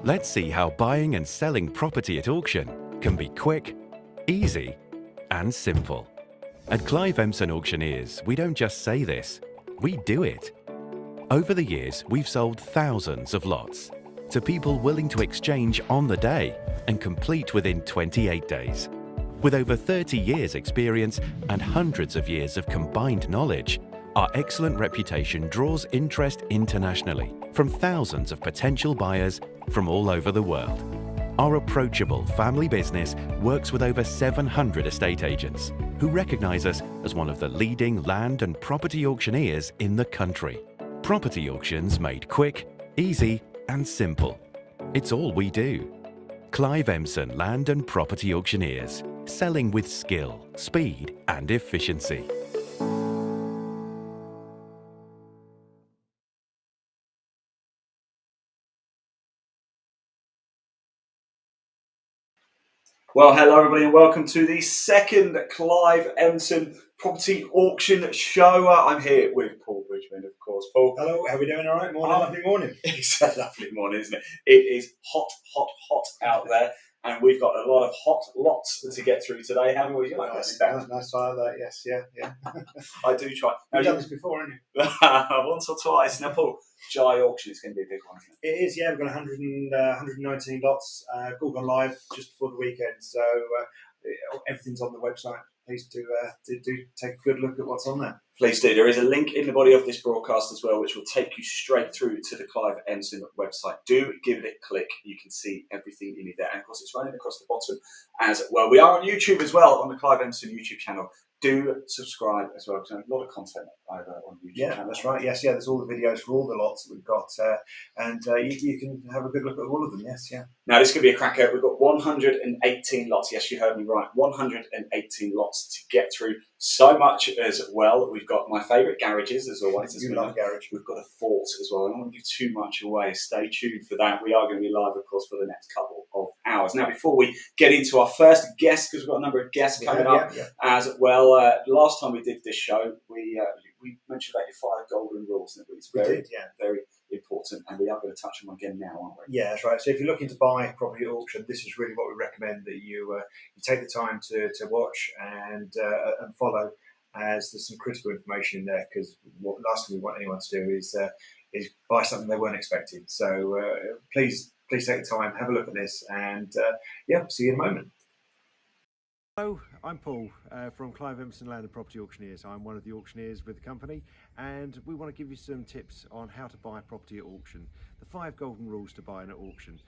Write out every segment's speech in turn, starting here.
Let's see how buying and selling property at auction can be quick, easy, and simple. At Clive Emson Auctioneers, we don't just say this, we do it. Over the years, we've sold thousands of lots to people willing to exchange on the day and complete within 28 days. With over 30 years experience and hundreds of years of combined knowledge, our excellent reputation draws interest internationally from thousands of potential buyers from all over the world. Our approachable family business works with over 700 estate agents who recognize us as one of the leading land and property auctioneers in the country. Property auctions made quick, easy, and simple. It's all we do. Clive Emson Land and Property Auctioneers, selling with skill, speed, and efficiency. Well, hello everybody and welcome to the second Clive Emson Property Auction Show. I'm here with Paul Bridgman, of course. Paul. Hello, how are we doing? All right? Morning, lovely morning. It's a lovely morning, isn't it? It is hot, hot, hot out there, and we've got a lot of hot lots to get through today, haven't we? Like nice style of that, yes, yeah. I do try. You've done this before, haven't you? Once or twice. Now, Paul, July auction is going to be a big one, isn't it? It is, yeah. We've got 119 lots, all gone live just before the weekend, so everything's on the website. Please do take a good look at what's on there. Please do. There is a link in the body of this broadcast as well, which will take you straight through to the Clive Emson website. Do give it a click. You can see everything you need there. And of course, it's running across the bottom as well. We are on YouTube as well, on the Clive Emson YouTube channel. Do subscribe as well, because a lot of content over on YouTube. Yeah, that's right. Yes, yeah. There's all the videos for all the lots that we've got, and you can have a good look at all of them. Yes, yeah. Now this could be a cracker. We've got 118 lots. Yes, you heard me right. 118 lots to get through. So much as well. We've got my favourite garages as always. You love garage. We've got a fort as well. I don't want to give too much away. Stay tuned for that. We are going to be live, of course, for the next couple of hours. Now, before we get into our first guest, because we've got a number of guests coming up as well. Last time we did this show, we mentioned about your 5 golden rules. It's very important, and we are going to touch on them again now, aren't we? Yeah, that's right. So if you're looking to buy property at auction, this is really what we recommend, that you take the time to watch and follow, as there's some critical information in there, because what last thing we want anyone to do is buy something they weren't expecting. So please take the time, have a look at this, and see you in a moment. Hello, I'm Paul from Clive Emson Land and Property Auctioneers. I'm one of the auctioneers with the company, and we want to give you some tips on how to buy property at auction. The 5 golden rules to buying at auction.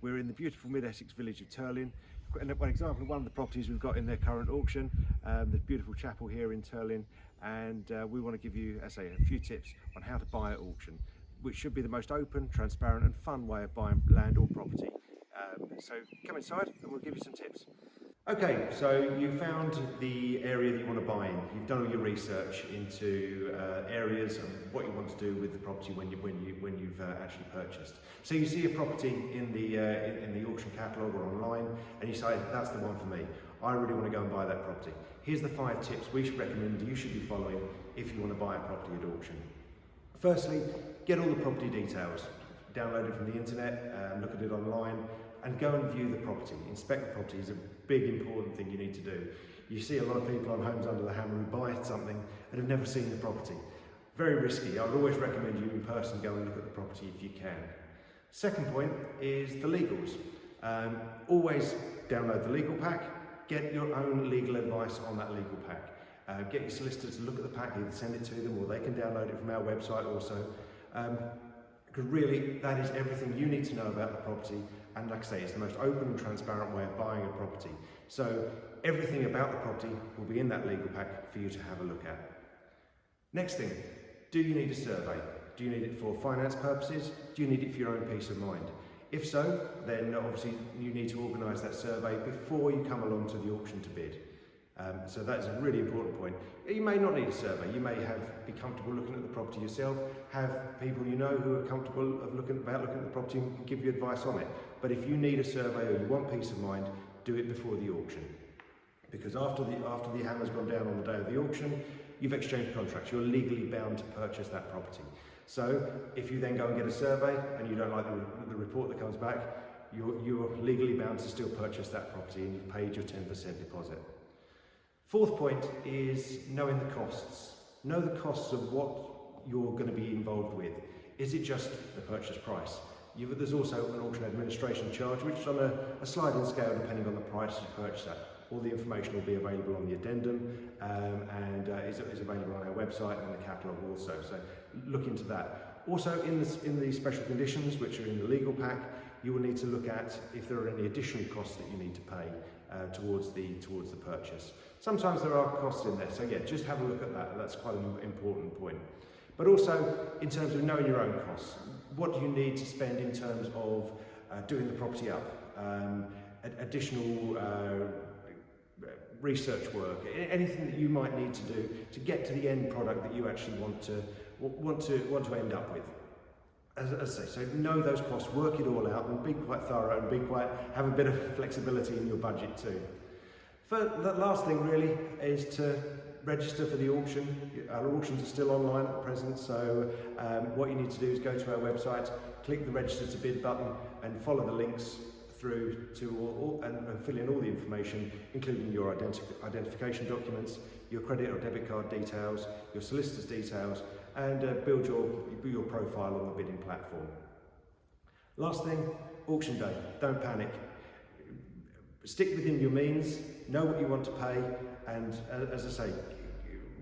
We're in the beautiful mid-Essex village of Turlin. And one example of one of the properties we've got in their current auction, the beautiful chapel here in Turlin, and we want to give you, as I say, a few tips on how to buy at auction, which should be the most open, transparent and fun way of buying land or property. So come inside and we'll give you some tips. Okay, so you found the area that you want to buy in. You've done all your research into areas and what you want to do with the property when you've actually purchased. So you see a property in the auction catalogue or online, and you say, that's the one for me. I really want to go and buy that property. Here's the 5 tips we should recommend you should be following if you want to buy a property at auction. Firstly, get all the property details. Download it from the internet, look at it online, and go and view the property. Inspect the property is a big important thing you need to do. You see a lot of people on Homes Under the Hammer who buy something and have never seen the property. Very risky. I would always recommend you in person go and look at the property if you can. Second point is the legals. Always download the legal pack, get your own legal advice on that legal pack. Get your solicitor to look at the pack, either send it to them or they can download it from our website also. Because really, that is everything you need to know about the property, and like I say, it's the most open and transparent way of buying a property. So everything about the property will be in that legal pack for you to have a look at. Next thing, do you need a survey? Do you need it for finance purposes? Do you need it for your own peace of mind? If so, then obviously you need to organise that survey before you come along to the auction to bid. So that is a really important point. You may not need a survey. You may be comfortable looking at the property yourself, have people you know who are comfortable looking at the property and can give you advice on it. But if you need a survey or you want peace of mind, do it before the auction. Because after the hammer's gone down on the day of the auction, you've exchanged contracts. You're legally bound to purchase that property. So if you then go and get a survey and you don't like the report that comes back, you're legally bound to still purchase that property and you've paid your 10% deposit. Fourth point is knowing the costs. Know the costs of what you're going to be involved with. Is it just the purchase price? There's also an auction administration charge, which is on a sliding scale depending on the price you purchase at. All the information will be available on the addendum and is available on our website and the catalogue also. So look into that. Also in the special conditions, which are in the legal pack, you will need to look at if there are any additional costs that you need to pay towards the purchase. Sometimes there are costs in there, so yeah, just have a look at that. That's quite an important point. But also in terms of knowing your own costs, what do you need to spend in terms of doing the property up, additional research work, anything that you might need to do to get to the end product that you actually want to end up with. As I say, so know those costs, work it all out, and be quite thorough and have a bit of flexibility in your budget too. The last thing really is to register for the auction. Our auctions are still online at present, so what you need to do is go to our website, click the register to bid button and follow the links through to and fill in all the information, including your identification documents, your credit or debit card details, your solicitor's details, and build your profile on the bidding platform. Last thing, auction day. Don't panic. Stick within your means, know what you want to pay, and as I say,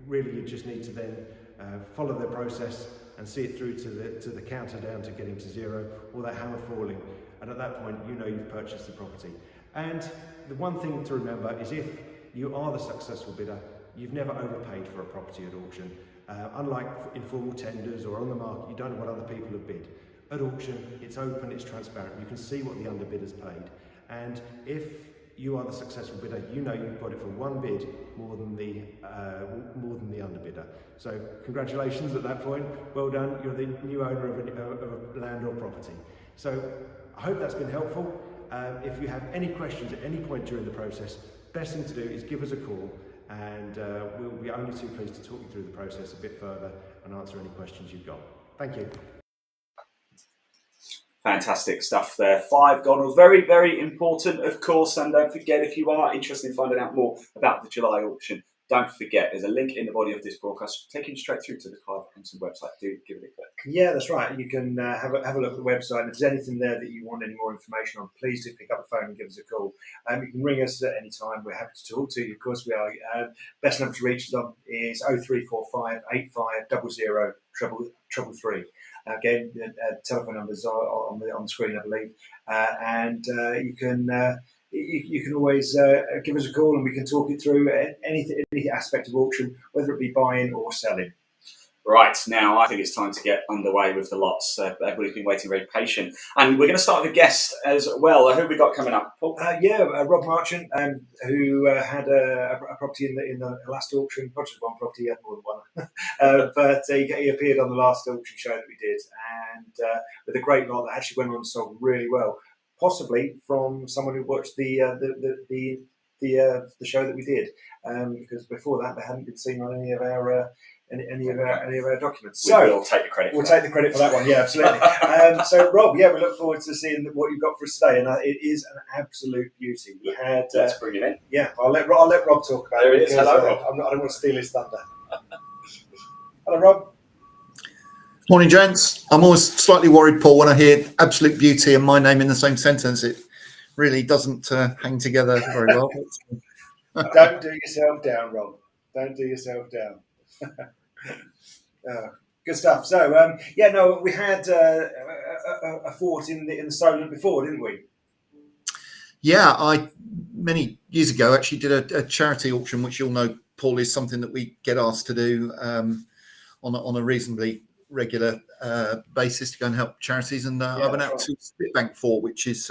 really you just need to then follow the process and see it through to the counter down to getting to zero, or that hammer falling. And at that point, you know you've purchased the property. And the one thing to remember is if you are the successful bidder, you've never overpaid for a property at auction. Unlike informal tenders or on the market, you don't know what other people have bid. At auction, it's open, it's transparent. You can see what the underbidders paid. And if you are the successful bidder, you know you've got it for one bid more than the underbidder. So congratulations at that point. Well done. You're the new owner of a land or property. So I hope that's been helpful. If you have any questions at any point during the process, best thing to do is give us a call, and we'll be only too pleased to talk you through the process a bit further and answer any questions you've got. Thank you. Fantastic stuff there. 5 golden rules, very, very important, of course. And don't forget, if you are interested in finding out more about the July auction, don't forget, there's a link in the body of this broadcast taking you straight through to the Clive Emson website. Do give it a click. Yeah, that's right. You can have a look at the website. And if there's anything there that you want any more information on, please do pick up the phone and give us a call. You can ring us at any time. We're happy to talk to you. Of course, we are. Best number to reach us on is 0345 8500 333. Again, the telephone numbers are on the screen, I believe, and you can always give us a call and we can talk it through any aspect of auction, whether it be buying or selling. Right, now I think it's time to get underway with the lots. Everybody's been waiting very patient. And we're going to start with a guest as well. Who have we got coming up, Paul? Rob Marchant, who had a property in the last auction, not just one property, he had more than one. But he appeared on the last auction show that we did, and with a great lot that actually went on and sold really well. Possibly from someone who watched the show that we did, because before that they hadn't been seen on any of our documents. So we'll take the credit. We'll take the credit for that one. Yeah, absolutely. So Rob, we look forward to seeing what you've got for us today, and it is an absolute beauty. We had. Let's bring it in. Yeah, I'll let Rob talk about there it. There it is. Hello, Rob. I don't want to steal his thunder. Hello, Rob. Morning, gents. I'm always slightly worried, Paul, when I hear absolute beauty and my name in the same sentence. It really doesn't hang together very well. Don't do yourself down, Rob. Don't do yourself down. Good stuff. So, we had a fort in the Solent before, didn't we? Yeah, I many years ago actually did a charity auction, which you'll know, Paul, is something that we get asked to do on a reasonably regular basis to go and help charities. And I went out to Spitbank Fort, which is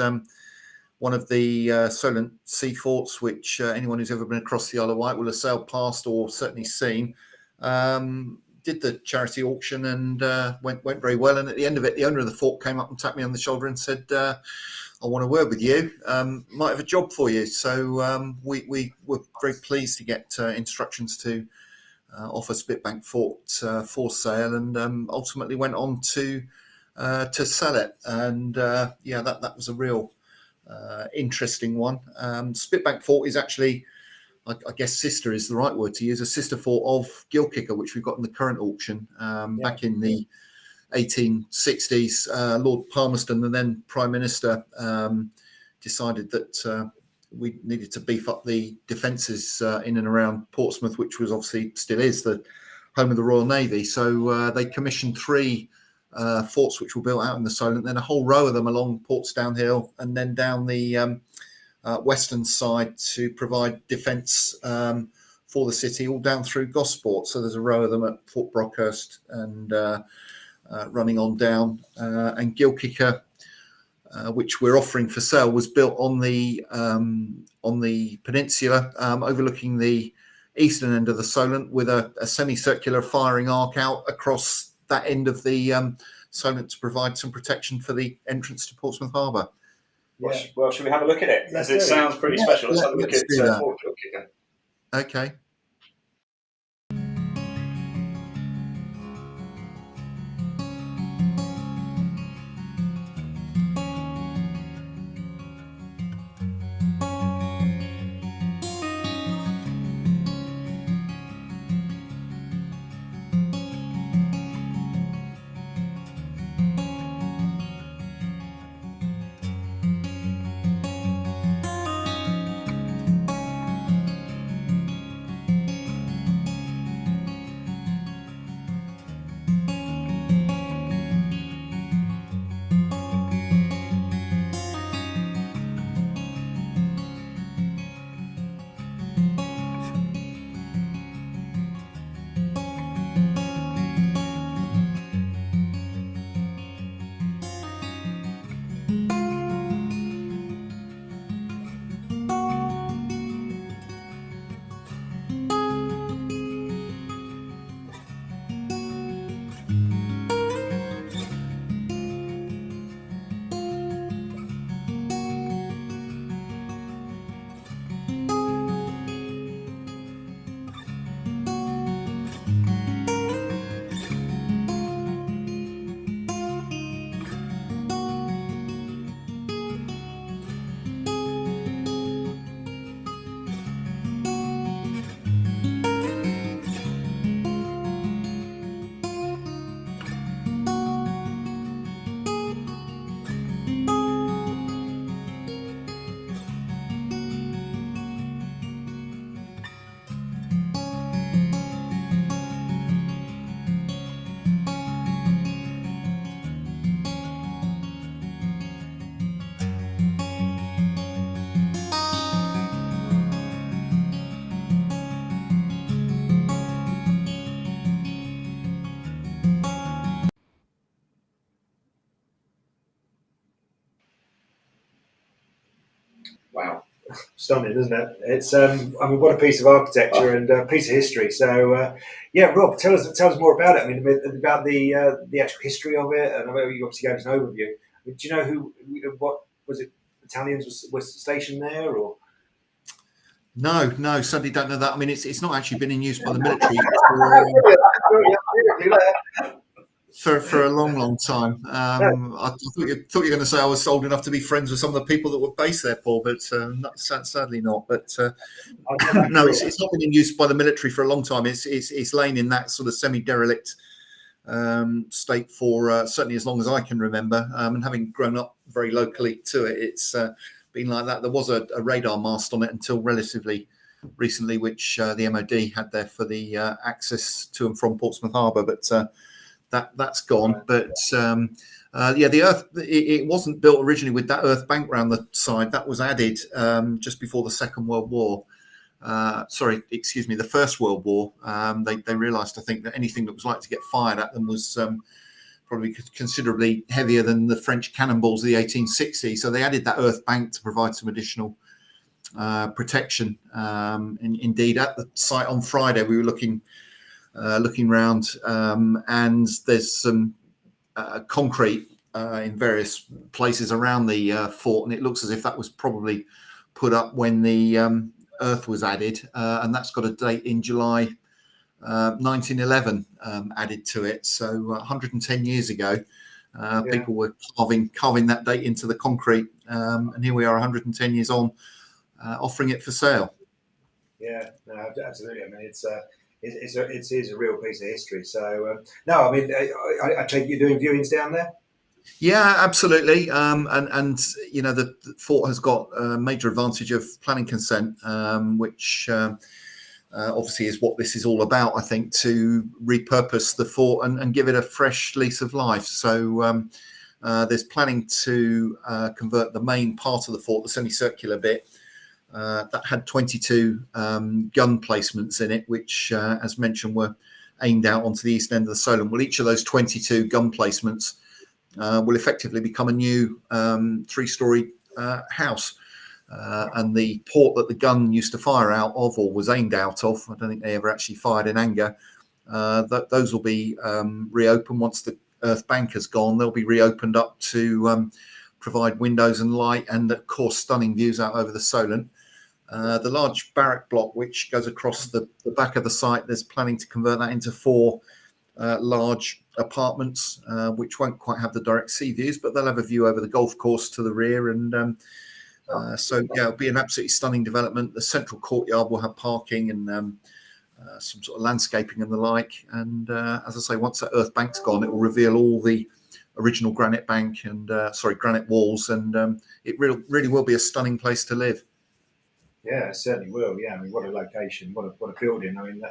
one of the Solent sea forts, which anyone who's ever been across the Isle of Wight will have sailed past or certainly seen. Did the charity auction and went very well. And at the end of it, the owner of the fort came up and tapped me on the shoulder and said, I want to work with you. Might have a job for you. So we were very pleased to get instructions to off a Spitbank fort for sale, and ultimately went on to sell it. And that was a real interesting one. Spitbank fort is actually, I guess, sister is the right word to use, a sister fort of Gilkicker, which we've got in the current auction. Back in the 1860s, Lord Palmerston, the then Prime Minister, decided that we needed to beef up the defences in and around Portsmouth, which was obviously still is the home of the Royal Navy. So they commissioned 3 forts which were built out in the Solent, then a whole row of them along Portsdown Hill, and then down the western side to provide defence for the city, all down through Gosport. So there's a row of them at Fort Brockhurst and running on down. And Gilkicker, which we're offering for sale, was built on the peninsula, overlooking the eastern end of the Solent, with a semicircular firing arc out across that end of the Solent to provide some protection for the entrance to Portsmouth Harbour. Yeah. Well, should we have a look at it? Let's As it do it. sounds pretty special. Let's have a look let's at do that. Fort Gilkicker. Okay. Wow. Stunning, isn't it? It's what a piece of architecture and a piece of history. So Rob, tell us more about it. I mean, about the actual history of it, and I know you obviously gave us an overview. Do you know what was it? Italians was stationed there, or? No, sadly don't know that. I mean, it's not actually been in use by the military for a long time. I thought you were going to say I was old enough to be friends with some of the people that were based there, Paul, but sadly not. But no, it's not been in use by the military for a long time. It's lain in that sort of semi-derelict state for certainly as long as I can remember. And having grown up very locally to it, it's been like that. There was a radar mast on it until relatively recently, which the MOD had there for the access to and from Portsmouth Harbour, but that's gone. But the earth, it wasn't built originally with that earth bank round the side. That was added just before the Second World War. The First World War. They realised, I think, that anything that was like to get fired at them was probably considerably heavier than the French cannonballs of the 1860s. So they added that earth bank to provide some additional protection. Indeed, at the site on Friday, we were looking round, and there's some concrete in various places around the fort, and it looks as if that was probably put up when the earth was added, and that's got a date in July 1911 added to it. So 110 years ago, people were carving that date into the concrete, and here we are 110 years on, offering it for sale. Yeah, no, absolutely. I mean, it is a real piece of history. So no, I mean, I take you're doing viewings down there. Yeah, absolutely. And you know, the fort has got a major advantage of planning consent, which obviously is what this is all about, I think, to repurpose the fort and give it a fresh lease of life. So there's planning to convert the main part of the fort, the semicircular bit, that had 22 gun placements in it, which, as mentioned, were aimed out onto the east end of the Solent. Well, each of those 22 gun placements will effectively become a new 3-story house. And the port that the gun used to fire out of, or was aimed out of, I don't think they ever actually fired in anger, those will be reopened once the earth bank has gone. They'll be reopened up to provide windows and light, and of course stunning views out over the Solent. The large barrack block which goes across the back of the site, there's planning to convert that into 4 large apartments, which won't quite have the direct sea views, but they'll have a view over the golf course to the rear. And so yeah, it'll be an absolutely stunning development. The central courtyard will have parking and some sort of landscaping and the like. And as I say, once that earth bank's gone, it will reveal all the original granite bank and granite walls, and it really will be a stunning place to live. Yeah, it certainly will. Yeah, I mean, what a location, what a building. I mean,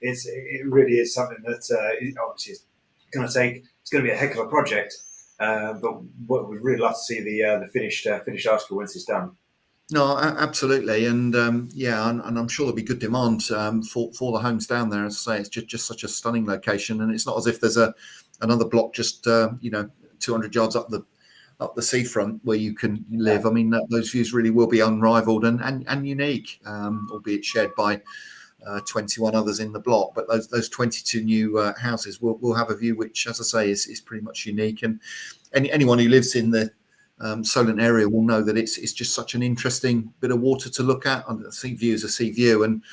it really is something that obviously it's going to be a heck of a project. But what we'd really love to see the finished article once it's done. No, absolutely, and and I'm sure there'll be good demand for the homes down there. As I say, it's just such a stunning location, and it's not as if there's another block just 200 yards up the seafront where you can live. I mean, those views really will be unrivaled and unique, albeit shared by 21 others in the block. But those 22 new houses will have a view which, as I say, is pretty much unique. And anyone who lives in the Solent area will know that it's just such an interesting bit of water to look at. And the sea view is a sea view, and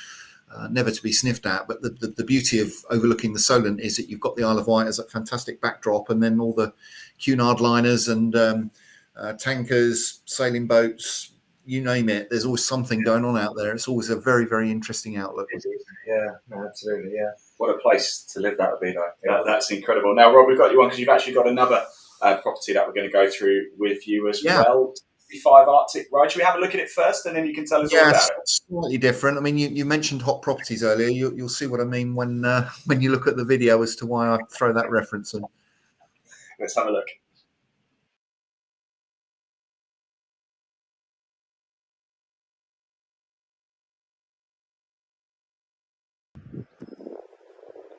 never to be sniffed at. But the beauty of overlooking the Solent is that you've got the Isle of Wight as a fantastic backdrop, and then all the Cunard liners and tankers, sailing boats, you name it. There's always something going on out there. It's always a very, very interesting outlook. Yeah, absolutely. Yeah. What a place to live that would be, though. Yeah. That's incredible. Now, Rob, we've got you on because you've actually got another property that we're going to go through with you as well. 65 Arctic Road. Should we have a look at it first, and then you can tell us all about it? Slightly different. I mean, you mentioned hot properties earlier. You'll see what I mean when you look at the video as to why I throw that reference in. Let's have a look.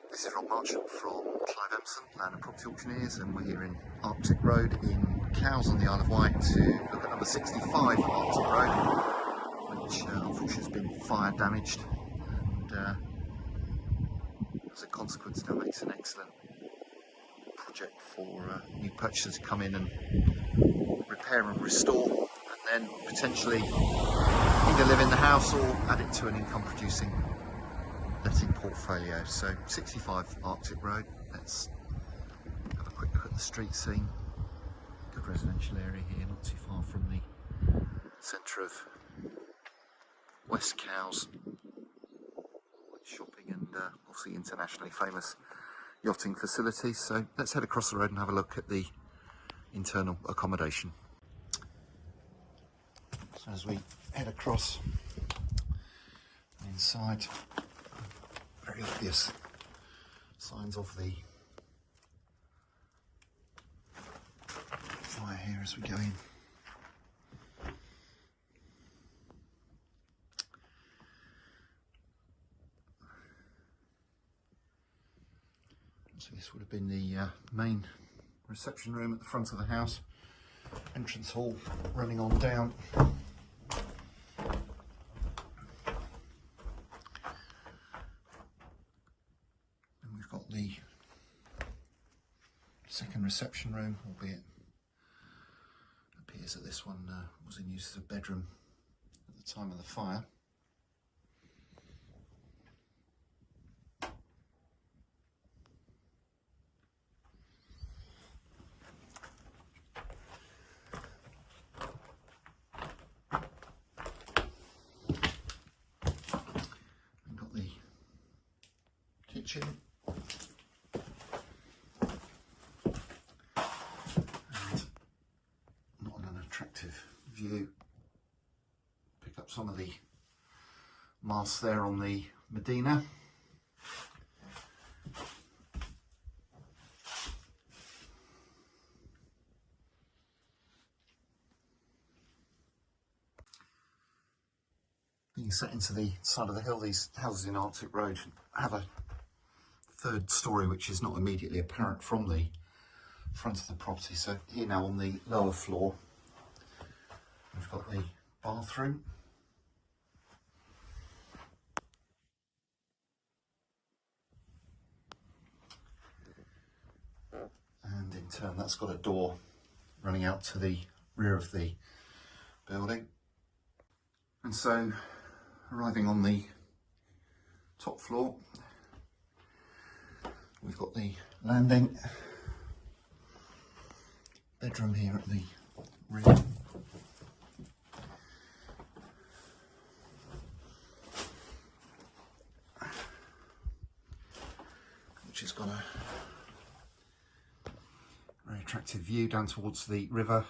This is Rob Marchant from Clive Emson, Land and Property Auctioneers, and we're here in Arctic Road in Cowes on the Isle of Wight to look at number 65 Arctic Road, which unfortunately has been fire damaged, and as a consequence now makes an excellent project for new purchasers to come in and repair and restore, and then potentially either live in the house or add it to an income producing letting portfolio. So 65 Arctic Road, let's have a quick look at the street scene. Good residential area here, not too far from the centre of West Cowes, shopping and obviously internationally famous yachting facilities. So let's head across the road and have a look at the internal accommodation. So as we head across inside, very obvious signs of the fire here as we go in. So this would have been the main reception room at the front of the house. Entrance hall running on down. Got the second reception room, albeit it appears that this one was in use as a bedroom at the time of the fire. kitchen. And not an attractive view. Pick up some of the masts there on the Medina. Being set into the side of the hill, these houses in Arctic Road have a third story which is not immediately apparent from the front of the property. So here now on the lower floor we've got the bathroom, and in turn that's got a door running out to the rear of the building. And so arriving on the top floor, we've got the landing, bedroom here at the rear, which has got a very attractive view down towards the river.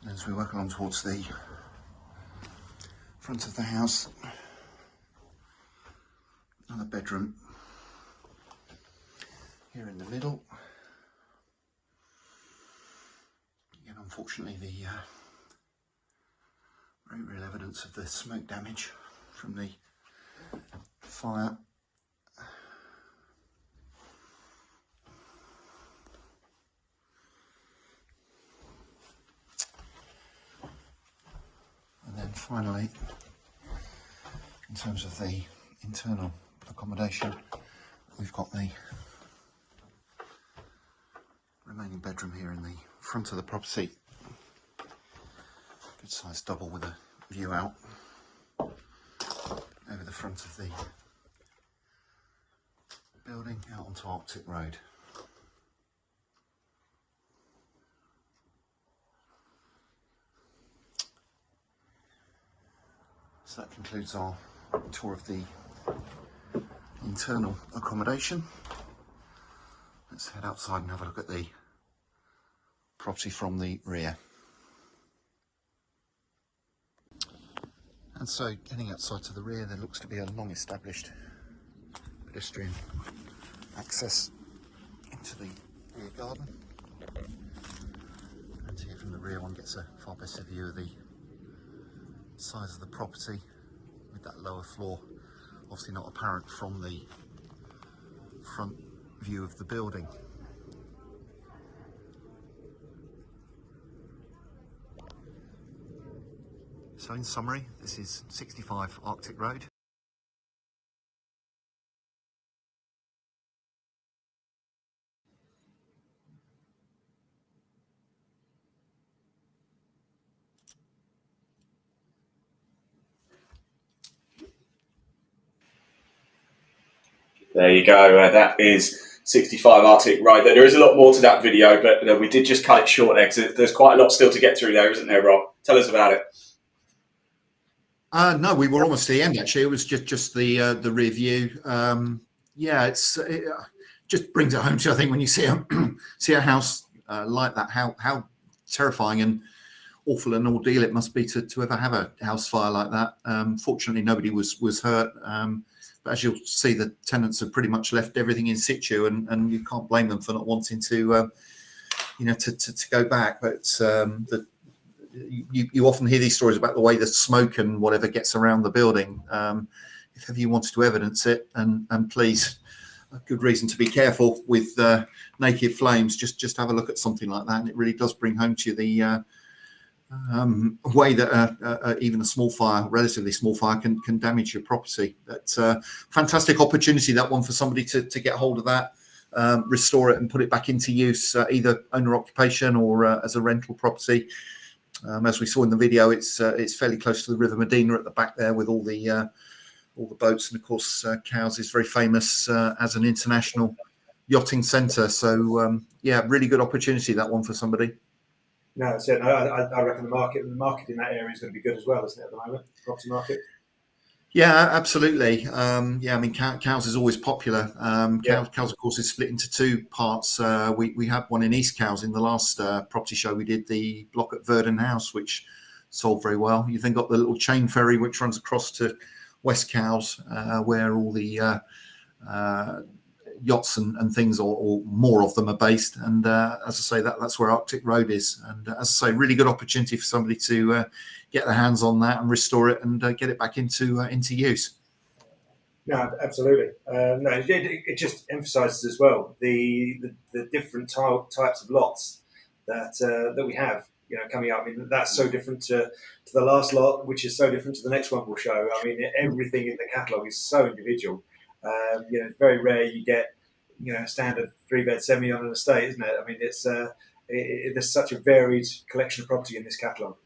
As we work along towards the front of the house, another bedroom here in the middle. Again, unfortunately, the very real evidence of the smoke damage from the fire. And then finally, in terms of the internal accommodation, we've got the remaining bedroom here in the front of the property. Good sized double with a view out over the front of the building out onto Arctic Road. So that concludes our tour of the internal accommodation. Let's head outside and have a look at the property from the rear. And so, heading outside to the rear, there looks to be a long established pedestrian access into the rear garden. And here from the rear one gets a far better view of the size of the property, with that lower floor obviously not apparent from the front view of the building. So in summary, this is 65 Arctic Road. There you go. That is 65 Arctic Road. There is a lot more to that video, but we did just cut it short there because there's quite a lot still to get through there, isn't there, Rob? Tell us about it. No, we were almost to the end actually. It was just the rear view. Yeah, it just brings it home to, I think, when you see a house like that, how terrifying and awful an ordeal it must be to ever have a house fire like that. Fortunately, nobody was hurt. But as you'll see, the tenants have pretty much left everything in situ, and you can't blame them for not wanting to, to go back. But you often hear these stories about the way the smoke and whatever gets around the building. If ever you wanted to evidence it, and please, a good reason to be careful with naked flames. Just have a look at something like that, and it really does bring home to you the way that even a small fire, relatively small fire, can damage your property. That's a fantastic opportunity, that one, for somebody to get hold of that, restore it and put it back into use, either owner occupation or as a rental property. As we saw in the video, it's fairly close to the River Medina at the back there with all the boats, and of course Cowes is very famous as an international yachting centre. So yeah, really good opportunity, that one, for somebody. No, that's it. I reckon the market in that area is going to be good as well, isn't it, at the moment? Property market. Yeah, absolutely. Yeah, I mean, Cowes is always popular. Cowes, of course, is split into two parts. We had one in East Cowes in the last property show. We did the block at Verdon House, which sold very well. You then got the little chain ferry which runs across to West Cowes, where all the yachts and things, or more of them, are based. And as I say, that's where Arctic Road is. And as I say, really good opportunity for somebody to get their hands on that and restore it and get it back into use. No, absolutely. No, it just emphasises as well the different types of lots that we have, coming up. I mean, that's so different to the last lot, which is so different to the next one we'll show. I mean, everything in the catalogue is so individual. It's very rare you get, a standard 3-bed semi on an estate, isn't it? I mean, there's such a varied collection of property in this catalogue.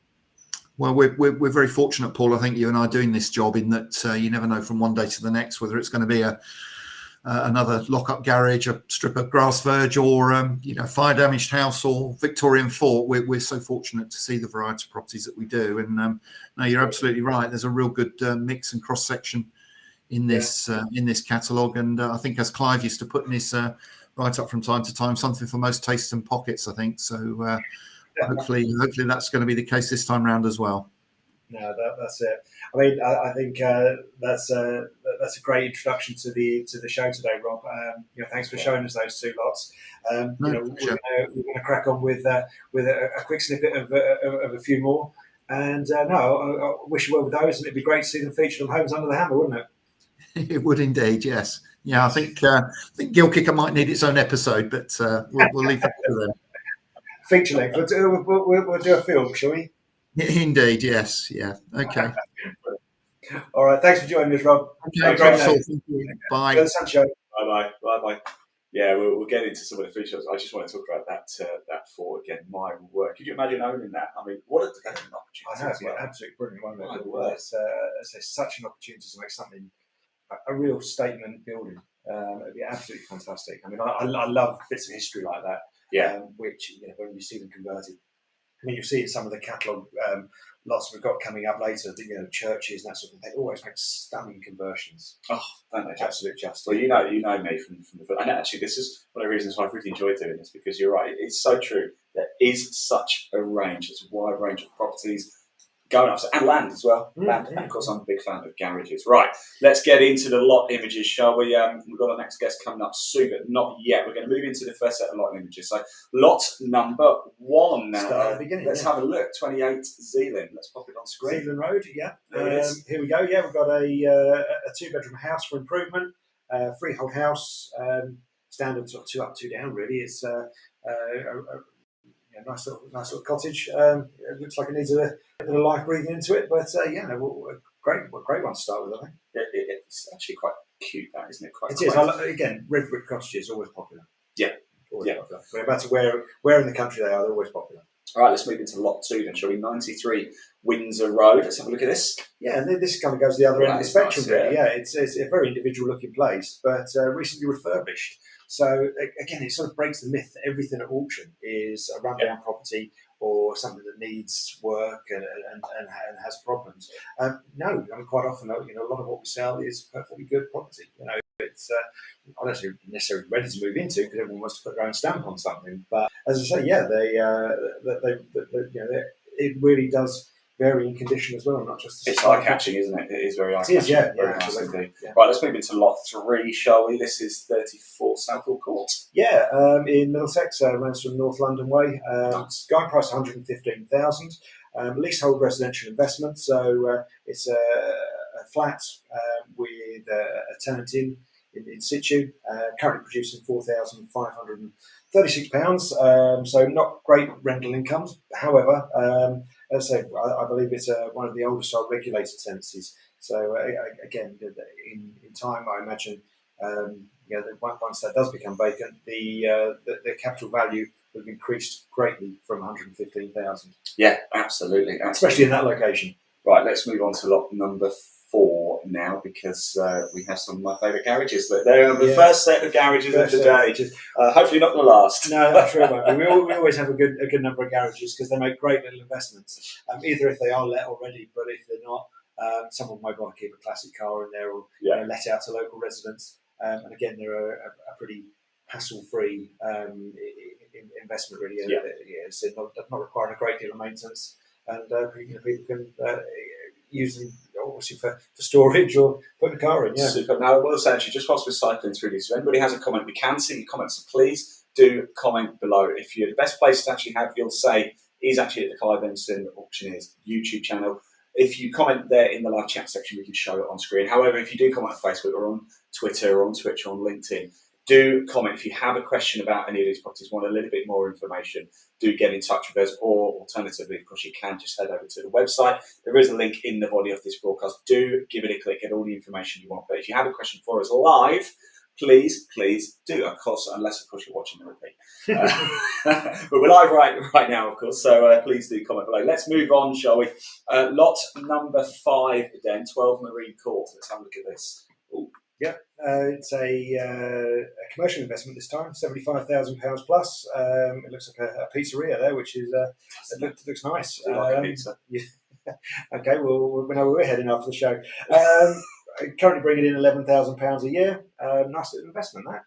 Well, we're very fortunate, Paul. I think you and I are doing this job in that you never know from one day to the next whether it's going to be another lock-up garage, a strip of grass verge, or fire damaged house or Victorian fort. We're so fortunate to see the variety of properties that we do. And no, you're absolutely right. There's a real good mix and cross section in this catalogue. And I think, as Clive used to put in his write up from time to time, something for most tastes and pockets, I think. So hopefully that's going to be the case this time round as well. No, that's it. I mean, I think that's a great introduction to the show today, Rob. Thanks for showing us those two lots. We're going to crack on with a quick snippet of a few more. And I wish you well with those, and it'd be great to see them featured on Homes Under the Hammer, wouldn't it? It would indeed, yes. Yeah, I think Gill Kicker might need its own episode, but we'll leave that to them. Feature length. We'll do a film, shall we? Indeed, yes. Yeah. Okay. All right. Thanks for joining us, Rob. Okay. Thank you. Bye. Bye. Yeah, we'll get into some of the features. I just want to talk about that fort again. My word, could you imagine owning that? I mean, what a development opportunity! I know, yeah, absolutely brilliant. It's such an opportunity to make something a real statement building. It'd be absolutely fantastic. I mean, I love bits of history like that. Yeah. Which when you see them converted, I mean, you see in some of the catalogue lots we've got coming up later, churches and that sort of thing. They always make stunning conversions. Oh, don't they? Absolute justice. Well, you know me from the and actually, this is one of the reasons why I've really enjoyed doing this, because you're right. It's so true. There is such a range. It's a wide range of properties going up, and land as well. Land, and of course, I'm a big fan of garages. Right, let's get into the lot images, shall we? We've got our next guest coming up soon, but not yet. We're going to move into the first set of lot images. So, lot number 1 now. Start at the beginning. Let's have a look. 28 Zealand. Let's pop it on screen. Zealand Road, yeah. Here we go. Yeah, we've got a 2-bedroom house for improvement, freehold house, standard sort of 2 up, 2 down. Really, it's nice little cottage. It looks like it needs a bit of life breathing into it, but great one to start with, I think. It's actually quite cute, that, isn't it? It is. Again, red brick cottages are always popular. Yeah. Popular. No matter where in the country they are, they're always popular. All right, let's move into lot 2 then, shall we? 93 Windsor Road. Let's have a look at this. Yeah, and this kind of goes to the other end of the spectrum, really. Yeah, it's a very individual looking place, but recently refurbished. So again, it sort of breaks the myth that everything at auction is a rundown property or something that needs work and has problems. No, I mean, quite often, a lot of what we sell is perfectly good property. It's not necessarily ready to move into because everyone wants to put their own stamp on something. But as I say, yeah, it really does vary in condition as well, not just. It's eye-catching, isn't it? It is very eye-catching. It is, yeah. Very nice indeed. Yeah. Right, let's move into lot 3, shall we? This is 34 Southall Court. Yeah, in Middlesex, runs from North London Way. Guide price 115,000. Leasehold residential investment, so it's a flat with a tenant in situ, currently producing £4,536. So not great rental incomes. However, as I say, I believe it's one of the older style regulated tenancies. So again, in time, I imagine, once that does become vacant, the capital value have increased greatly from 115,000. Yeah, absolutely. Especially in that location. Right, let's move on to lot number 4 now, because we have some of my favourite garages. They're the first set of garages of the day. Hopefully not the last. No, I'm sure it won't be. We always have a good number of garages because they make great little investments. Either if they are let already, but if they're not, someone might want to keep a classic car in there or let it out to local residents. And again, they're a pretty hassle-free investment, really. So not requiring a great deal of maintenance, and people can use them obviously for storage or putting a car in. Yeah. Super. Now, I will say, actually, just whilst we're cycling through these, if anybody has a comment, we can see your comments, so please do comment below. If you're the best place to actually have your say is actually at the Clive Emson Auctioneers YouTube channel. If you comment there in the live chat section, we can show it on screen. However, if you do comment on Facebook or on Twitter or on Twitch or on LinkedIn, do comment. If you have a question about any of these properties, want a little bit more information, do get in touch with us, or alternatively, of course, you can just head over to the website. There is a link in the body of this broadcast. Do give it a click, get all the information you want. But if you have a question for us live, please do, of course, unless, of course, you're watching the repeat. But we're live right now, of course, so please do comment below. Let's move on, shall we? Lot number 5, then, 12 Marine Court. Let's have a look at this. Ooh. Yeah, it's a commercial investment this time, £75,000 plus. It looks like a pizzeria there, which is it looks nice. Like a pizza. Yeah. Okay, well, we know where we're heading after the show. Currently bringing in £11,000 a year. Nice little investment, that.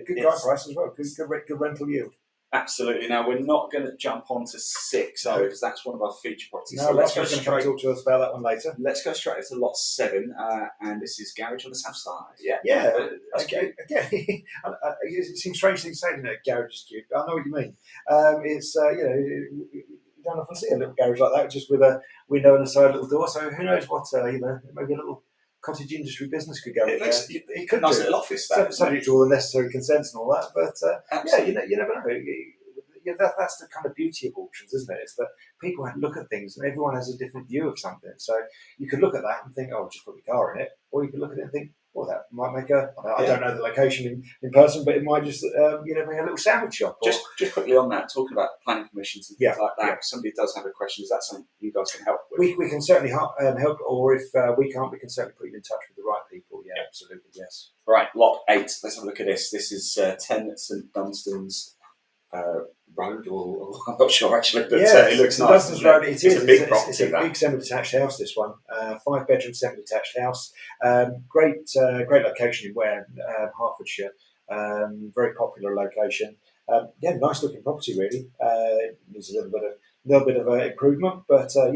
Good guide price as well. Good rental yield. Absolutely. Now, we're not going to jump on to 6, are we? Because that's one of our feature properties. No, so let's go straight. Talk to us about that one later. Let's go straight to lot 7, and this is garage on the south side. Yeah. Okay. It seems strange to say, garage is cute. I know what you mean. It's you don't often see a little garage like that, just with a window and a side little door. So who knows what maybe a little cottage industry business could go. It could nice little office. Subject to all the necessary consents and all that, but you never know. That's the kind of beauty of auctions, isn't it? It's that people look at things and everyone has a different view of something. So you could look at that and think, oh, just put your car in it, or you could look at it and think, well, that might make I don't know the location in person, but it might just make a little sandwich shop. Just quickly on that, talking about planning permissions and things like that. If somebody does have a question, is that something you guys can help with? We can certainly help, or if we can't, we can certainly put you in touch with the right people. Yeah, absolutely, yes. Right, lot 8. Let's have a look at this. This is 10 St Dunstan's Road, or I'm not sure actually, but it looks nice. Dunstan's Road, it's a big property. It's a that. big semi-detached house. This one, 5-bedroom semi-detached house. Great location in Ware, Hertfordshire. Very popular location. Nice looking property really. Needs a little bit of improvement, but I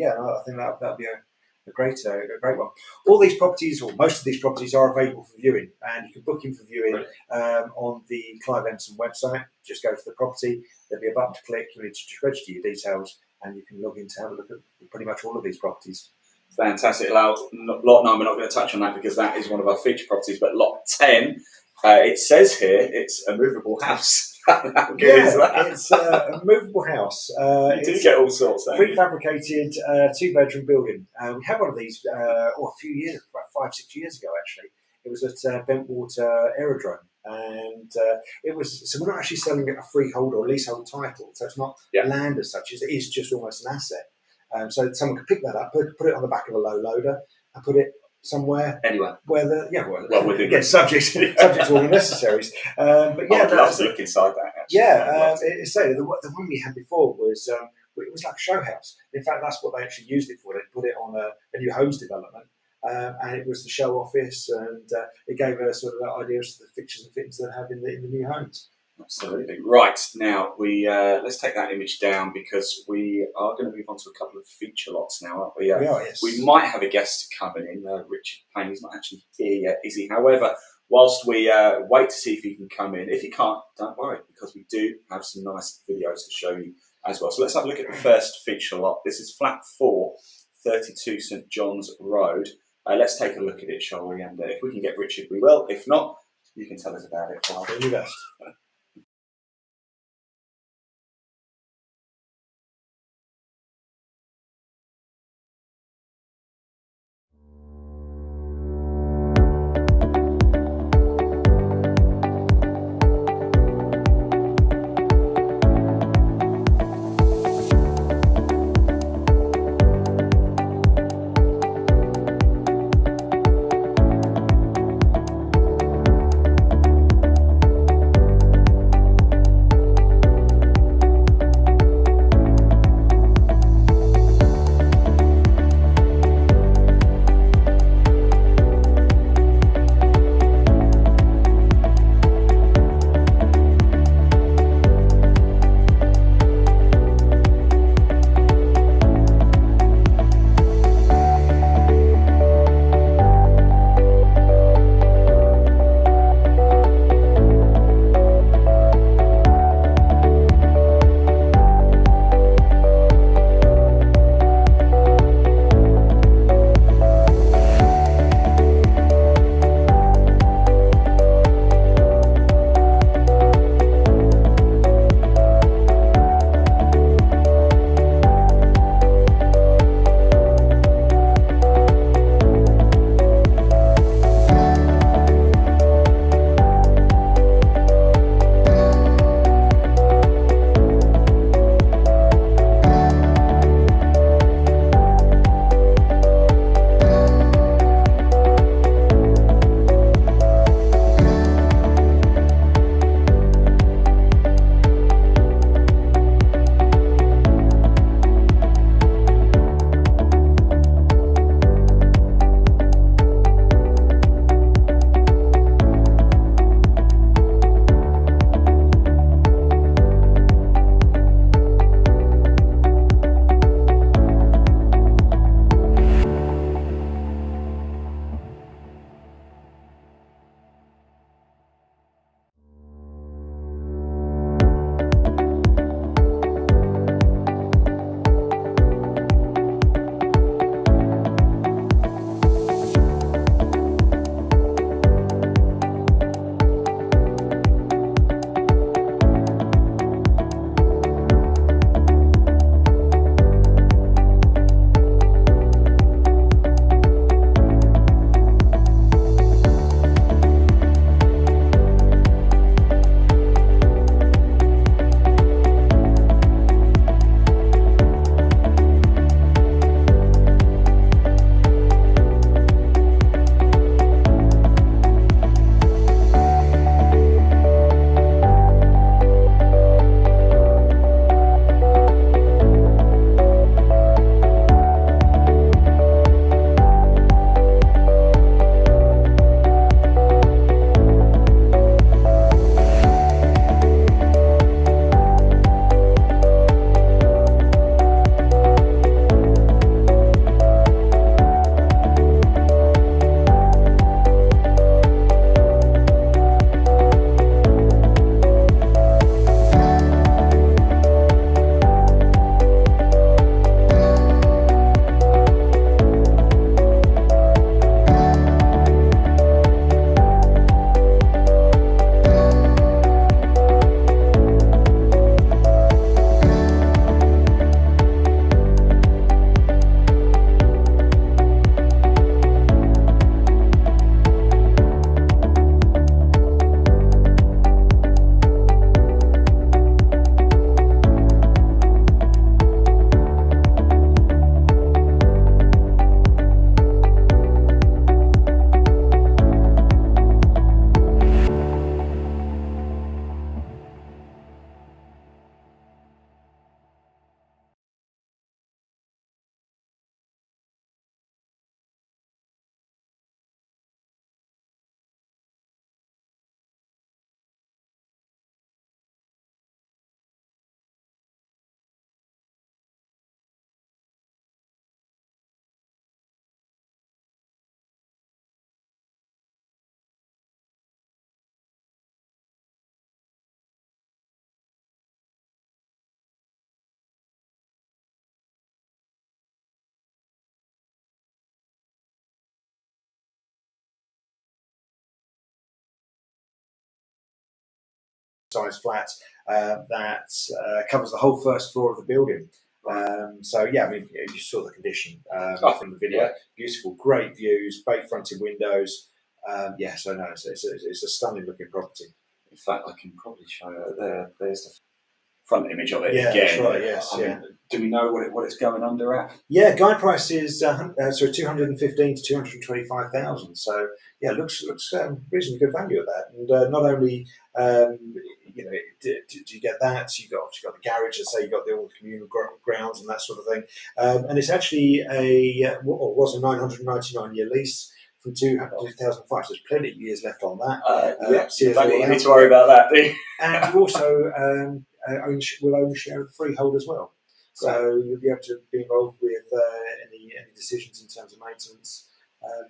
think that'll be a great one. All these properties, or most of these properties, are available for viewing, and you can book in for viewing on the Clive Emson website. Just go to the property. There'll be a button to click. You need to just register your details, and you can log in to have a look at pretty much all of these properties. Fantastic. Lot 9, we're not going to touch on that because that is one of our feature properties. But lot 10, it says here it's a movable house. How good is that? It's a movable house. You do get all sorts. Prefabricated 2-bedroom building. We had one of these a few years, about 5-6 years ago actually. It was at Bentwater Aerodrome, and it was. So we're not actually selling it a freehold or leasehold title, so it's not land as such. It is just almost an asset. So someone could pick that up, put it on the back of a low loader, and put it somewhere anywhere where subject to all the necessaries. But I'd love to look inside that. Actually. The one we had before was it was like a show house. In fact, that's what they actually used it for. They put it on a new homes development, and it was the show office, and it gave a sort of idea of the fixtures and fittings they have in the new homes. Absolutely. Right, now we let's take that image down because we are going to move on to a couple of feature lots now, aren't we? We are, yes. We might have a guest coming in. Richard Payne is not actually here yet, is he? However, whilst we wait to see if he can come in, if he can't, don't worry, because we do have some nice videos to show you as well. So let's have a look at the first feature lot. This is flat 4, 32 St John's Road. Let's take a look at it, shall we? And if we can get Richard, we will. If not, you can tell us about it. I'll do your best. size flat that covers the whole first floor of the building. So yeah, I mean, you saw the condition from the video. Yeah. Beautiful, great views, bay fronted windows. Yeah, so no, it's a stunning looking property. In fact, I can probably show you there. There's the front image of it Yeah, again. that's right. Yes, I mean, do we know what it's going under at? Yeah, guide price is 215 to 225,000. So yeah, looks reasonably good value at that. And not only you know do you get that, you got the garage, and say you got all the communal grounds and that sort of thing. And it's actually was a 999-year lease from 2005. So there's plenty of years left on that. You don't need to worry about that, do you? And you also will own a share of the freehold as well. So you'll be able to be involved with any decisions in terms of maintenance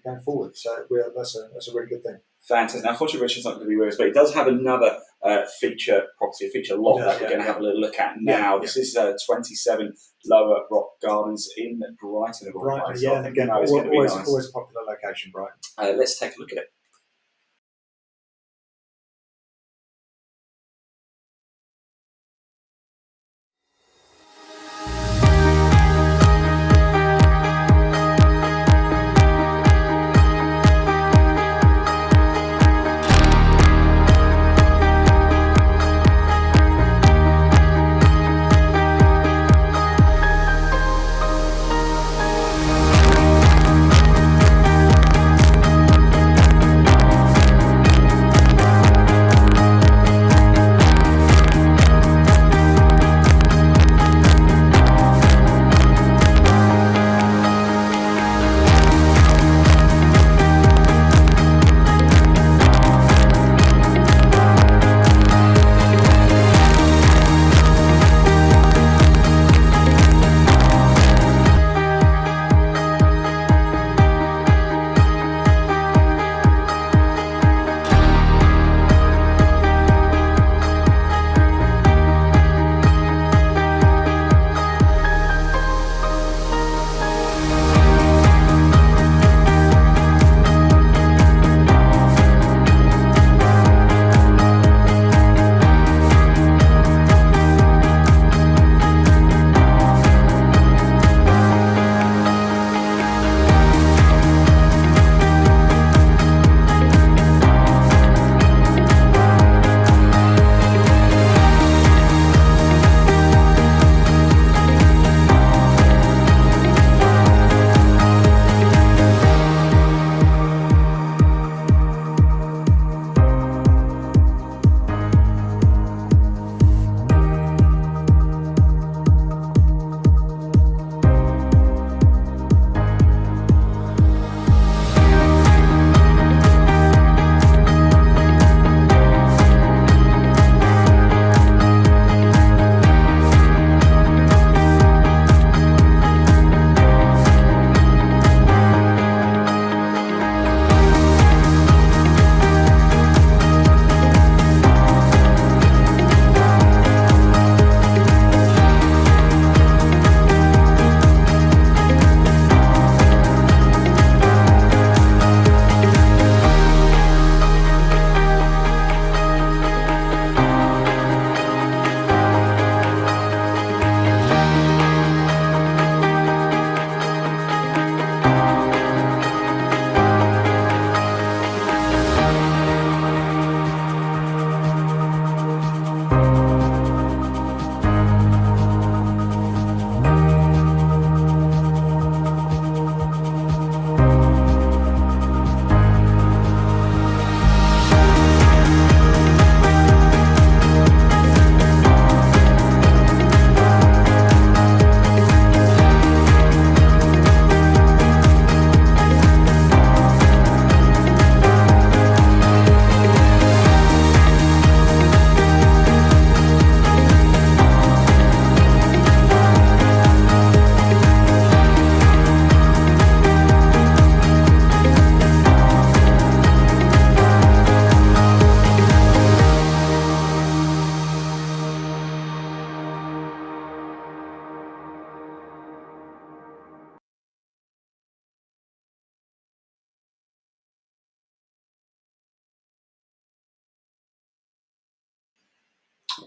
going forward. So that's a really good thing. Fantastic. Now, unfortunately, Richard's not going to be with us, but he does have another feature lot that we're going to have a little look at now. This is 27 Lower Rock Gardens in Brighton. Brighton, So I think again, it's going to be nice. always a popular location, Brighton. Let's take a look at it.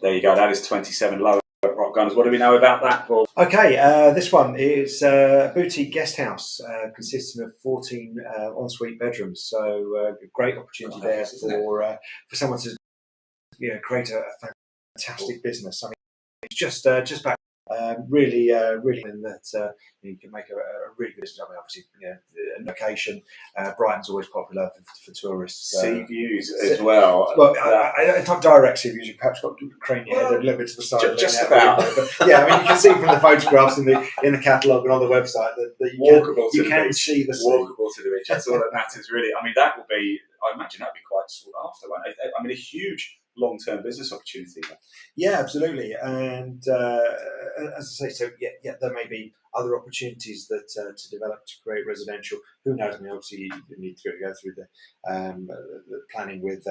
There you go. That is 27 lower rock gunners. What do we know about that, Paul? Okay, this one is a boutique guest house consisting of 14 ensuite bedrooms. So great opportunity there for someone to create a fantastic business. I mean, it's just back. Really, in that you can make a really good business. I mean, obviously, location. Brighton's always popular for tourists. Sea views as well. Well, I not direct sea views. You perhaps got to crane your head a little bit to the side. Just about. But yeah, I mean, you can see from the photographs in the catalogue and on the website that you can see the sea. Walkable to the beach. That's all that matters, really. I mean, that will be. I imagine that would be quite sought after, won't it? I mean, a huge long-term business opportunity. Yeah, absolutely. And as I say, so there may be other opportunities that to develop to create residential. Who knows? I mean, obviously you need to go through the planning with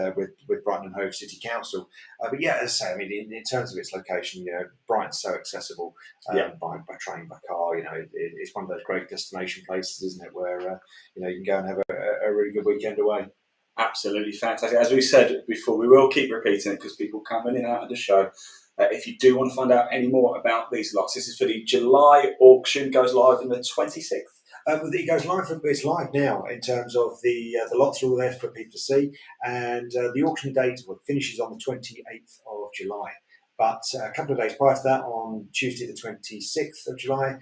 Brighton and Hove City Council. But yeah, as I say, I mean, in terms of its location, Brighton's so accessible by train, by car. It's one of those great destination places, isn't it? Where you can go and have a really good weekend away. Absolutely fantastic. As we said before, we will keep repeating it because people come in and out of the show. If you do want to find out any more about these lots, this is for the July auction. Goes live on the 26th. It goes live. It's live now in terms of the lots are all there for people to see, and the auction date finishes on the 28th of July. But a couple of days prior to that, on Tuesday the 26th of July,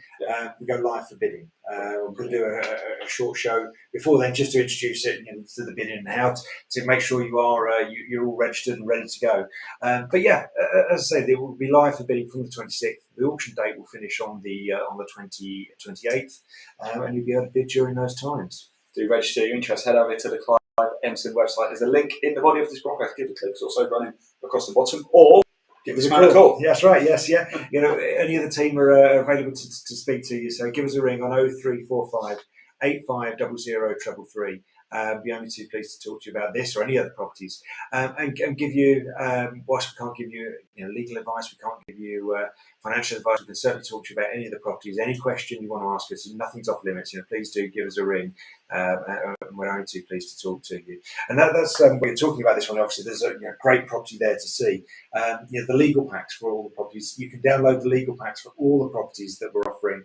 we go live for bidding. We're going to do a short show before then, just to introduce it to the bidding and how to make sure you are you're all registered and ready to go. But yeah, as I say, they will be live for bidding from the 26th. The auction date will finish on the 28th, and you'll be able to bid during those times. Do register your interest. Head over to the Clive Emson website. There's a link in the body of this broadcast. Give it a click. It's also running across the bottom, or give us a call. That's right. Yes, yeah. Any of the team are available to speak to you. So give us a ring on 0345 8500 be only too pleased to talk to you about this or any other properties, and give you. Whilst we can't give you legal advice, we can't give you financial advice. We can certainly talk to you about any of the properties. Any question you want to ask us, nothing's off limits. Please do give us a ring, and we're only too pleased to talk to you. And that's we're talking about this one. Obviously, there's a great property there to see. The legal packs for all the properties. You can download the legal packs for all the properties that we're offering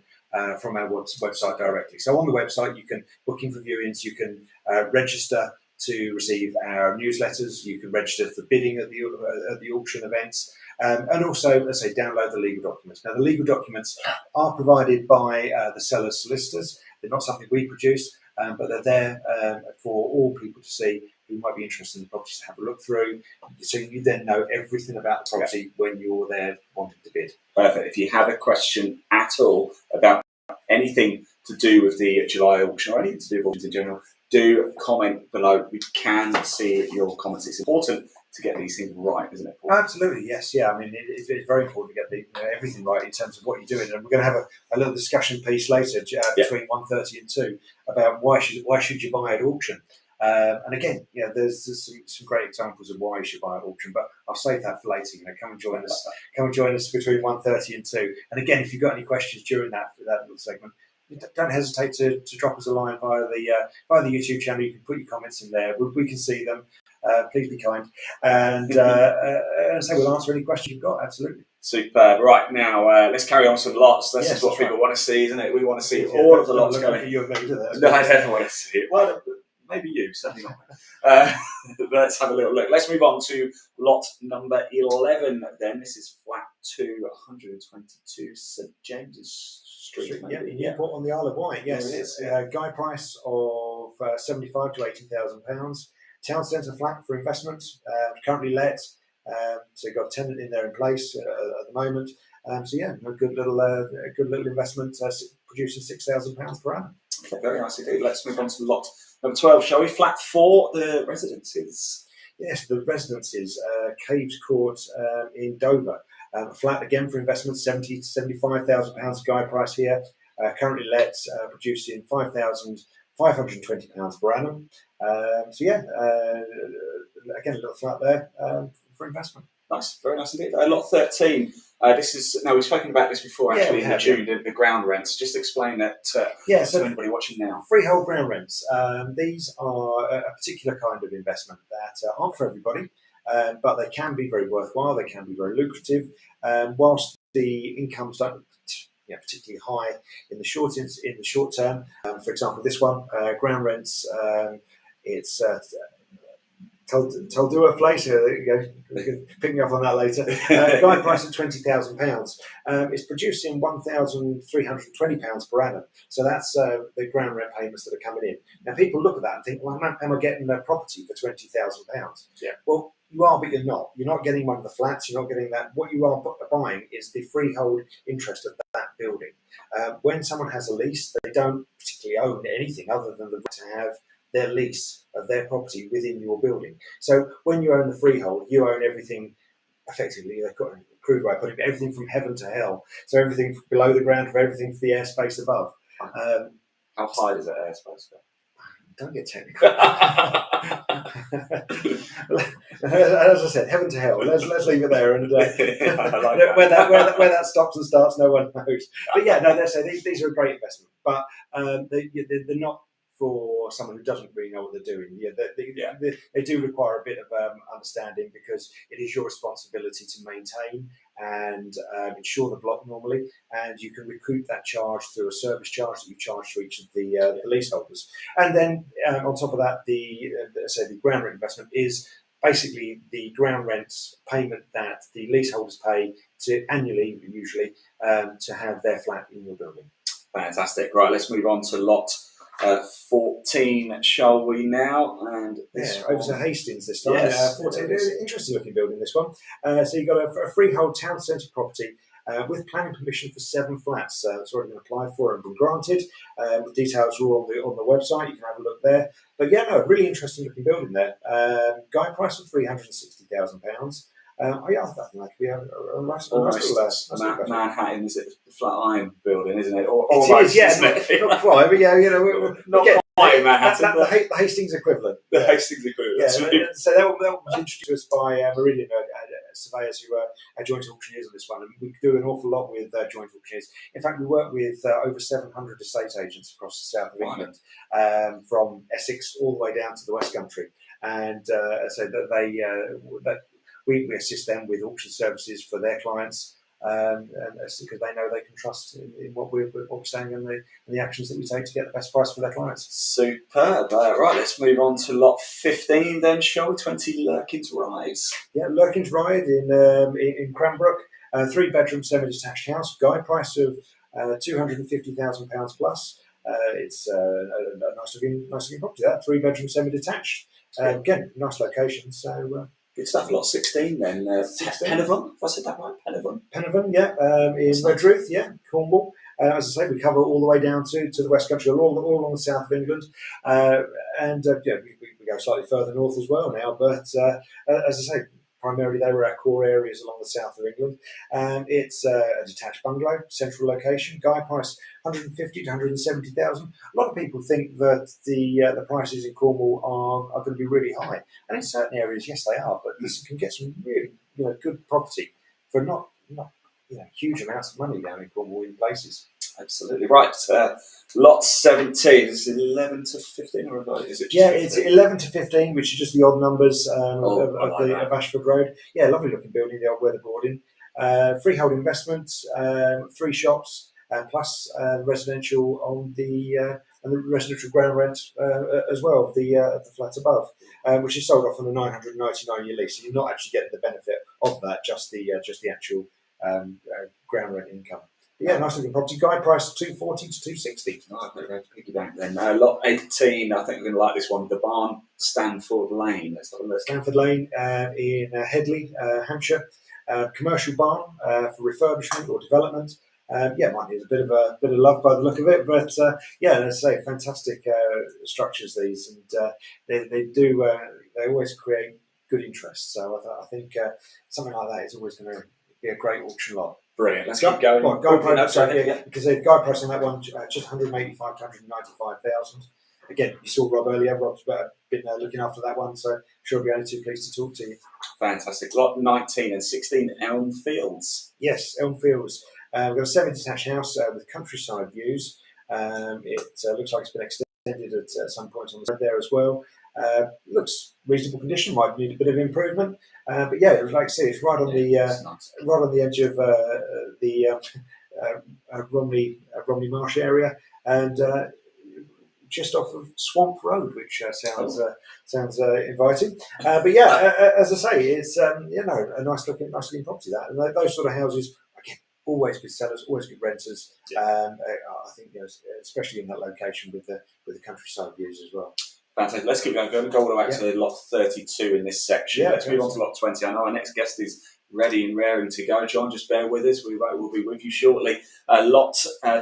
from our website directly. So on the website, you can book in for viewings. You can register to receive our newsletters. You can register for bidding at the auction events. And also, let's say, download the legal documents. Now, the legal documents are provided by the seller's solicitors. They're not something we produce, but they're there for all people to see who might be interested in the properties to have a look through. So you then know everything about the property when you're there wanting to bid. Perfect. If you have a question at all about anything to do with the July auction or anything to do with auctions in general, do comment below. We can see your comments. It's important to get these things right, isn't it, Paul? Absolutely, yes. Yeah, I mean, it's very important to get everything right in terms of what you're doing. And we're going to have a little discussion piece later between 1:30 and 2 about why should you buy at auction. And again, there's some great examples of why you should buy at auction, but I'll save that for later. Come and join us. Come and join us between 1:30 and 2. And again, if you've got any questions during that little segment, don't hesitate to drop us a line via the YouTube channel. You can put your comments in there. We can see them. Please be kind. And so we'll answer any questions you've got. Absolutely. Superb. Right, now let's carry on with some lots. This is what people want to see, isn't it? We want to see all of the lots going. No, I don't want to see it. Well, maybe you, certainly not. Let's have a little look. Let's move on to lot number 11 then. This is flat 2, 122 St James's Street. Newport on the Isle of Wight. Yes, it is. Guide price of £75,000 to £80,000. Town centre flat for investment. Currently let. So you've got a tenant in there in place at the moment. A good little investment, producing £6,000 per annum. Okay, very nice indeed. Let's move on to lot number 12, shall we? Flat 4, the residences. Yes, the residences, Caves Court in Dover. Flat again for investment, £70,000 to £75,000 guide price here. Currently let, producing £5,520 per annum. Again, a little flat there for investment. Nice, very nice indeed. Lot 13. This is we've spoken about this before actually in June. The ground rents. Just explain that to anybody watching now. Freehold ground rents. These are a particular kind of investment that aren't for everybody. but they can be very worthwhile. They can be very lucrative, whilst the incomes don't particularly high in the short term. For example, this one, ground rents, it's Taldua place. There you go. You can pick me up on that later. Guide price of £20,000. It's producing £1,320 per annum. So that's the ground rent payments that are coming in. Now people look at that and think, well, am I getting a property for £20,000? Yeah. Well, you are, but you're not. You're not getting one of the flats. You're not getting that. What you are buying is the freehold interest of that building. When someone has a lease, they don't particularly own anything other than the right to have their lease of their property within your building. So when you own the freehold, you own everything. Effectively, they've got a crude way of putting it, everything from heaven to hell. So everything below the ground, for everything for the airspace above. How high does that airspace go? Don't get technical. As I said, heaven to hell. Let's leave it there, and where that stops and starts, no one knows. But yeah, no, these are a great investment, but they're not for someone who doesn't really know what they're doing. They do require a bit of understanding, because it is your responsibility to maintain and insure the block normally, and you can recoup that charge through a service charge that you charge to each of the leaseholders. And then on top of that, the ground rent investment is basically the ground rent payment that the leaseholders pay to annually, usually, to have their flat in your building. Fantastic. Right, let's move on to lot 14, shall we now? And over to Hastings this time. Yes, 14, interesting looking building, this one. So you've got a freehold town centre property with planning permission for 7 flats. It's already been applied for and been granted. The details are all on the website. You can have a look there. But yeah, no, really interesting looking building there. Guide price of £360,000. I think that could be a nice little Manhattan, is it the Flatiron building, isn't it? It is, yeah. Not quite, but yeah, not quite Manhattan. The Hastings equivalent. The Hastings equivalent. Yeah, so that was introduced to us by Meridian surveyors who are joint auctioneers on this one, and we do an awful lot with joint auctioneers. In fact, we work with over 700 estate agents across the south of England, from Essex all the way down to the West Country, and so that we assist them with auction services for their clients, and because they know they can trust in what we're saying and the actions that we take to get the best price for their clients. Superb. Right, let's move on to lot 15 then, shall we? 20 Lurkins Rise. Yeah, Lurkins Rise in Cranbrook, 3-bedroom semi-detached house, guide price of £250,000 plus. It's a nice looking property. That 3-bedroom semi-detached. Again, nice location. So. Good stuff. Lot 16 then. Penavon, if I said that right, Penavon, yeah, in Redruth, yeah, Cornwall. As I say, we cover all the way down to the West Country, all along the south of England, and we go slightly further north as well now. But as I say, primarily they were our core areas along the south of England. It's a detached bungalow, central location, guide price 150 to 170,000. A lot of people think that the prices in Cornwall are going to be really high, and in certain areas, yes, they are. But you can get some really good property for not huge amounts of money down in Cornwall in places. Absolutely right. Lot 17 is 11 to 15, or is it? Yeah, 15? It's 11 to 15, which is just the odd numbers of Ashford Road. Yeah, lovely looking building, the old weatherboarding. Freehold investment, 3 shops, plus residential on the residential ground rent as well, the flat above, which is sold off on a 999-year lease. So you're not actually getting the benefit of that, just the actual ground rent income. Yeah, nice looking property. Guide price 240 to 260. Right, we're going to piggyback then. Lot 18, I think we're going to like this one. The Barn, Stanford Lane. Let's have a look. Stanford Lane in Headley, Hampshire. Commercial barn for refurbishment or development. Might need a bit of love by the look of it, but let's say fantastic structures these, and they always create good interest. So I think something like that is always going to be a great auction lot. Brilliant. Let's keep going. Guide price, because the guide price on that one just 185 to 195,000. Again, you saw Rob earlier. Rob's been looking after that one, so I'm sure he'll be only too pleased to talk to you. Fantastic. Lot 19 and 16, Elm Fields. Yes, Elm Fields. We've got a semi-detached house with countryside views. It looks like it's been extended at some point on the road there as well. Looks reasonable condition, might need a bit of improvement, but yeah, like I say, it's right on right on the edge of the Romney Marsh area, and just off of Swamp Road, which sounds inviting. But yeah, as I say, it's a nice looking property, that, and those sort of houses, again, always good sellers, always good renters. I think, especially in that location with the countryside views as well. Fantastic. Let's keep going. Go all the way back to lot 32 in this section. Let's move on to lot 20. I know our next guest is ready and raring to go. John, just bear with us. We'll be with you shortly. Lot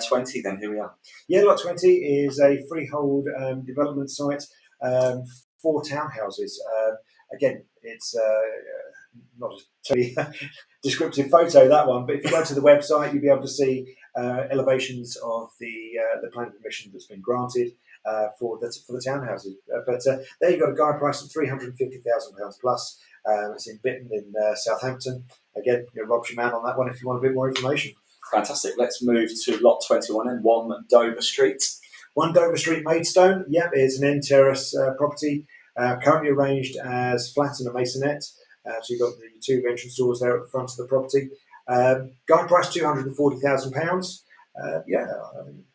20 then, here we are. Yeah, lot 20 is a freehold development site, 4 townhouses. Again, it's not a totally descriptive photo, that one, but if you go to the website, you'll be able to see elevations of the planning permission that's been granted for the townhouses. But there you've got a guide price of £350,000 plus. It's in Bitton in Southampton. Again, Rob's your man on that one if you want a bit more information. Fantastic. Let's move to lot 21 and 1 Dover Street. 1 Dover Street, Maidstone. Yep, it's an end terrace property, currently arranged as flat and a masonette. So you've got the 2 entrance doors there at the front of the property. Guide price £240,000.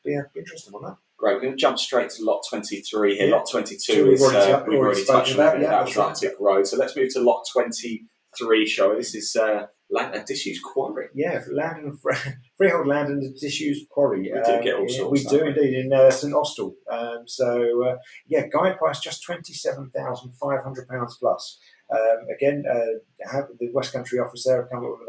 Be interesting on that. Great, we're going to jump straight to lot 23 here. Yeah. Lot 22 is, we've already touched on that. That was Atlantic Road. So let's move to lot 23, shall we? This is a disused quarry. Yeah, freehold land and disused quarry. We do get all sorts. We do indeed, in St Austell. Guide price just £27,500 plus. Again, the West Country office there have come up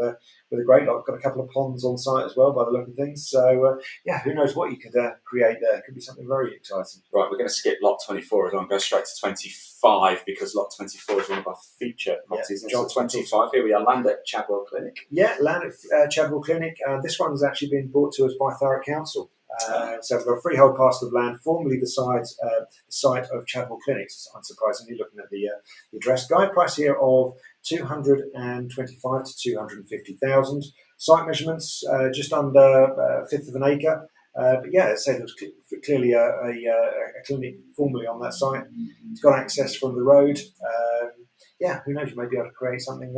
with a great lot. Got a couple of ponds on site as well, by the look of things. So who knows what you could create there? Could be something very exciting. Right, we're going to skip lot 24 as well and go straight to 25 because lot 24 is one of our feature properties. John, 25. Here we are, land at Chadwell Clinic. Yeah, land at Chadwell Clinic. This one's actually been brought to us by Thurrock Council. So we've got a freehold parcel of land, formerly the site of Chadwell Clinics, unsurprisingly, looking at the address. Guide price here of $225,000 to $250,000. Site measurements, just under a fifth of an acre. But yeah, as I say, there was clearly a clinic formerly on that site. It's got access from the road. Who knows, you may be able to create something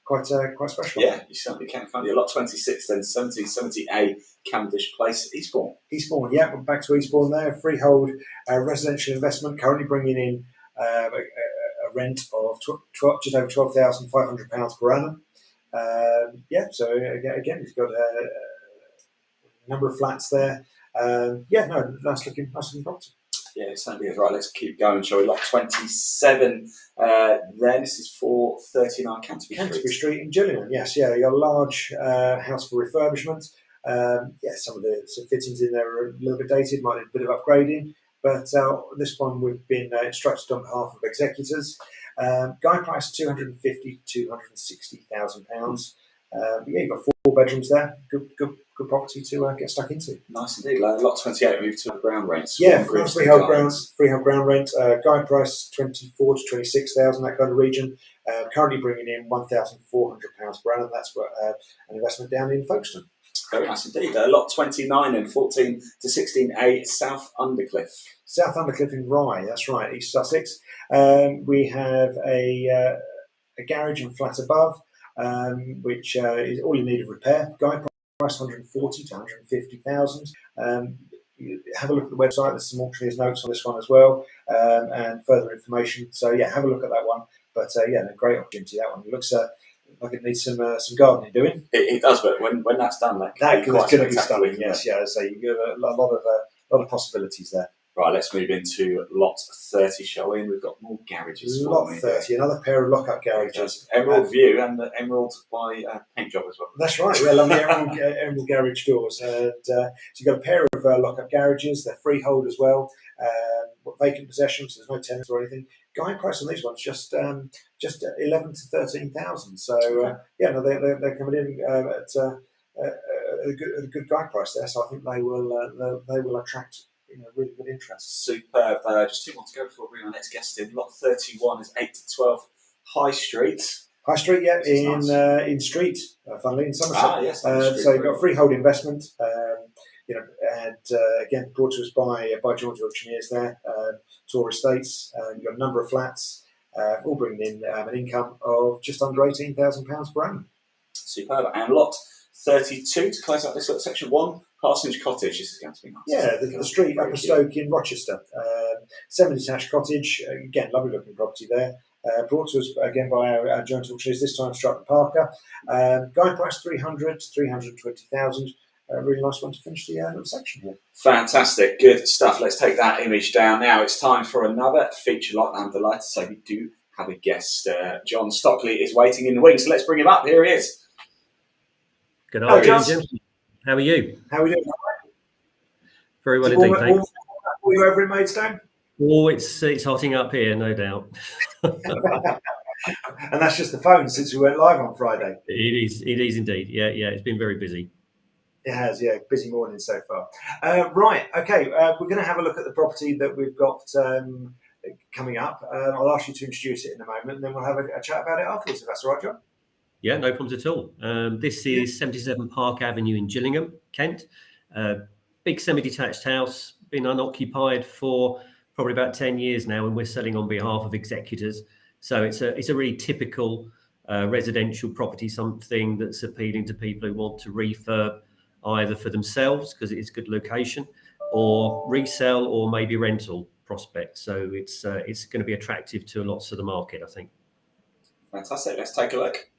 quite special. Yeah, you certainly can, can't you? Lot 26 then, 70A Cavendish Place, Eastbourne. Eastbourne, yeah, we're back to Eastbourne there. Freehold residential investment, currently bringing in a rent of just over £12,500 per annum. So again, he's got a number of flats there. Nice looking property. Yeah, it certainly is. Right, let's keep going, shall we? Lot 27, then this is 439 Canterbury Street in Gillingham, yes. Yeah, you got a large house for refurbishment. Some of the fittings in there are a little bit dated, might need a bit of upgrading. But this one we've been instructed on behalf of executors. Guide price £250,000 to £260,000. You've got 4 bedrooms there. Good property to get stuck into. Nice indeed. Lot 28, move to the ground rent. Yeah, freehold ground rent. Guide price £24,000 to £26,000, that kind of region. Currently bringing in £1,400 per annum. That's an investment down in Folkestone. Very nice indeed. Lot 29 and 14 to 16A, South Undercliff. South Undercliff in Rye, that's right, East Sussex. We have a garage and flat above, which is all in need of repair. Guide price £140,000 to £150,000. Have a look at the website. There's some auctioneer's notes on this one as well, and further information. So have a look at that one. But a great opportunity, that one. It looks like it needs some gardening doing. It does, but when that's done, that's going to be stunning. Yes, so you get a lot of possibilities there. Right, let's move into lot 30, shall we? And we've got more garages. Lot 30, another pair of lock-up garages. Emerald view and the emerald by paint job as well. That's right, yeah, lovely emerald garage doors. And so you've got a pair of lock-up garages. They're freehold as well. Vacant possessions, there's no tenants or anything. Guide price on these ones just 11 to 13,000. So they're coming in at a good guide price there. So I think they will attract really good interest. Superb. Just 2 more to go before we bring our next guest in. Lot 31 is 8 to 12 High Street. High Street, yeah, in Street, funnily, in Somerset. Yes. So you've got freehold investment. Again, brought to us by George Auctioneers there. Tor estates. You've got a number of flats, all bringing in an income of just under £18,000 per annum. Superb. And lot 32 to close out this little section 1, Parsonage Cottage. This is going to be nice. Yeah, the street up Stoke in Rochester. Semi-detached cottage, again, lovely looking property there. Brought to us again by our joint auctioneers, this time Stratton Parker. Guide price 300 to 320,000. Really nice one to finish the little section here. Fantastic, good stuff. Let's take that image down now. It's time for another feature lot. I'm delighted to say we do have a guest. John Stockley is waiting in the wings, so let's bring him up. Here he is. Good afternoon, gentlemen. How are you? How are we doing? Very well indeed, thanks. Were you over in Maidstone? Oh, it's hotting up here, no doubt. And that's just the phone since we went live on Friday. It is indeed. Yeah, it's been very busy. It has, yeah, busy morning so far. Right, okay, we're going to have a look at the property that we've got coming up. I'll ask you to introduce it in a moment, and then we'll have a chat about it afterwards, if that's all right, John. Yeah, no problems at all. This is 77 Park Avenue in Gillingham, Kent. Big semi-detached house, been unoccupied for probably about 10 years now, and we're selling on behalf of executors. So it's a really typical residential property, something that's appealing to people who want to refurb either for themselves because it's a good location, or resell, or maybe rental prospects. So it's going to be attractive to lots of the market, I think. Fantastic. Let's take a look.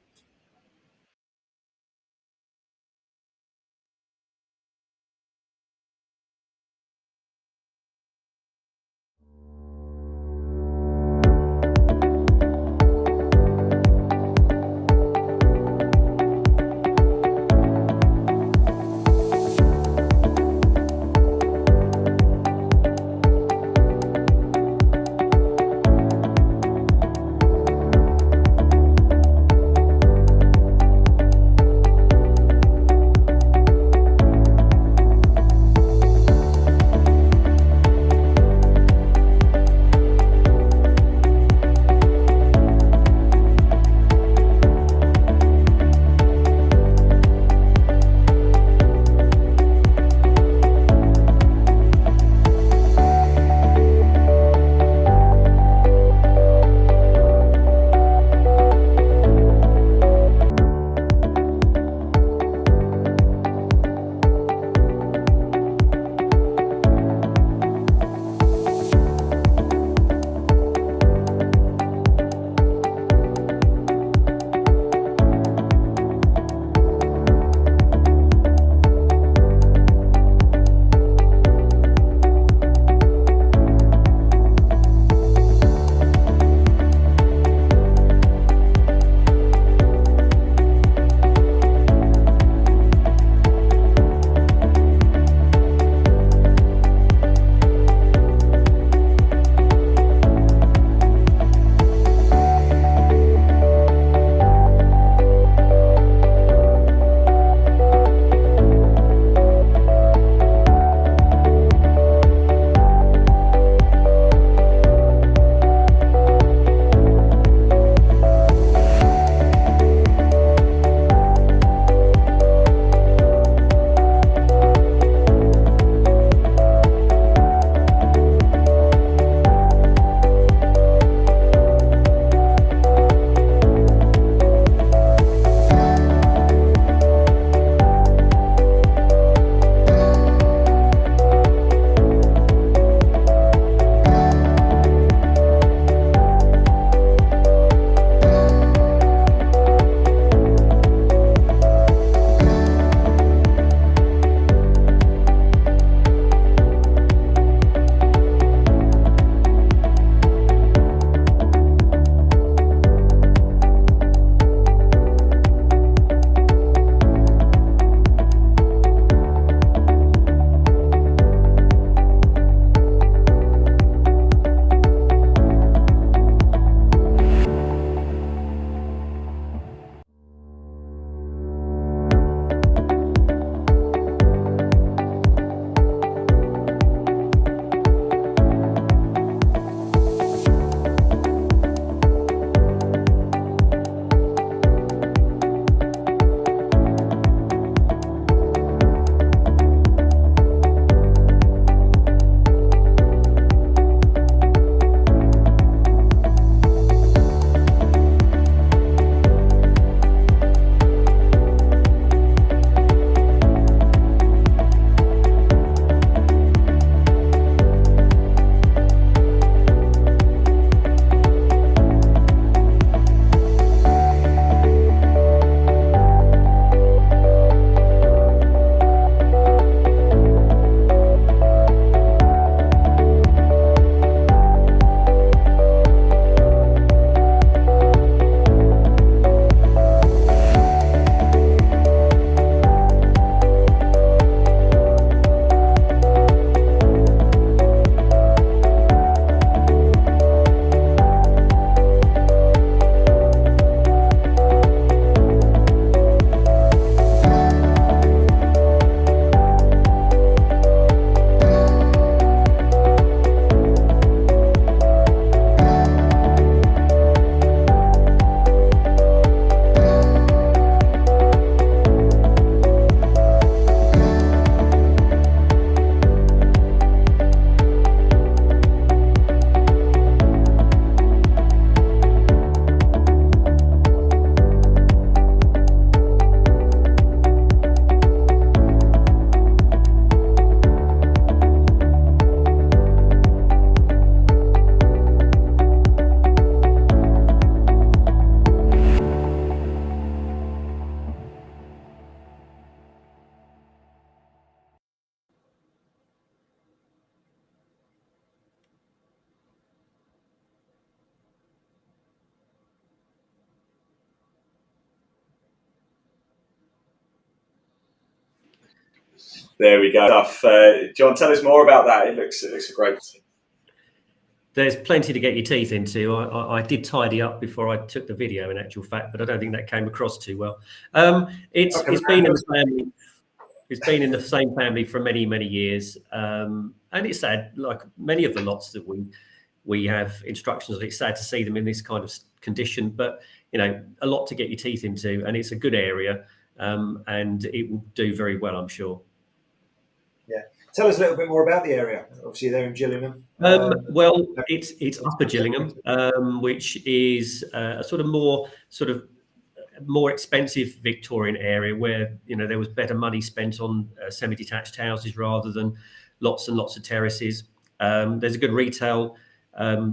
There we go. John, tell us more about that. It looks a great. There's plenty to get your teeth into. I did tidy up before I took the video, in actual fact, but I don't think that came across too well. It's been in the family. It's been in the same family for many, many years, and it's sad. Like many of the lots that we have instructions, it's sad to see them in this kind of condition. But a lot to get your teeth into, and it's a good area, and it will do very well, I'm sure. Yeah. Tell us a little bit more about the area. Obviously, they're in Gillingham. Well, it's Upper Gillingham, which is a more expensive Victorian area where there was better money spent on semi-detached houses rather than lots and lots of terraces. There's a good retail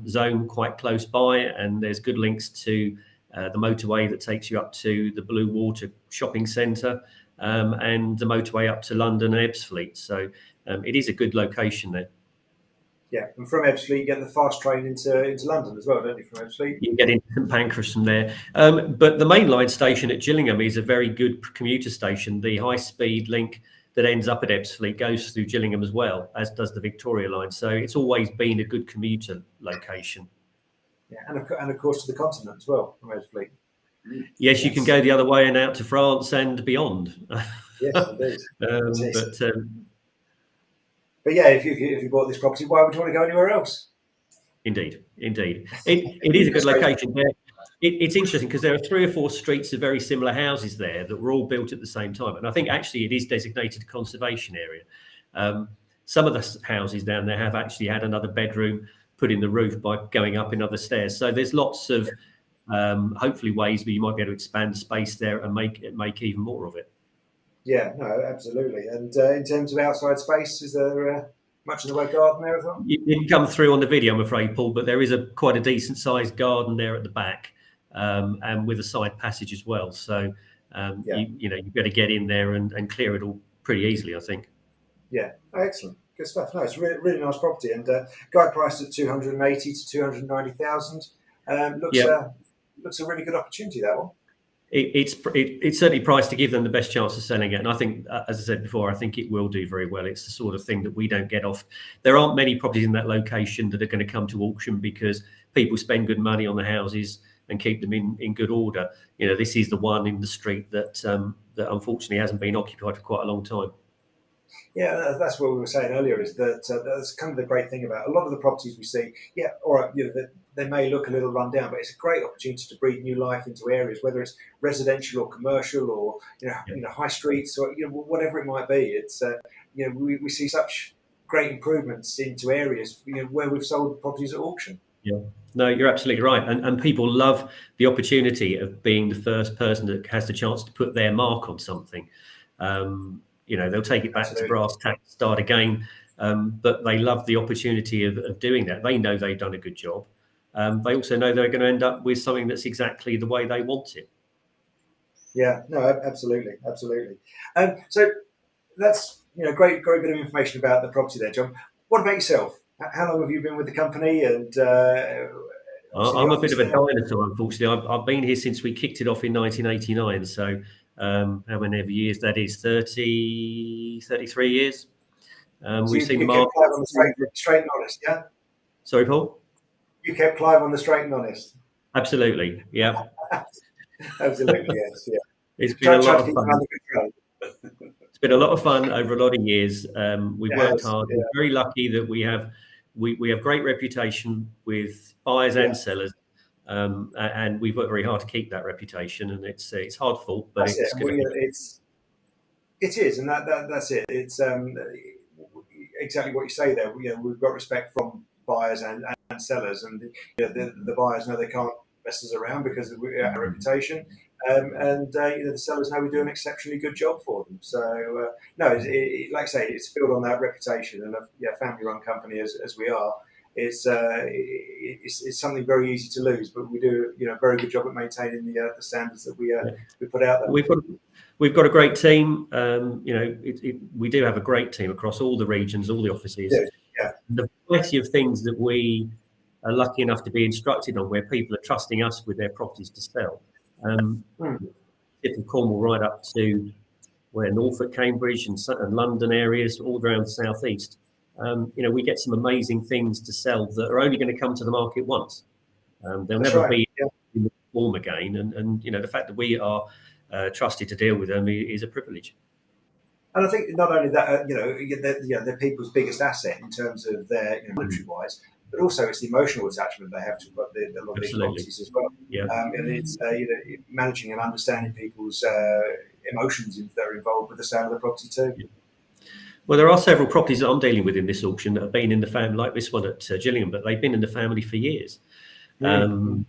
zone quite close by, and there's good links to the motorway that takes you up to the Blue Water shopping centre, and the motorway up to London and Ebbsfleet. So it is a good location there. Yeah, and from Ebbsfleet, you get the fast train into London as well, don't you, from Ebbsfleet? You get into St Pancras from there. But the main line station at Gillingham is a very good commuter station. The high-speed link that ends up at Ebbsfleet goes through Gillingham as well, as does the Victoria line. So it's always been a good commuter location. Yeah, and of course to the continent as well, from Ebbsfleet. Yes, you can go the other way and out to France and beyond. Yes, indeed. But yeah, if you bought this property, why would you want to go anywhere else? Indeed. It is a good location. It's interesting because there are 3 or 4 streets of very similar houses there that were all built at the same time. And I think actually it is designated a conservation area. Some of the houses down there have actually had another bedroom put in the roof by going up another stairs. So there's lots of hopefully ways where you might be able to expand the space there and make even more of it. Yeah, no, absolutely. And in terms of outside space, is there much in the way of garden there as well? You didn't come through on the video, I'm afraid, Paul, but there is quite a decent sized garden there at the back, and with a side passage as well. So you've got to get in there and clear it all pretty easily, I think. Yeah, excellent, good stuff. No, it's a really nice property, and guide priced at 280 to 290,000. Looks a really good opportunity, that one. It's certainly priced to give them the best chance of selling it, and I think, as I said before, I think it will do very well. It's the sort of thing that we don't get off. There aren't many properties in that location that are going to come to auction because people spend good money on the houses and keep them in good order. This is the one in the street that unfortunately hasn't been occupied for quite a long time. Yeah, that's what we were saying earlier, is that that's kind of the great thing about a lot of the properties we see. Yeah, all right, they may look a little run down, but it's a great opportunity to breathe new life into areas, whether it's residential or commercial or high streets or whatever it might be. It's we see such great improvements into areas where we've sold properties at auction. Yeah, no, you're absolutely right, and people love the opportunity of being the first person that has the chance to put their mark on something. They'll take it back to brass tacks, start again, but they love the opportunity of doing that. They know they've done a good job. They also know they're going to end up with something that's exactly the way they want it. Yeah, no, absolutely. So that's great bit of information about the property there, John. What about yourself? How long have you been with the company? And I'm a bit of a dinosaur, unfortunately. I've been here since we kicked it off in 1989. So how many years that is? 33 years. We've seen the market. Clive on the straight and honest, yeah? Sorry, Paul? You kept Clive on the straight and honest. Absolutely, yeah. Absolutely, yes, yeah. It's been a lot of fun. It's been a lot of fun over a lot of years. We've worked hard. We're very lucky that we have great reputation with buyers and sellers, and we've worked very hard to keep that reputation. And it's hard fought, but it's good. It is, and that's it. It's exactly what you say there. We've got respect from buyers and sellers, and the buyers know they can't mess us around because of our reputation, and the sellers know we do an exceptionally good job for them. So like I say, it's built on that reputation, and a family-run company as we are. It's something very easy to lose, but we do a very good job at maintaining the standards that we put out there. We've got a great team. We do have a great team across all the regions, all the offices. Yeah. The variety of things that we are lucky enough to be instructed on, where people are trusting us with their properties to sell. From Cornwall right up to where Norfolk, Cambridge, and London areas, all around the southeast, we get some amazing things to sell that are only going to come to the market once. They'll That's never right. be Yeah. in the form again, and the fact that we are trusted to deal with them is a privilege. And I think not only that, they're people's biggest asset in terms of their monetary wise, but also it's the emotional attachment they have to a lot of these Absolutely. properties as well. Yeah. And it's managing and understanding people's emotions that are involved with the sale of the property too. Yeah. Well, there are several properties that I'm dealing with in this auction that have been in the family, like this one at Gillingham, but they've been in the family for years. And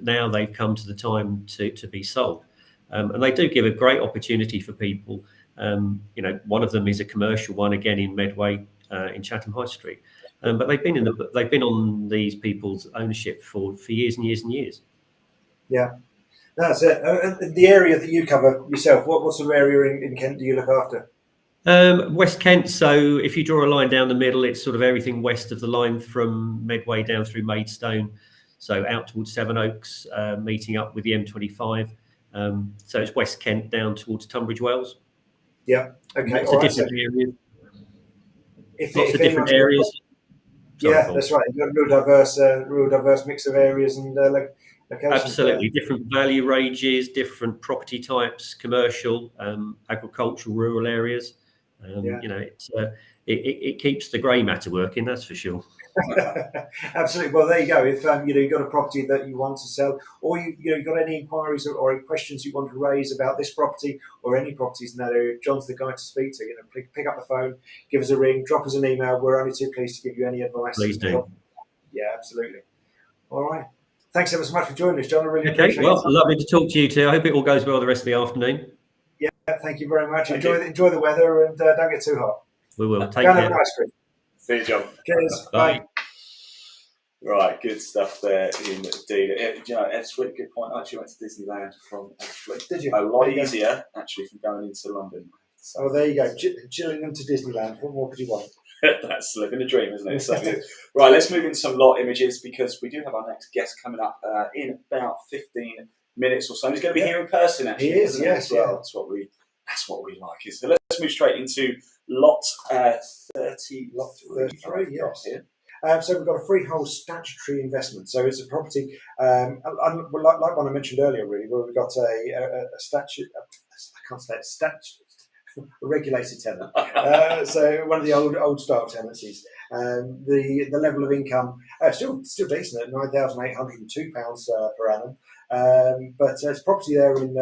now they've come to the time to be sold. And they do give a great opportunity for people. One of them is a commercial one, again in Medway in Chatham High Street. But they've been on these people's ownership for years and years and years. Yeah, that's it. And the area that you cover yourself, what sort of area in Kent do you look after? West Kent. So if you draw a line down the middle, it's sort of everything west of the line from Medway down through Maidstone. So out towards Sevenoaks, meeting up with the M25. So it's West Kent down towards Tunbridge Wells. Yeah. Okay. Lots of different areas. Lots of different areas. Yeah, that's right. You've got a real diverse mix of areas and locations. Absolutely. Different value ranges, different property types, commercial, agricultural, rural areas. It keeps the grey matter working, that's for sure. Absolutely. Well, there you go. If you've got a property that you want to sell, or you've got any inquiries or any questions you want to raise about this property or any properties in that area, John's the guy to speak to. Pick up the phone, give us a ring, drop us an email. We're only too pleased to give you any advice. Please do. Yeah, absolutely. All right. Thanks ever so much for joining us, John. I really appreciate it. Well, lovely to talk to you too. I hope it all goes well the rest of the afternoon. Yeah, thank you very much. Enjoy the weather and don't get too hot. We will. Take Go care. have an ice cream. See you, John. Cheers. Bye. Bye. Right, good stuff there indeed. Ed Swift, good point. I actually went to Disneyland from Ed Swift. Did you? A lot easier, actually, from going into London. So there you go. Gillingham to Disneyland. What more could you want? That's living a dream, isn't it? So, right, let's move into some lot images because we do have our next guest coming up in about 15 minutes or so. He's going to be here in person, actually. He is, yes. Well. Yeah. That's what we like. So let's move straight into lot 30. Lot 33, yes. Here. So we've got a freehold statutory investment. So it's a property, like one I mentioned earlier, really, where we've got a statute. I can't say it's statute. A regulated tenant. So one of the old style tenancies. The level of income still decent at £9,802 per annum. But it's property there in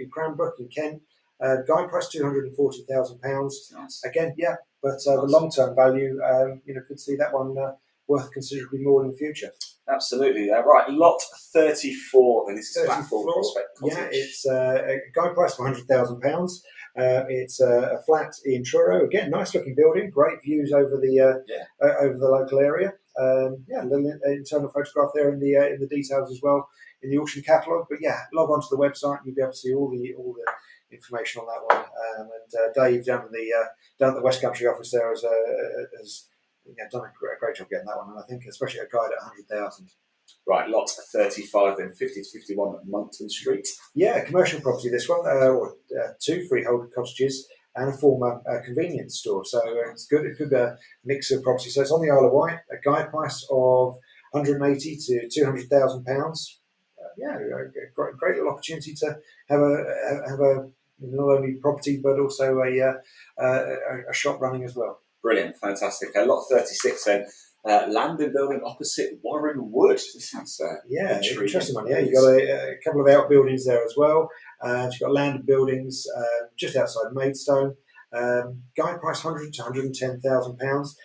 Cranbrook in Kent. Guide price £240,000. Nice. Again, yeah, but the long term value, could see that one worth considerably more in the future. Absolutely. Right, lot 34. Then this is Flatford Prospect Cottage. Yeah, it's a guide price of £100,000. It's a flat in Truro. Again, nice looking building, great views over the local area. Little internal photograph there in the details as well in the auction catalogue. But yeah, log on to the website and you'll be able to see all the information on that one. And Dave down at the West Country office there has done a great job getting that one. And I think especially a guide at 100,000. Right, lot 35 then, 50 to 51 at Monckton Street. Yeah, commercial property this one, two freehold cottages and a former convenience store. So it's good. A good mix of property. So it's on the Isle of Wight, a guide price of £180,000 to £200,000. Great little opportunity to have a not only property but also a shop running as well. Brilliant, fantastic. Lot 36 then. Land and building opposite Warren Wood. This sounds interesting one. Yeah, you've got a couple of outbuildings there as well. You've got land and buildings just outside Maidstone. Guide price £100,000 to £110,000.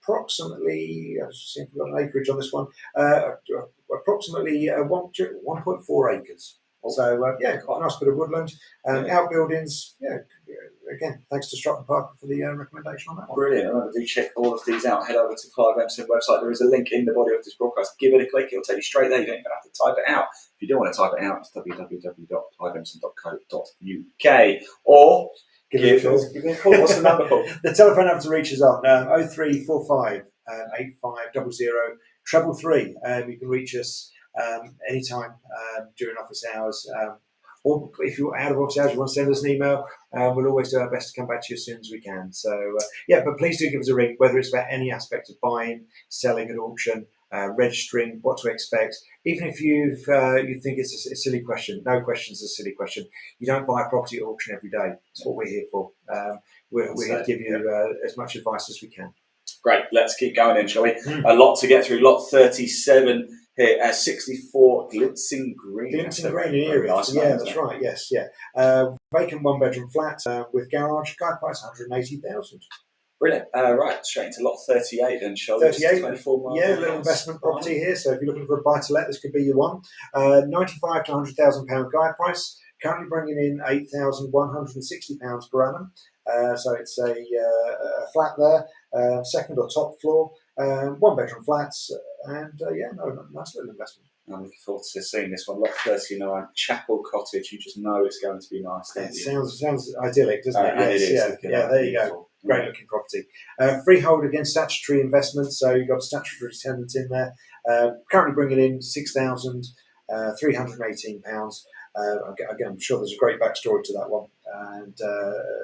Approximately, I've seen we've got an acreage on this one. Approximately 1.4 acres. So quite a nice bit of woodland. Outbuildings. Again, thanks to Stratton Park for the recommendation on that one. Brilliant. Remember, do check all of these out. Head over to Clive Emson website. There is a link in the body of this broadcast. Give it a click. It'll take you straight there. You don't even have to type it out. If you do want to type it out, it's www.cliveemson.co.uk. Or give me a call. What's the number, Paul? The telephone number to reach us on 0345 8500 333. You can reach us anytime during office hours. or if you're out of office hours, you want to send us an email, we'll always do our best to come back to you as soon as we can. So yeah, but please do give us a ring, whether it's about any aspect of buying, selling at auction, registering, what to expect. Even if you think it's a silly question, no question's a silly question. You don't buy a property at auction every day. That's what we're here for. We're here to give you as much advice as we can. Great, let's keep going then, shall we? A lot to get through. Lot 37 here, 64 Glimpsing Green. Glimpsing Green in Erie. Nice yeah, name, that's isn't it? right. Yes, yeah. Vacant one-bedroom flat with garage. Guide price 180,000. Brilliant. Right, straight into lot 38 then, shall we? 38, 24 miles. yeah, a little investment property here. So if you're looking for a buy-to-let, this could be your one. 95 to £100,000 guide price. Currently bringing in £8,160 per annum. So it's a flat there, second or top floor, one-bedroom flats, and nice little investment. I'm looking forward to seeing this one. Lot 39, Chapel Cottage. You just know it's going to be nice, don't you? Sounds idyllic, doesn't it? It is. Yeah, there you go. Great looking property. Freehold against statutory investment, so you've got a statutory tenant in there. Currently bringing in £6,318. Again, I'm sure there's a great backstory to that one. And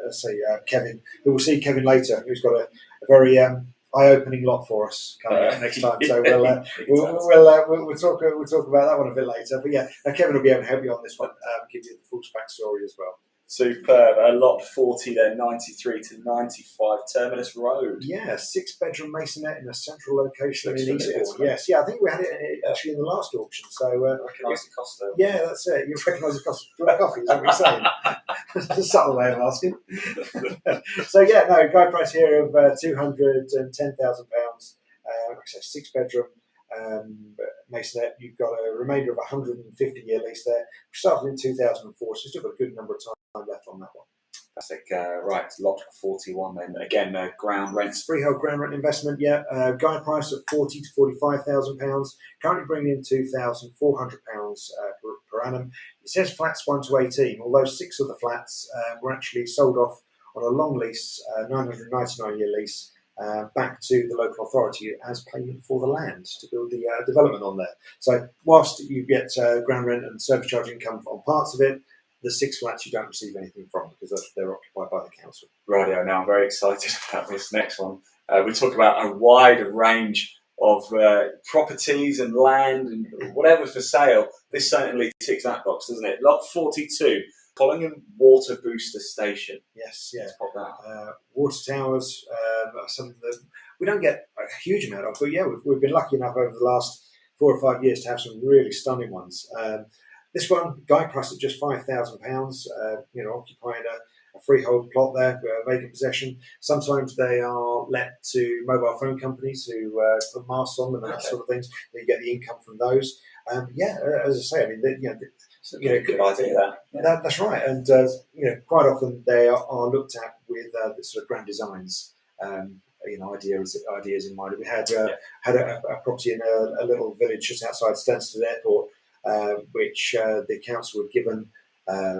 let's see, Kevin, we'll see Kevin later, who's got a very eye-opening lot for us coming up next time. So we'll talk about that one a bit later. But yeah, Kevin will be able to help you on this one, give you the full backstory as well. Superb. Lot 40 there, 93 to 95 Terminus Road. Yeah, 6-bedroom masonette in a central location Looks in familiar, Eastbourne. Yes, yeah, I think we had it actually in the last auction. So Recognise the cost though. yeah, that's it. You recognise the cost. Do you want a coffee? Is that what you're saying? That's a subtle way of asking. So yeah, no, guide price here of £210,000. Like I say, 6-bedroom masonette. You've got a remainder of a 150-year lease there, which started in 2004. So still got a good number of time left on that one. Fantastic. Right, lot 41 then. Again, ground rents. Freehold ground rent investment, yeah. Guide price of £40,000 to £45,000. Currently bringing in £2,400 per annum. It says flats 1 to 18, although 6 of the flats were actually sold off on a long lease, 999-year lease, back to the local authority as payment for the land to build the development on there. So whilst you get ground rent and service charge income on parts of it, the 6 flats you don't receive anything from because they're occupied by the council. Rightio, now I'm very excited about this next one. We talk about a wide range of properties and land and whatever for sale. This certainly ticks that box, doesn't it? Lot 42, Collingham Water Booster Station. Yes, yeah. Let's pop that. Water towers are something that we don't get a huge amount of, but yeah, we've been lucky enough over the last 4 or 5 years to have some really stunning ones. This one, guide price at just £5,000, occupying a freehold plot there, vacant possession. Sometimes they are let to mobile phone companies who put masts on them and that sort of things. You get the income from those. As I say, I mean, It's a good idea, that. that's right. And, quite often they are looked at with sort of grand designs. Ideas in mind. We had a property in a little village just outside Stansted Airport, which the council had given, I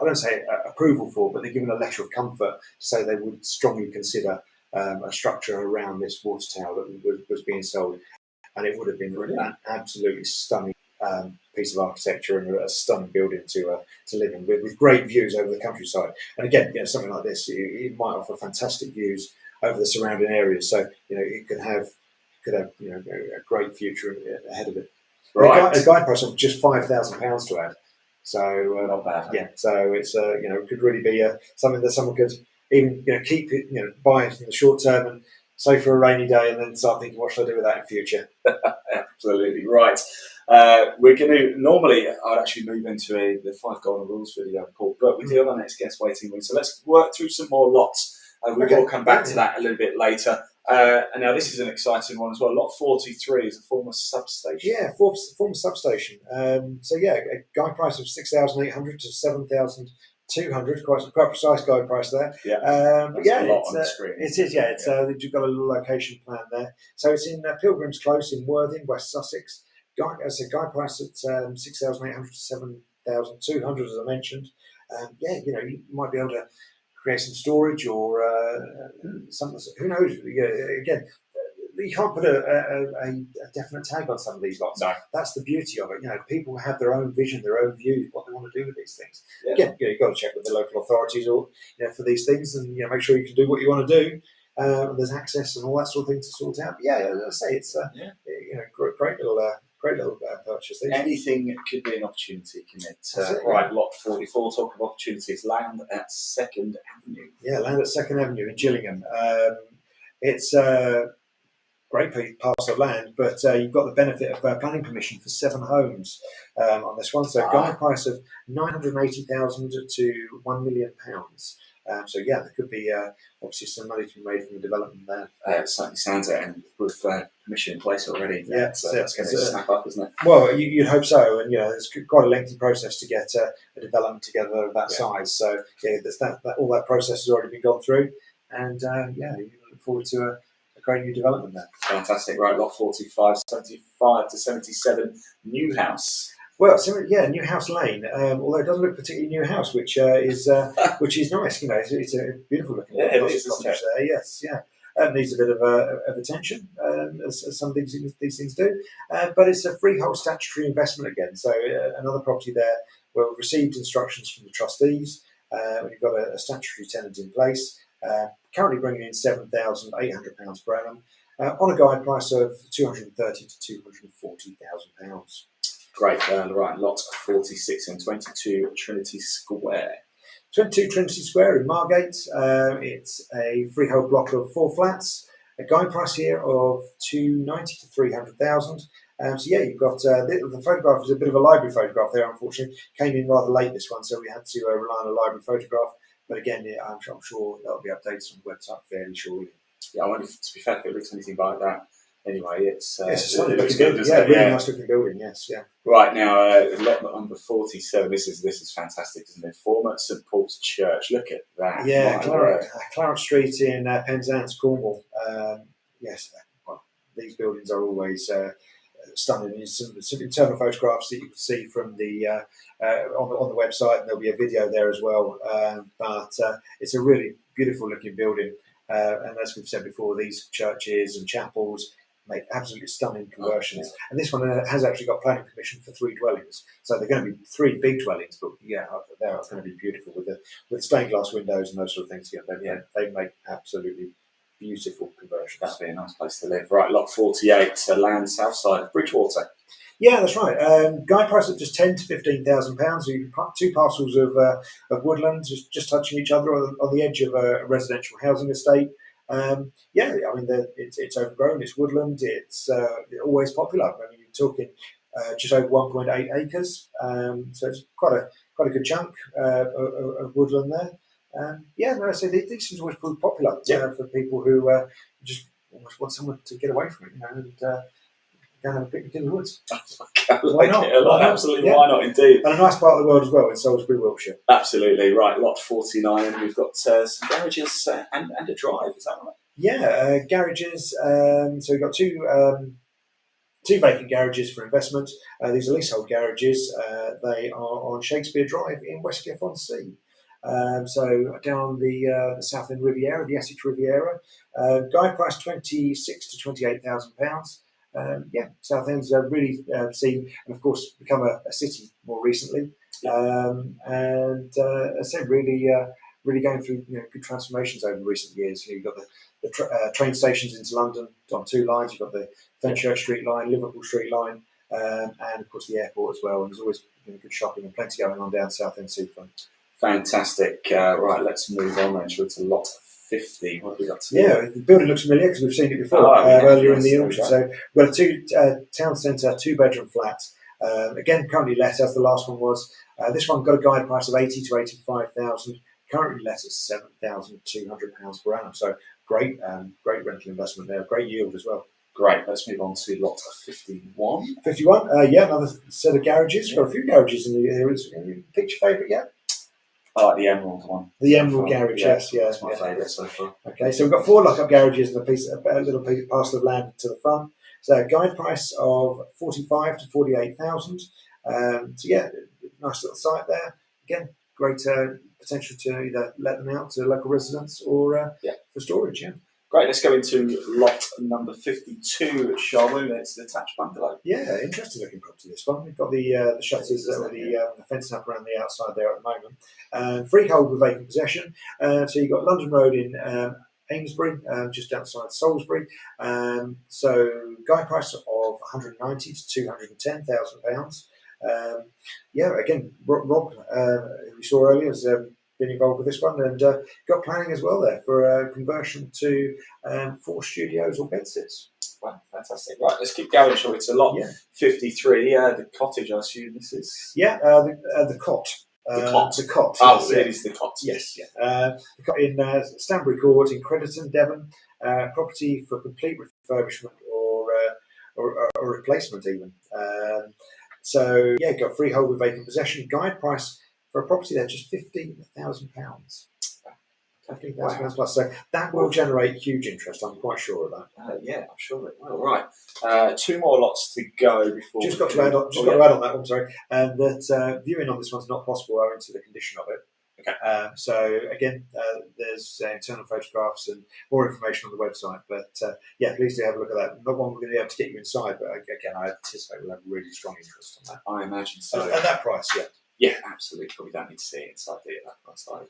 don't say approval for, but they're given a letter of comfort to say they would strongly consider a structure around this water tower that was being sold, and it would have been an absolutely stunning piece of architecture and a stunning building to live in with great views over the countryside. And again, something like this, it might offer fantastic views over the surrounding areas. So it could have a great future ahead of it. Right. A guide price of just £5,000 to add. So not bad. Yeah. So it's it could really be something that someone could even keep it, buy it in the short term and save for a rainy day, and then start thinking, what should I do with that in future? Absolutely right. We're going to normally I'd actually move into the 5 golden rules video, Paul, but we do have our next guest waiting room, so let's work through some more lots. We will come back to that a little bit later. And now this is an exciting one as well. Lot 43 is a former substation. Yeah, former substation. A guide price of 6,800 to 7,200. Quite precise guide price there. Yeah, a lot on the screen. It is. Yeah, you've got a little location plan there. So it's in Pilgrim's Close in Worthing, West Sussex. Guide price at 6,800 to 7,200, as I mentioned. You might be able to create some storage or something. Who knows? Again, you can't put a definite tag on some of these lots. No. That's the beauty of it. You know, people have their own vision, their own views, what they want to do with these things. Yeah. Again, you've got to check with the local authorities or for these things, and make sure you can do what you want to do. There's access and all that sort of thing to sort out. But yeah, as I say, it's great little purchase. Anything could be an opportunity, can it? Right, lot 44. Talk of opportunities. Land at 2nd Avenue. Yeah, land at 2nd Avenue in Gillingham. It's great parcel of land, but you've got the benefit of planning permission for 7 homes on this one. So guide price of £980,000 to £1 million. So yeah, there could be obviously some money to be made from the development there. It certainly sounds it, and with permission in place already. Yeah, that's going to snap up, isn't it? Well, you'd hope so, and it's quite a lengthy process to get a development together of that size. So yeah, all that process has already been gone through, and you look forward to a great new development there. Fantastic. Right, lot 45, 75 to 77, New House. Well, so yeah, New House Lane. Although it doesn't look particularly new house, which is nice. It's a beautiful looking cottage there. Yes, yeah. Needs a bit of attention, as some of these things do. But it's a freehold statutory investment again. So another property there where we've received instructions from the trustees. We've got a statutory tenant in place. Currently bringing in £7,800 per annum on a guide price of £230,000 to £240,000. Great. Right, lot 46 and 22 Trinity Square. 22 Trinity Square in Margate. It's a freehold block of 4 flats. A guide price here of £290,000 to £300,000. So yeah, you've got the photograph is a bit of a library photograph there. Unfortunately, came in rather late this one, so we had to rely on a library photograph. But again, I'm sure that'll be updated on the website fairly shortly. Yeah, I wonder, to be fair, if it looks anything like that. Anyway, it's a stunning looking building. Yeah, really nice looking building. Yes, yeah. Right now, lot number 47. This is fantastic, isn't it? Former St Paul's Church. Look at that. Yeah, Clarence Street in Penzance, Cornwall. Yes, well, these buildings are always stunning. There's some internal photographs that you can see from the on the website, and there'll be a video there as well. But it's a really beautiful looking building, and as we've said before, these churches and chapels make absolutely stunning conversions. And this one has actually got planning permission for 3 dwellings. So they're going to be 3 big dwellings, but yeah, they're going to be beautiful with stained glass windows and those sort of things. Yeah, they make absolutely beautiful conversions. That'd be a nice place to live. Right, lot 48, land south side of Bridgewater. Yeah, that's right. Guide price of just £10,000 to £15,000. So you can put 2 parcels of woodland just touching each other on the edge of a residential housing estate. It's overgrown. It's woodland. It's always popular. I mean, you're talking just over 1.8 acres. So it's quite a good chunk of woodland there. So these things always prove popular for people who just almost want someone to get away from it, and go and have a picnic in the woods. Why not? Absolutely, why not? Indeed. And a nice part of the world as well in Salisbury, Wiltshire. Absolutely. Right, lot 49. We've got some garages and a drive. Is that right? Yeah, garages. So we've got 2 vacant garages for investment. These are leasehold garages. They are on Shakespeare Drive in Westcliff-on-Sea. So down the South End Riviera, the Essex Riviera. Guide price £26,000 to £28,000. South End's really seen and of course become a city more recently, and as I said, really going through good transformations over recent years. You've got the train stations into London on 2 lines. You've got the Fenchurch Street line, Liverpool Street line, and of course the airport as well. And there's always good shopping and plenty going on down South End Seafront. Fantastic. Right, let's move on then to lot 50. What have we got to Yeah, the building looks familiar because we've seen it before earlier in the auction. So we've got a town centre 2-bedroom flat. Again, currently let as the last one was. This one got a guide price of £80,000 to £85,000. Currently let at £7,200 per annum. So great rental investment there. Great yield as well. Great. Let's move on to lot 51. 51. Another set of garages. Got a few garages in the area. Pick your favourite yet? I like the Emerald one. The Emerald garage, yes. That's my favourite so far. Okay, so we've got 4 lock-up garages and a little parcel of land to the front. So guide price of £45,000 to £48,000. Nice little site there. Again, great potential to either let them out to local residents or for storage. Yeah. Great, let's go into lot number 52, Sharwoon. It's the detached bungalow. Yeah, interesting looking property, this one. We've got the shutters, the fencing up around the outside there at the moment. Freehold with vacant possession. So you've got London Road in Amesbury, just outside Salisbury. So guide price of 190 to 210,000 pounds. Yeah, again, Rob, who we saw earlier, has been involved with this one, and got planning as well there for conversion to 4 studios or bedsits. Wow, fantastic. Right, let's keep going, shall we? It's a lot 53. The cottage, I assume this is? Yeah, the cot. The cot. The cot. Oh, yes, it is the cot. Yes, yeah. The cot in Stanbury Court in Crediton, Devon. Property for complete refurbishment or replacement even. So yeah, got freehold with vacant possession. Guide price for a property there just £15,000. £15,000 plus. So that will generate huge interest. I'm quite sure of that. Yeah, I'm sure it will. Right, 2 more lots to go before. Just got to add on that one. Sorry, that viewing on this one's not possible owing to the condition of it. Okay. So again, there's internal photographs and more information on the website. But yeah, please do have a look at that. Not one we're going to be able to get you inside, but again, I anticipate we'll have really strong interest on that. I imagine so. At that price, yeah. Yeah, absolutely. Probably don't need to see it inside the that price either.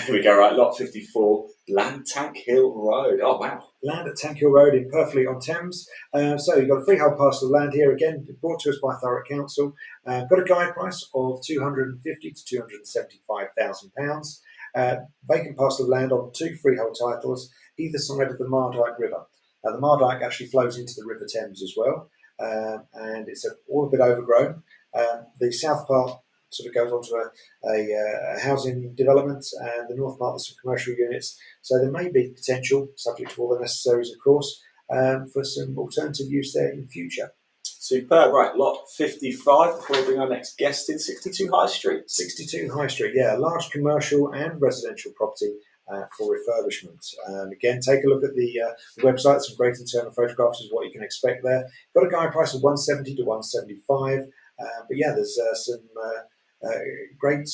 Here we go. Right, lot 54, Land Tank Hill Road. Oh wow. Land at Tank Hill Road in Purfleet-on-Thames. So you've got a freehold parcel of land here, again, brought to us by Thurrock Council. Got a guide price of £250,000 to £275,000. Vacant parcel of land on 2 freehold titles, either side of the Mardyke River. The Mardyke actually flows into the River Thames as well, and it's all a bit overgrown. The south part sort of goes onto a housing development, and the north part there's some commercial units. So there may be potential, subject to all the necessaries, of course, for some alternative use there in future. Superb. Right, lot 55 before we bring our next guest in. 62 High Street. 62 High Street, yeah, large commercial and residential property for refurbishment. Again, take a look at the website. Some great internal photographs is what you can expect there. Got a guide price of 170 to 175. But yeah, there's some great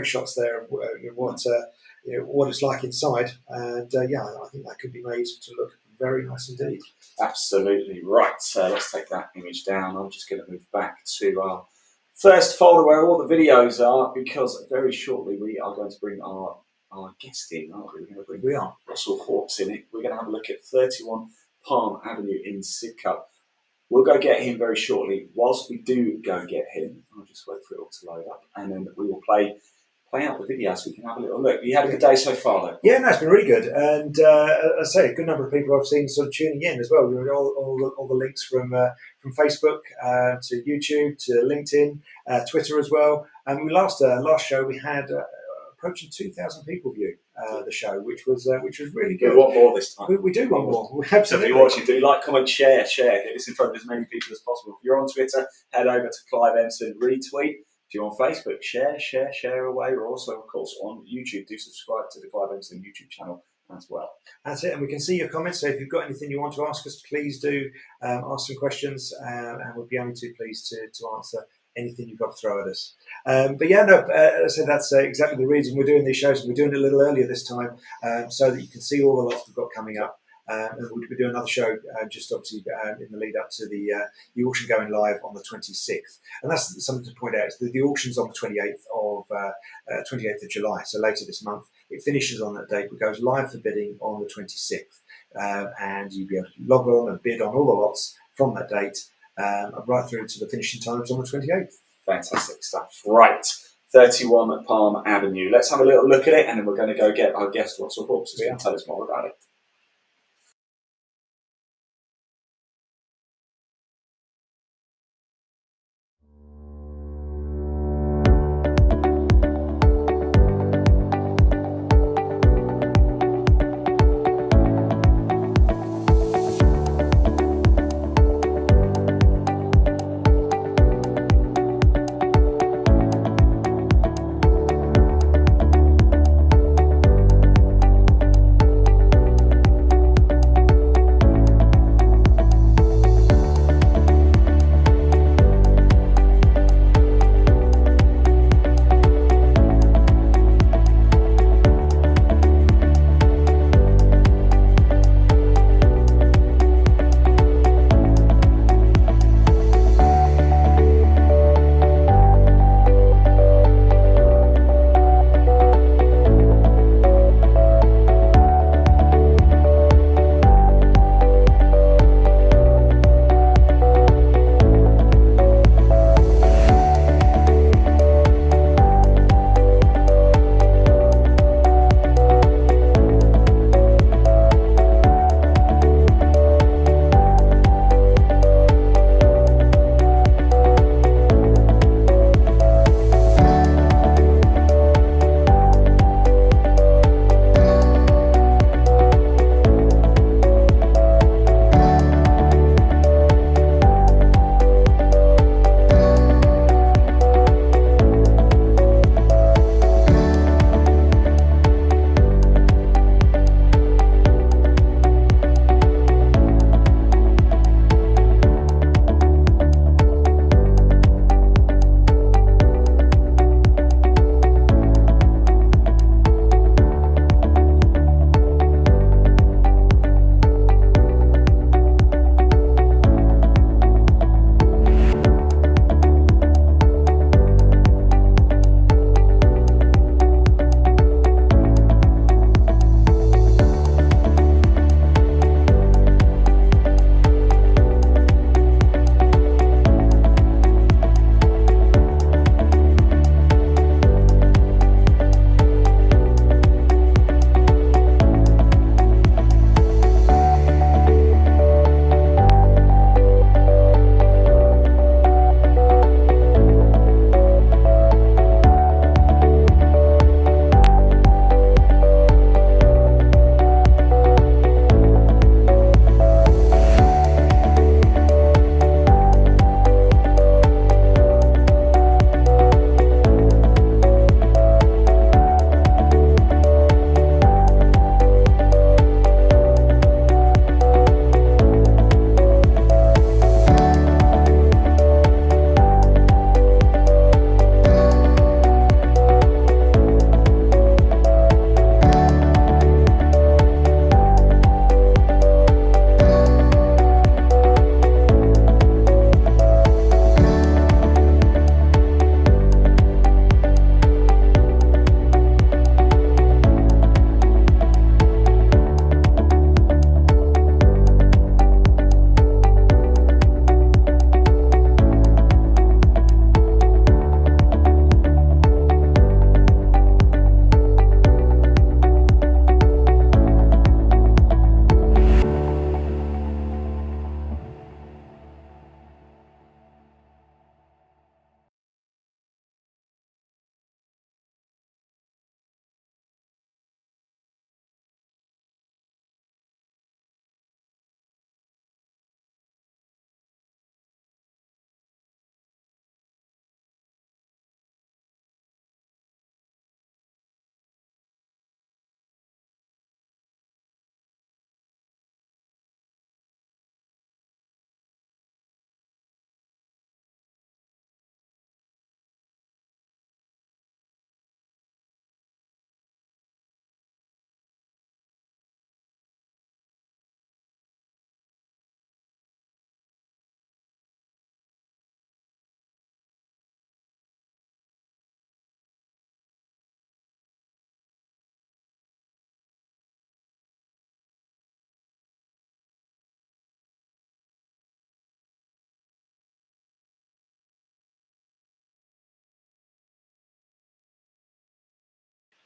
shots there of what it's like inside, and yeah, I think that could be made to look very nice indeed. Absolutely right. So let's take that image down. I'm just going to move back to our first folder where all the videos are, because very shortly we are going to bring our guest in, aren't we? We're going to bring Russell Hawkes in it. We're going to have a look at 31 Palm Avenue in Sidcup. We'll go get him very shortly. Whilst we do go get him, I'll just wait for it all to load up, and then we will play out the video so we can have a little look. You had a good day so far, though? Yeah, no, it's been really good. And I say, a good number of people I've seen sort of tuning in as well. We've got all the links from Facebook to YouTube to LinkedIn, Twitter as well. And we last show we had approaching 2,000 people view the show, which was really good. We want more this time. We do want more. Absolutely. So if you're watching, do like, comment, share. Get this in front of as many people as possible. If you're on Twitter, head over to Clive Emson, retweet. If you're on Facebook, share away. We're also, of course, on YouTube. Do subscribe to the Clive Emson YouTube channel as well. That's it, and we can see your comments. So if you've got anything you want to ask us, please do ask some questions, and we'll be only too pleased to answer anything you've got to throw at us. But yeah, no, so that's exactly the reason we're doing these shows. We're doing it a little earlier this time, so that you can see all the lots we've got coming up. And we'll be doing another show just obviously in the lead up to the auction going live on the 26th. And that's something to point out. Is the auction's on the 28th of July, so later this month. It finishes on that date, but goes live for bidding on the 26th. And you'll be able to log on and bid on all the lots from that date, right through to the finishing times on the 28th. Fantastic stuff. Right, 31 Palm Avenue. Let's have a little look at it, and then we're going to go get our guest, Russell Hawkes, who's going to tell us more about it.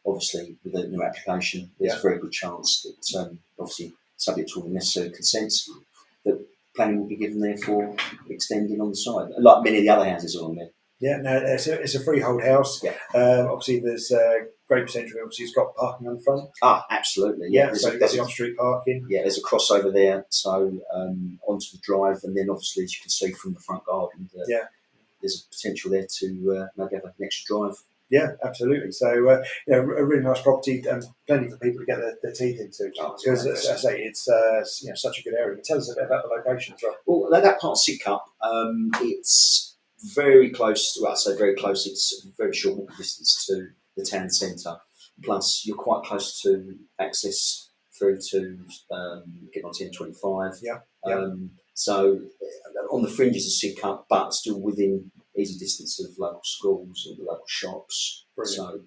obviously with a new application, there's a very good chance that, obviously subject to all the necessary consents, that planning will be given there for extending on the side, like many of the other houses are on there. Yeah, no, it's a freehold house. Yeah. Obviously, there's great potential. Obviously, it's got parking on the front. Absolutely. Yeah, so you've got the off-street parking. Yeah, there's a crossover there, so onto the drive, and then obviously, as you can see from the front garden, there's a potential there to maybe have an extra drive. Yeah, absolutely. So, a really nice property and plenty for people to get their teeth into. Because, as I say, it's such a good area. Tell us a bit about the location as well. Well, that part of Sidcup, it's very close. Well, I say very close. It's a very short walking distance to the town centre. Plus, you're quite close to access through to get onto N25. Yeah. So, on the fringes of Sidcup, but still within easy distance of local schools and the local shops. Brilliant. So,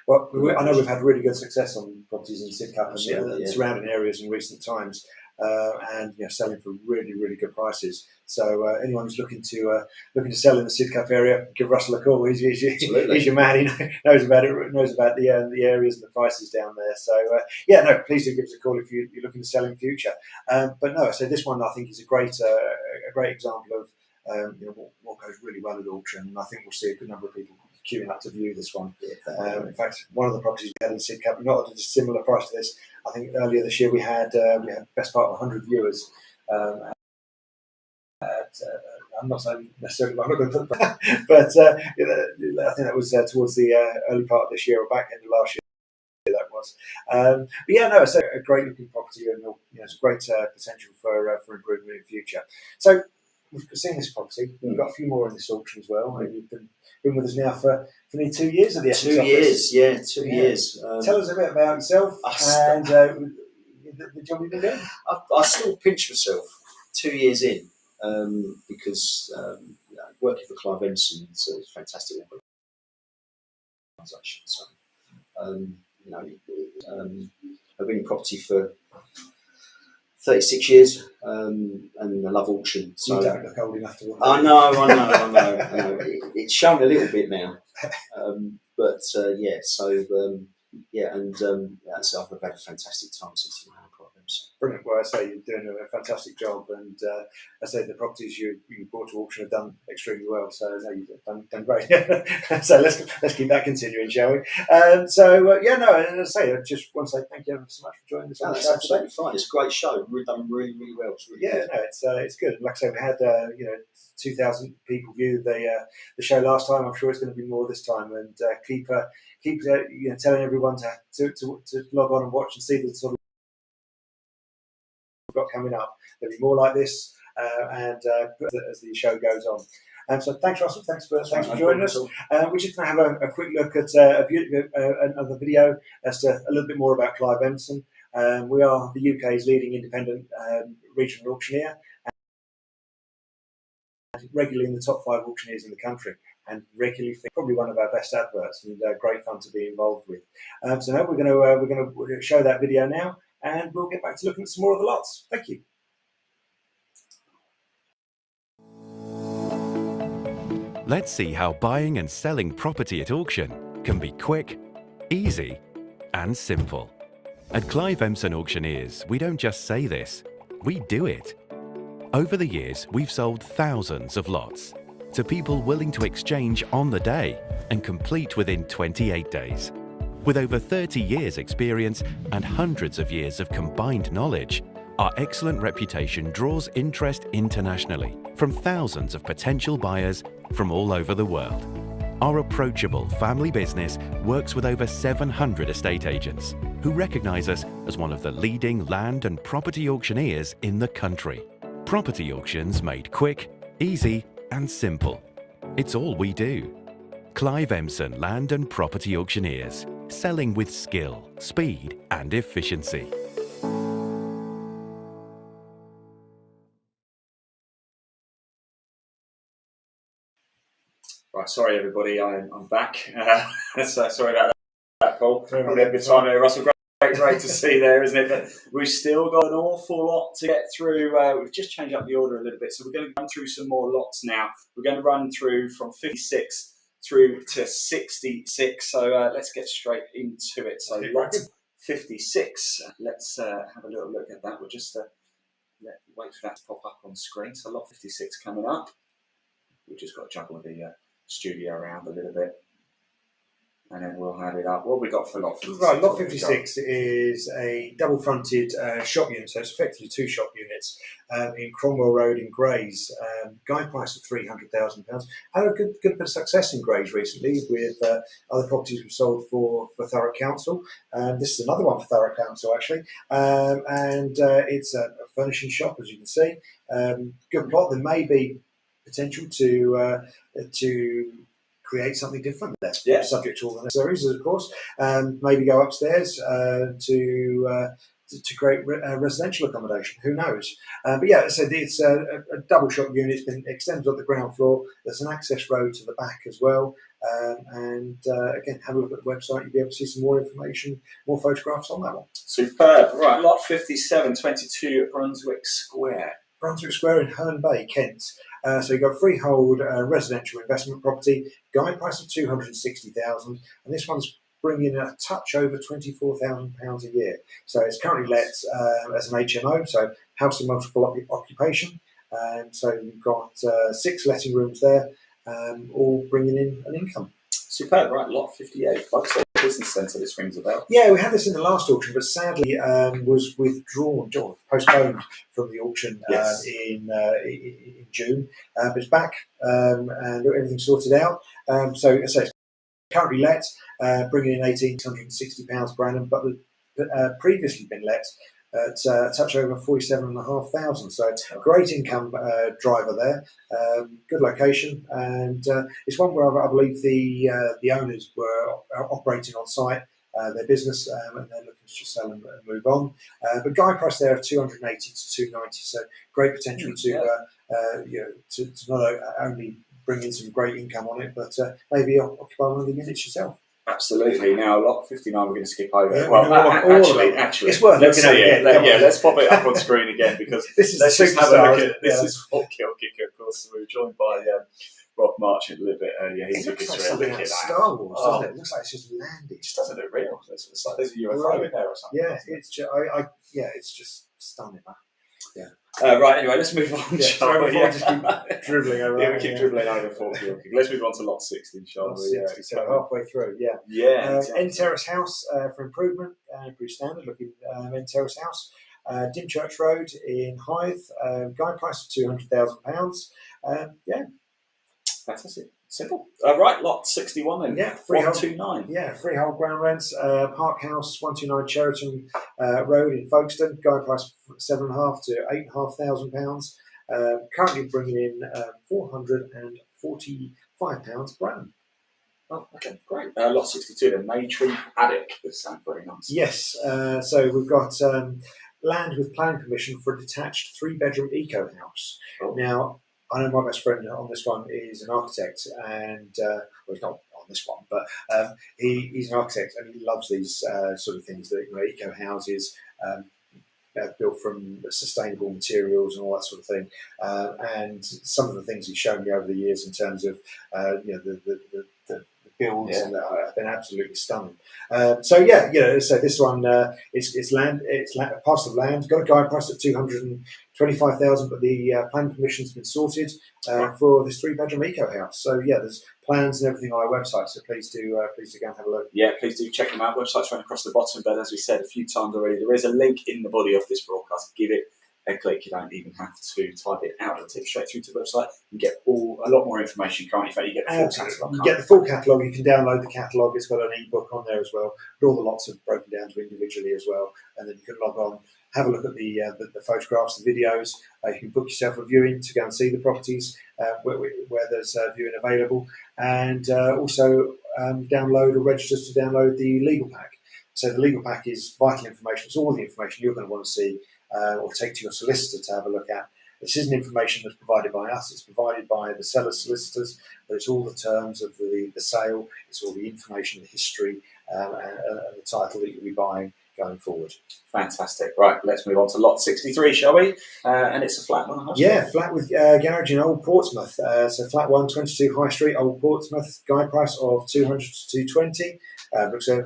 well, I know we've had really good success on properties in Sidcup and yeah. surrounding areas in recent times, and selling for really, really good prices. So anyone who's looking to sell in the Sidcup area, give Russell a call. He's your man. He knows about it. Knows about the areas and the prices down there. So please do give us a call if you're looking to sell in future. But no, so this one I think is a great example of what goes really well at auction, and I think we'll see a good number of people queuing up to view this one. In fact, one of the properties we had in Sidcup, not at a similar price to this. I think earlier this year we had best part of 100 viewers. I'm not saying necessarily, I'm not going to put that, but I think that was towards the early part of this year or back end of last year. That was, it's a great looking property, and it's great potential for improvement in future. So we've seen this property. We've got a few more in this auction as well, and you've been with us now for nearly 2 years at the Essex office. 2 years. Tell us a bit about yourself and the job you've been doing. I still pinch myself 2 years in because working for Clive Emson is a fantastic organisation. So, I've been in property for 36 years, and I love auction. So you don't look old enough to. I know. It's shown a little bit now, so I've had a fantastic time since you had problems. Brilliant. Well, I say you're doing a fantastic job, and I say the properties you brought to auction have done extremely well. So no, you've done great. So let's keep that continuing, shall we? And as I say, I just want to say thank you ever so much for joining us on the show. That's absolutely fine. It's a great show. We've done really, really well. It's really good. It's good. Like I say, we had 2,000 people view the show last time. I'm sure it's going to be more this time, and keep telling everyone to log on and watch and see the sort of we've got coming up. There'll be more like this, as the show goes on. So thanks, Russell. Thanks for joining us. We're just going to have a quick look at another video as to a little bit more about Clive Emson. We are the UK's leading independent regional auctioneer, and regularly in the top 5 auctioneers in the country, and regularly probably one of our best adverts, and great fun to be involved with. So now we're going to show that video now, and we'll get back to looking at some more of the lots. Thank you. Let's see how buying and selling property at auction can be quick, easy, and simple. At Clive Emson Auctioneers, we don't just say this, we do it. Over the years, we've sold thousands of lots to people willing to exchange on the day and complete within 28 days. With over 30 years experience and hundreds of years of combined knowledge, our excellent reputation draws interest internationally from thousands of potential buyers from all over the world. Our approachable family business works with over 700 estate agents who recognize us as one of the leading land and property auctioneers in the country. Property auctions made quick, easy, and simple. It's all we do. Clive Emson Land and Property Auctioneers, selling with skill, speed, and efficiency. Right, sorry everybody, I'm back. So sorry about that, Paul. Probably a good time there, Russell. Great to see there, isn't it? But we've still got an awful lot to get through. We've just changed up the order a little bit, so we're going to run through some more lots now. We're going to run through from 56 through to 66. So let's get straight into it. So lot 56. Let's have a little look at that. We'll just wait for that to pop up on screen. So lot 56 coming up. We've just got to juggle the studio around a little bit. And then we'll have it up. What have we got for lot 56? Right, lot 56 is a double-fronted shop unit, so it's effectively 2 shop units in Cromwell Road in Grays. Guide price of £300,000. Had a good bit of success in Grays recently with other properties we've sold for Thurrock Council. This is another one for Thurrock Council actually, and it's a furnishing shop, as you can see. Good plot. There may be potential to create something different there, subject to all the necessaries, of course. Maybe go upstairs to create residential accommodation. Who knows? But yeah, so it's a double shop unit. It's been extended on the ground floor. There's an access road to the back as well. And again, have a look at the website. You'll be able to see some more information, more photographs on that one. Superb. Right, lot 57, 22 Brunswick Square. Brunswick Square in Herne Bay, Kent. So you've got freehold residential investment property, guide price of £260,000, and this one's bringing a touch over £24,000 a year. So it's currently let as an HMO, so house and multiple occupation. So you've got 6 letting rooms there, all bringing in an income. Superb. Right, lot 58, Buxton Business Centre. This rings a bell. Yeah, we had this in the last auction, but sadly was postponed from the auction in June. But it's back and everything's sorted out. So it's currently let, bringing in £1,860 per annum, but previously been let at a touch over 47,500. So great income driver there, good location, and it's one where I believe the owners were operating on site their business, and they're looking to just sell and move on. But guide price there of 280 to 290. So great potential to not only bring in some great income on it, but maybe occupy one of the units yourself. Absolutely. Now, lot 59, we're going to skip over. Yeah, well, actually, it's worth looking at again. Let's pop it up on screen again because let's just have a look at this. Is Fort Kilkicker, of course. We were joined by Rob Marchant a little bit earlier. It looks like something out of Star Wars, doesn't it? It looks like it's just landed. It just doesn't look real. It's like there's a UFO in there or something. Yeah, it's just stunning. Yeah. Right, anyway, let's move on, shall we? Just keep dribbling over. Yeah, we keep dribbling over Fort Kilkicker. Let's move on to lot 60, shall we? 60, so halfway through, yeah. Yeah. Exactly. End Terrace House for improvement, pretty standard looking End Terrace House. Dymchurch Road in Hythe, guide price of £200,000. Yeah. Fantastic. Simple. Right, lot 61 then. Yeah, freehold. 129. Yeah, freehold ground rents. Park House, 129 Cheriton Road in Folkestone. Guide price £7,500 to £8,500. Currently bringing in £445 per annum. Oh, okay, great. Lot 62 then, Maytree Paddock. This sounds very nice. Yes, so we've got land with planning permission for a detached 3-bedroom eco house. Oh. Now, I know my best friend on this one is an architect, and well, he's not on this one, but he's an architect, and he loves these sort of things, that eco houses built from sustainable materials and all that sort of thing. And some of the things he's shown me over the years in terms of the builds and have been absolutely stunning. So this one it's land, it's a parcel of land, got a guide price at £225,000, but the planning permission's been sorted for this 3-bedroom eco house. So yeah, there's plans and everything on our website. So please do go and have a look. Yeah, please do check them out. Website's run across the bottom, but as we said a few times already, there is a link in the body of this broadcast. Give it a click. You don't even have to type it out. It'll take you straight through to the website. You get a lot more information currently. In fact, you get the full catalogue. You get the full catalogue. You can download the catalogue. It's got an ebook on there as well. But all the lots are broken down to individually as well. And then you can log on, have a look at the photographs, the videos. You can book yourself a viewing to go and see the properties where there's viewing available, and also download or register to download the legal pack. So the legal pack is vital information. It's all the information you're going to want to see or take to your solicitor to have a look at. This isn't information that's provided by us. It's provided by the seller's solicitors, but it's all the terms of the sale. It's all the information, the history, and the title that you'll be buying. going forward. Fantastic. Right, let's move on to lot 63, shall we? And it's a flat one. Yeah, flat with garage in Old Portsmouth. So flat 122 High Street, Old Portsmouth. Guide price of 200 to 220. Looks a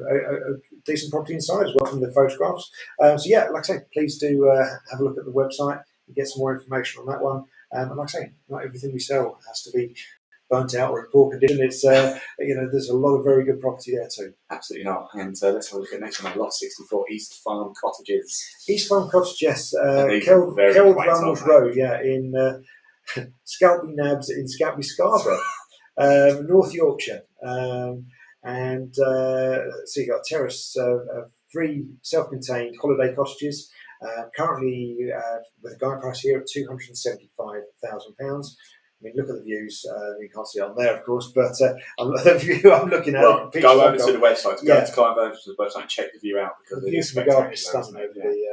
decent property inside as well from the photographs. So yeah, like I say, please do have a look at the website and get some more information on that one. And like I say, not everything we sell has to be burnt out or in poor condition. It's there's a lot of very good property there too. Absolutely not. And let's have a look at next one. Lot 64, East Farm Cottages. East Farm Cottage, yes. Very Keld quaint, Rummel's aren't they? Road, yeah, in Scalpy Nabs in Scalpy Scarborough, North Yorkshire. And so you've got a terrace of 3 self-contained holiday cottages, currently with a guide price here of £275,000. I mean, look at the views. You can't see it on there, of course, but the view I'm looking at. Well, go over to the website. Go to Clive Emson's website and check the view out, because the views from the garden is stunning over the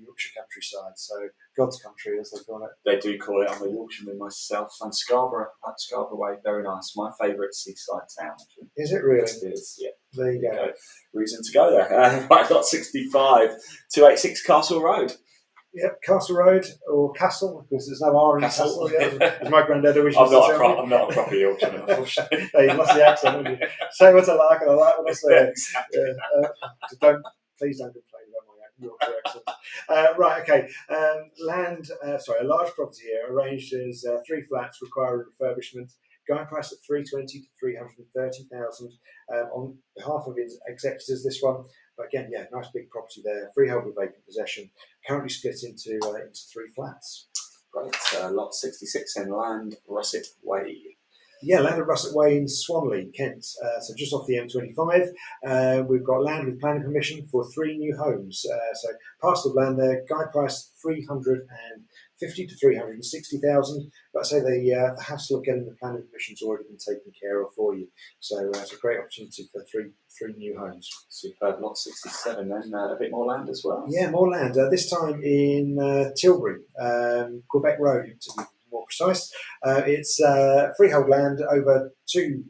Yorkshire countryside. So God's country, as they call it. They do call it. I'm a Yorkshireman myself, and Scarborough, up Scarborough Way, very nice. My favourite seaside town. Actually. Is it really? It is. Yeah. There you go. Reason to go there. Right, lot 65, 286 Castle Road. Yep, Castle Road or Castle, because there's no R in Castle. Yeah, as my granddad always used I'm to tell me. I'm not a proper Yorkshireman, unfortunately. Hey, you lost the accent, haven't you? Say what I like and I like what I say. Exactly. Please don't complain about my Yorkshire accent. Right, okay. A large property here, arranged as 3 flats requiring refurbishment. Guide price at 320 to 330,000 on behalf of his executors. This one, but again, yeah, nice big property there. Freehold with vacant possession. Currently split into 3 flats. Right, lot 66 in Land Russet Way. Yeah, land at Russet Way in Swanley, Kent. So just off the M25. We've got land with planning permission for 3 new homes. So parcel of land there. Guide price 350 to 360,000. But I say the hassle of getting the planning permission's already been taken care of for you. So it's a great opportunity for three new homes. Superb. Lot 67 then, a bit more land as well. Yeah, more land. This time in Tilbury, Quebec Road to be more precise. It's freehold land over two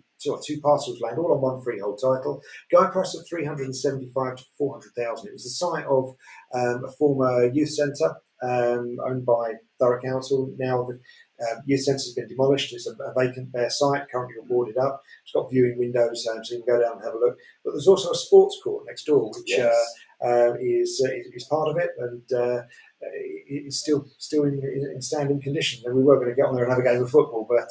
parcels of land, all on one freehold title. Guide price of 375 to 400,000. It was the site of a former youth centre owned by Thurrock Council. Now the youth centre has been demolished. It's a vacant, bare site, currently boarded up. It's got viewing windows, so you can go down and have a look. But there's also a sports court next door, which is part of it, and it's still in standing condition. And we were going to get on there and have a game of football, but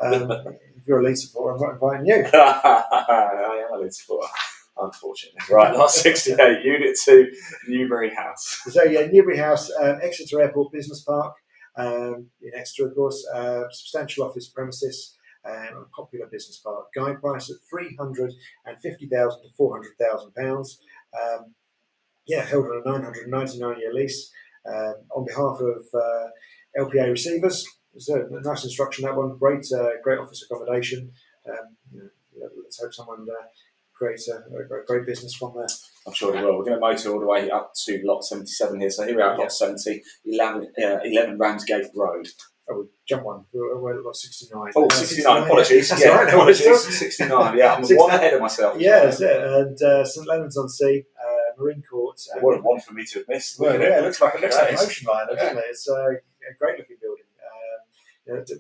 if you're a Leeds supporter, I'm not inviting you. I am a Leeds supporter, unfortunately. Right, lot 68, Unit 2, Newbury House. So yeah, Newbury House, Exeter Airport Business Park, in Exeter, of course. Substantial office premises. A popular business park. Guide price at 350,000 to 400,000 pounds. Held on a 999-year lease on behalf of LPA receivers. It's a nice instruction, that one. Great office accommodation. Let's hope someone creates a great business from there. I'm sure they will. We're going to motor all the way up to lot 77 here. So here we are at lot 70, 11 Ramsgate Road. Oh, we jump one. We're at lot 69. Oh, 69. Apologies. That's all right. Apologies. 69. Yeah, I'm one ahead of myself. Yeah, that's it. And St Leonard's on Sea, Marine Court. What a one for me to have missed. Well, yeah, it looks like an ocean liner, doesn't it? It's a great looking building.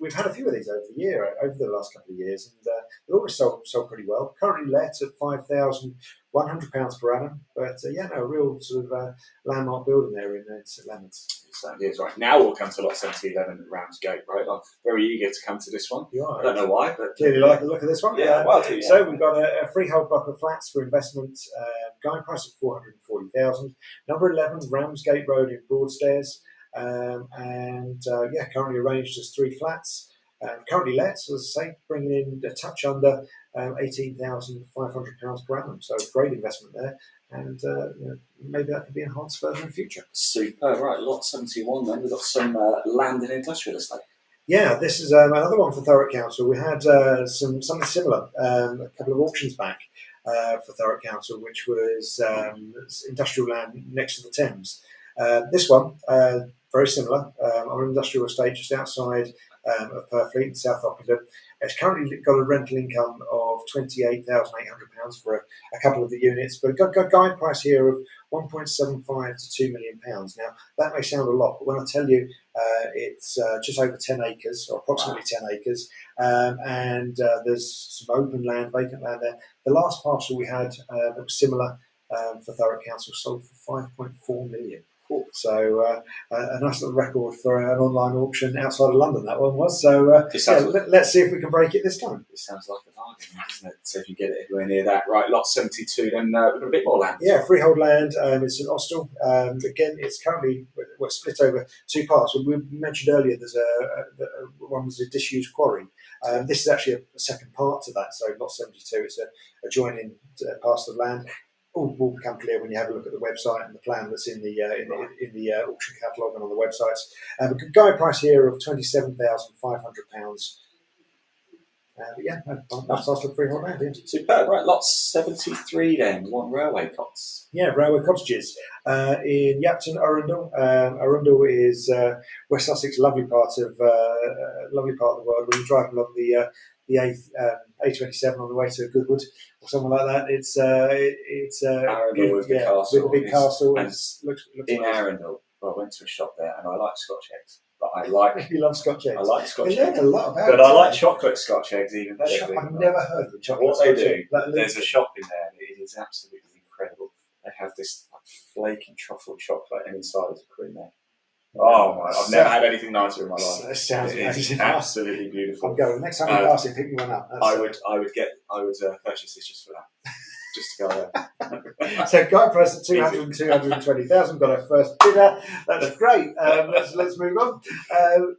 We've had a few of these over the last couple of years, and they've always sold pretty well. Currently let at £5,100 per annum, but a real sort of landmark building there in St Leonard's. It certainly is. Right, now we'll come to lot 7011 at Ramsgate. Right, I'm very eager to come to this one. You are. I don't know why, but clearly like the look of this one. Yeah, well, I do. Yeah. So we've got a freehold block of flats for investment. Guide price of 440,000. Number 11, Ramsgate Road in Broadstairs. Currently arranged as 3 flats. Currently let, as I say, bringing in a touch under £18,500 per annum. So great investment there, and maybe that could be enhanced further in the future. Super. Right, lot 71 then. We've got some land and industrial estate. Yeah, this is another one for Thurrock Council. We had something similar a couple of auctions back for Thurrock Council, which was industrial land next to the Thames. This one, very similar, on an industrial estate just outside of Purfleet in South Ockenden. It's currently got a rental income of £28,800 for a couple of the units, but got guide price here of 1.75 to £2 million. Now that may sound a lot, but when I tell you it's just over 10 acres, or approximately 10 acres, and there's some open land, vacant land there. The last parcel we had that was similar for Thurrock Council sold for 5.4 million. So a nice little record for an online auction outside of London, that one was. So let's see if we can break it this time. It sounds like a bargain, doesn't it? So if you get it anywhere near that. Right, lot 72, then we've got a bit more land. Yeah, freehold land. It's in Austell. Again, it's currently split over two parts. We mentioned earlier there's one was a disused quarry. This is actually a second part to that, so not 72. It's a adjoining parcel of land. All will become clear when you have a look at the website and the plan that's in the auction catalogue and on the websites. A guide price here of £27,500. But yeah, that's our freehold land. Yeah. Superb. Right, lot 73 then. What railway cots? Yeah, railway cottages in Yapton, Arundel. Arundel is West Sussex, lovely part of the world. When you drive along the A27 on the way to Goodwood or something like that, it's Arundel with the castle. With the big castle. And looks in nice. Arundel, well, I went to a shop there and I like Scotch eggs. But I like You love Scotch eggs. I like Scotch I learned eggs. a lot about But it. I like chocolate Scotch eggs even better. I've never heard of chocolate What they Scotch do, egg. there's a shop in there and it is absolutely incredible. They have this flaky truffle chocolate and inside is a cream egg. Oh my! I've never had anything nicer in my life. That sounds amazing. Absolutely beautiful. I'm going next time you pass it, pick me one up. I would purchase this just for that, just to go there. So guide price at 220,000. Got our first bidder. That's great. Let's move on.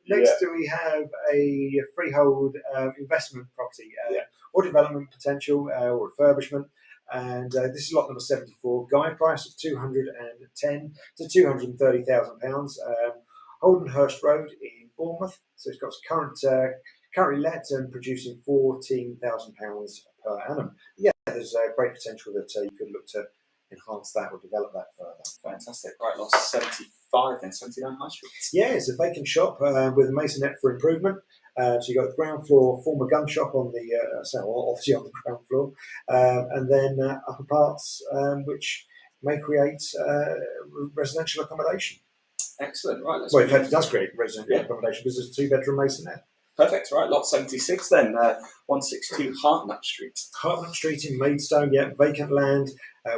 Next, we have a freehold investment property or development potential or refurbishment. And this is lot number 74. Guide price of £210,000 to £230,000. Holdenhurst Road in Bournemouth. So it's got currently let and producing £14,000 per annum. Yeah, there's great potential that you could look to enhance that or develop that further. Fantastic. Right, lot 75 then, 79 High Street. Yeah, it's a vacant shop with a masonette for improvement. So you've got the ground floor, former gun shop on the, obviously on the ground floor, and then upper parts which may create residential accommodation. Excellent. Right, Well, in fact, it does create residential accommodation because there's a two-bedroom masonette. Perfect. Right, lot 76 then, 162 Hartnett Street. Hartnett Street in Maidstone, yeah, vacant land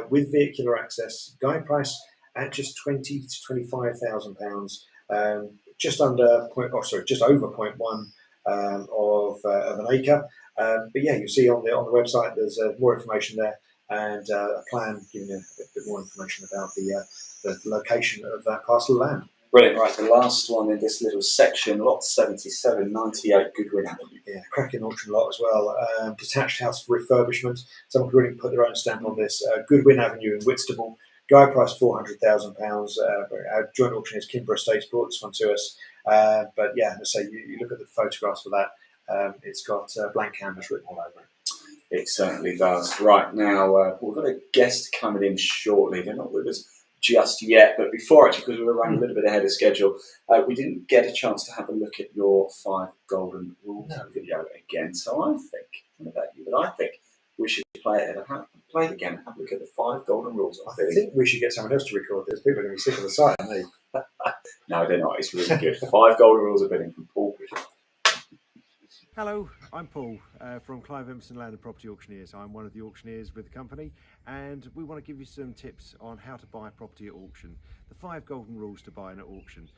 with vehicular access. Guide price at just £20,000 to £25,000. Just over 0.1 of an acre. But yeah, you see on the website there's more information there and a plan giving you a bit more information about the location of that parcel of land. Brilliant. Right, the last one in this little section, lot 77, 98 Goodwin Avenue. Yeah, cracking auction lot as well. Detached house for refurbishment. Someone could really put their own stamp on this. Goodwin Avenue in Whitstable. Guide price £400,000. Our joint auctioneers Kimber Estates brought this one to us. But yeah, so you look at the photographs for that. It's got blank canvas written all over it. It certainly does. Right, now we've got a guest coming in shortly. They're not with us just yet, but before, actually, because we were running a little bit ahead of schedule, we didn't get a chance to have a look at your 5 golden rules video again. So I think, I don't know about you, but I think we should play it again and have a look at the 5 golden rules. I think we should get someone else to record this. People are going to be sick of the sight, aren't they? No, they're not. It's really good. 5 golden rules of bidding from Paul Bridget. Hello, I'm Paul from Clive Emson Property Auctioneers. I'm one of the auctioneers with the company, and we want to give you some tips on how to buy property at auction. The 5 golden rules to buying at auction.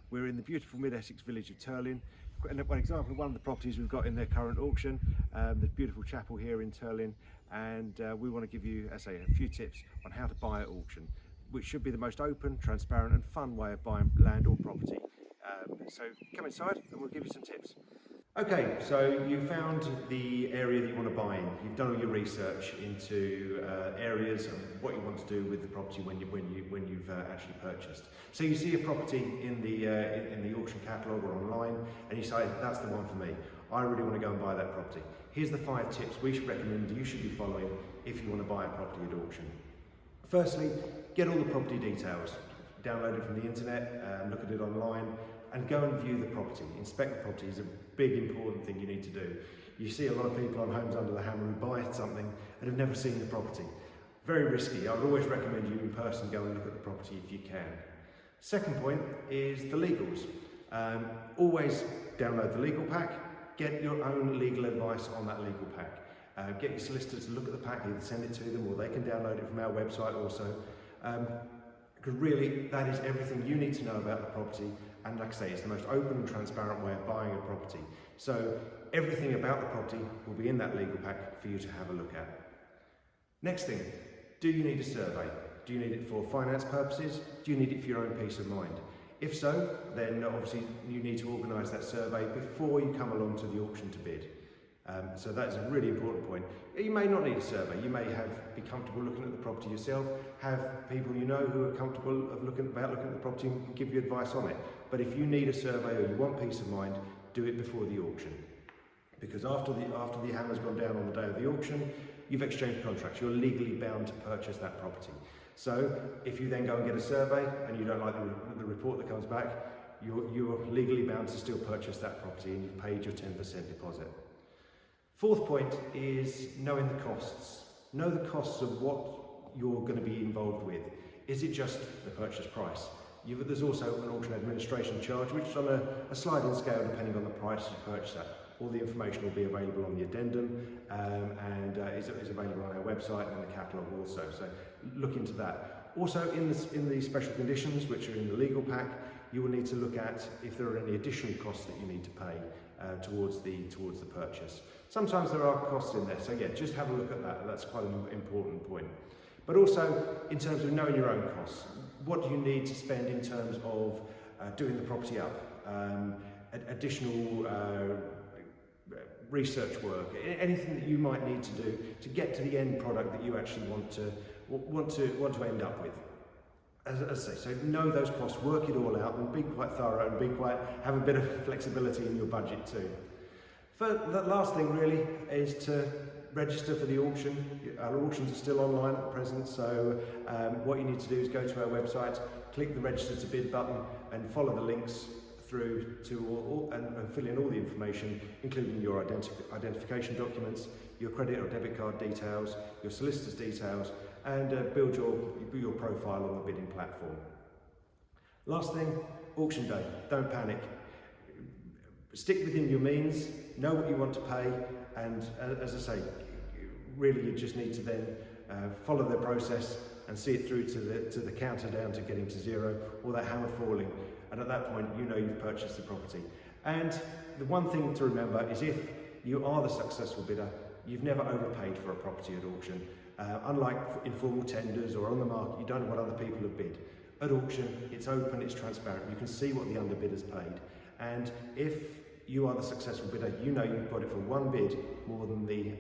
We're in the beautiful mid-Essex village of Turlin. An example of one of the properties we've got in their current auction, the beautiful chapel here in Turlin, and we want to give you, as I say, a few tips on how to buy at auction, which should be the most open, transparent and fun way of buying land or property. So come inside and we'll give you some tips. Okay, so you found the area that you want to buy in. You've done all your research into areas and what you want to do with the property when you've actually purchased. So you see a property in the auction catalogue or online, and you say, that's the one for me. I really want to go and buy that property. Here's the 5 tips we should recommend you should be following if you want to buy a property at auction. Firstly, get all the property details. Download it from the internet, look at it online, and go and view the property. Inspect the property is a big important thing you need to do. You see a lot of people on Homes Under the Hammer who buy something and have never seen the property. Very risky. I would always recommend you in person go and look at the property if you can. Second point is the legals. Always download the legal pack, get your own legal advice on that legal pack. Get your solicitor to look at the pack, either send it to them or they can download it from our website also. Because really, that is everything you need to know about the property, and like I say, it's the most open and transparent way of buying a property. So everything about the property will be in that legal pack for you to have a look at. Next thing, do you need a survey? Do you need it for finance purposes? Do you need it for your own peace of mind? If so, then obviously you need to organise that survey before you come along to the auction to bid. So that's a really important point. You may not need a survey. You may be comfortable looking at the property yourself, have people you know who are comfortable looking at the property and can give you advice on it. But if you need a survey or you want peace of mind, do it before the auction. Because after the hammer's gone down on the day of the auction, you've exchanged contracts. You're legally bound to purchase that property. So if you then go and get a survey and you don't like the report that comes back, you're legally bound to still purchase that property and you've paid your 10% deposit. Fourth point is knowing the costs. Know the costs of what you're going to be involved with. Is it just the purchase price? There's also an auction administration charge, which is on a sliding scale depending on the price you purchase at. All the information will be available on the addendum and is available on our website and the catalogue also. So look into that. Also in the special conditions, which are in the legal pack, you will need to look at if there are any additional costs that you need to pay towards the purchase. Sometimes there are costs in there, so yeah, just have a look at that. That's quite an important point. But also in terms of knowing your own costs, what do you need to spend in terms of doing the property up, additional research work, anything that you might need to do to get to the end product that you actually want to end up with. As I say, so know those costs, work it all out, and be quite thorough and have a bit of flexibility in your budget too. The last thing really is to register for the auction. Our auctions are still online at present, so what you need to do is go to our website, click the register to bid button and follow the links through to and fill in all the information, including your identification documents, your credit or debit card details, your solicitor's details, and build your profile on the bidding platform. Last thing, auction day. Don't panic. Stick within your means, know what you want to pay, and as I say, really you just need to then follow the process and see it through to the counter down to getting to zero, or that hammer falling. And at that point, you know you've purchased the property. And the one thing to remember is if you are the successful bidder, you've never overpaid for a property at auction. Unlike informal tenders or on the market, you don't know what other people have bid. At auction, it's open, it's transparent. You can see what the underbidder's paid. And if you are the successful bidder, you know you've got it for one bid more than the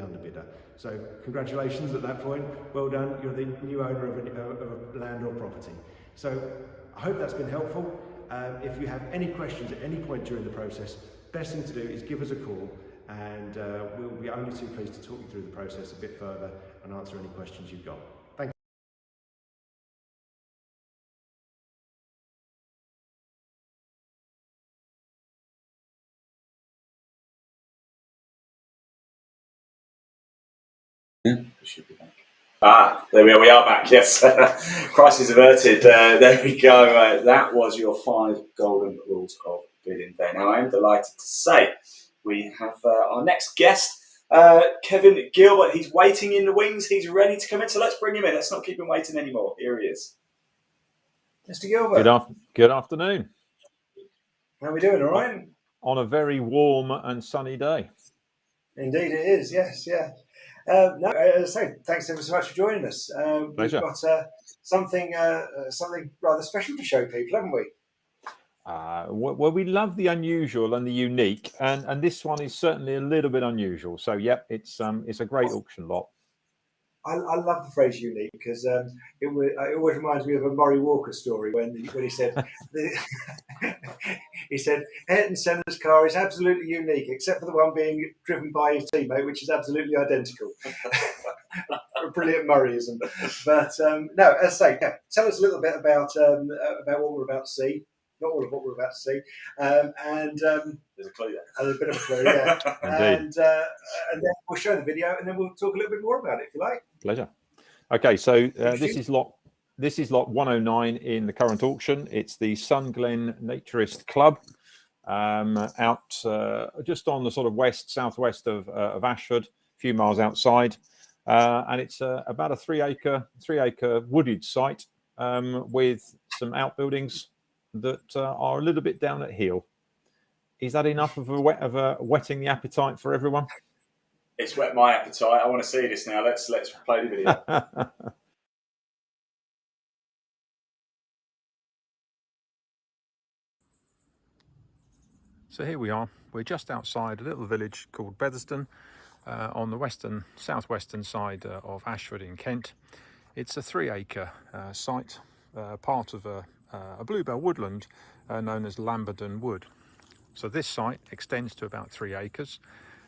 underbidder. So congratulations at that point. Well done. You're the new owner of a land or property. So I hope that's been helpful. If you have any questions at any point during the process, best thing to do is give us a call, and we'll be only too pleased to talk you through the process a bit further and answer any questions you've got. Thank you. We should be back. There we are back, yes. Crisis averted. There we go. That was your 5 golden rules of bidding there. Now, I am delighted to say we have our next guest, Kevin Gilbert. He's waiting in the wings. He's ready to come in, so let's bring him in. Let's not keep him waiting anymore. Here he is. Mr. Gilbert. Good afternoon. How are we doing, all right? On a very warm and sunny day. Indeed it is, yes, yeah. No, as I say, thanks ever so much for joining us. Pleasure. We've got something rather special to show people, haven't we? Well, we love the unusual and the unique, and this one is certainly a little bit unusual. So, yeah, it's a great auction lot. I love the phrase unique because it always reminds me of a Murray Walker story when he said he said Ayrton Senna's car is absolutely unique except for the one being driven by his teammate, which is absolutely identical. A brilliant Murrayism. But no, as I say, tell us a little bit about what we're about to see. not all of what we're about to see. There's a clue there. And a bit of a clue, yeah. Indeed. And then we'll show the video, and then we'll talk a little bit more about it, if you like. Pleasure. Okay, so this is lot 109 in the current auction. It's the Sunglen Naturist Club, out just on the sort of southwest of Ashford, a few miles outside, and it's about a 3 acre wooded site with some outbuildings that are a little bit down at heel. Is that enough of a whetting the appetite for everyone? It's whet my appetite. I want to see this now. Let's play the video. So here we are. We're just outside a little village called Betherston, on the southwestern side of Ashford in Kent. It's a 3 acre site, part of a bluebell woodland known as Lamberdon Wood. So this site extends to about 3 acres,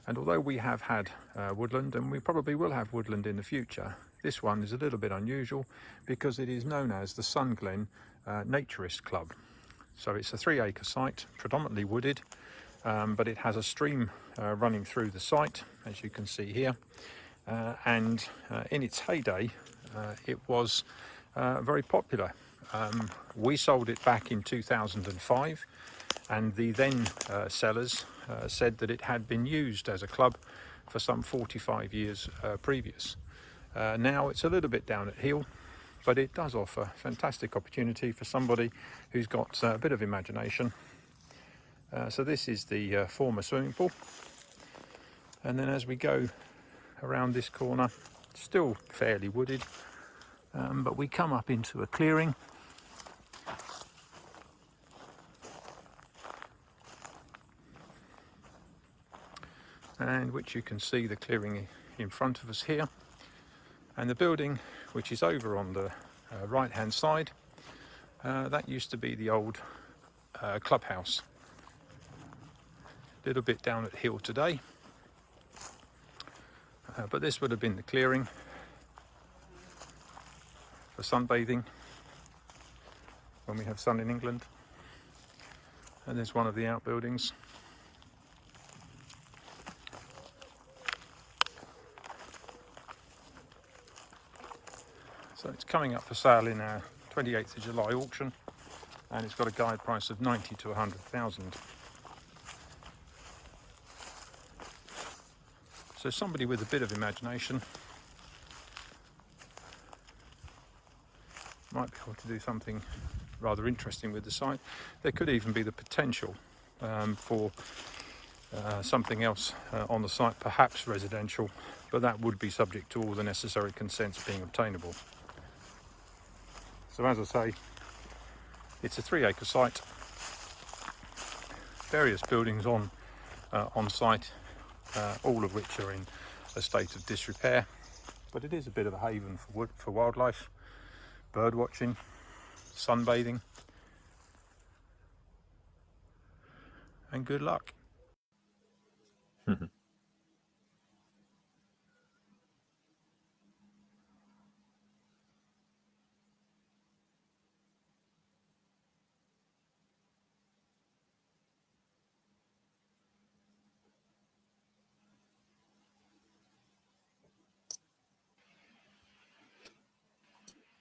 and although we have had woodland, and we probably will have woodland in the future, this one is a little bit unusual because it is known as the Sunglen Naturist Club. So it's a 3 acre site, predominantly wooded, but it has a stream running through the site, as you can see here, and in its heyday it was very popular. We sold it back in 2005, and the then sellers said that it had been used as a club for some 45 years previous. Now it's a little bit down at heel, but it does offer fantastic opportunity for somebody who's got a bit of imagination. So this is the former swimming pool, and then as we go around this corner, still fairly wooded, but we come up into a clearing, and which you can see the clearing in front of us here, and the building which is over on the right hand side, that used to be the old clubhouse. A little bit down at heel today, but this would have been the clearing for sunbathing when we have sun in England, and there's one of the outbuildings. So it's coming up for sale in our 28th of July auction, and it's got a guide price of 90 to 100,000. So somebody with a bit of imagination might be able to do something rather interesting with the site. There could even be the potential for something else on the site, perhaps residential, but that would be subject to all the necessary consents being obtainable. So as I say, it's a 3 acre site, various buildings on site, all of which are in a state of disrepair, but it is a bit of a haven for wildlife, bird watching, sunbathing, and good luck.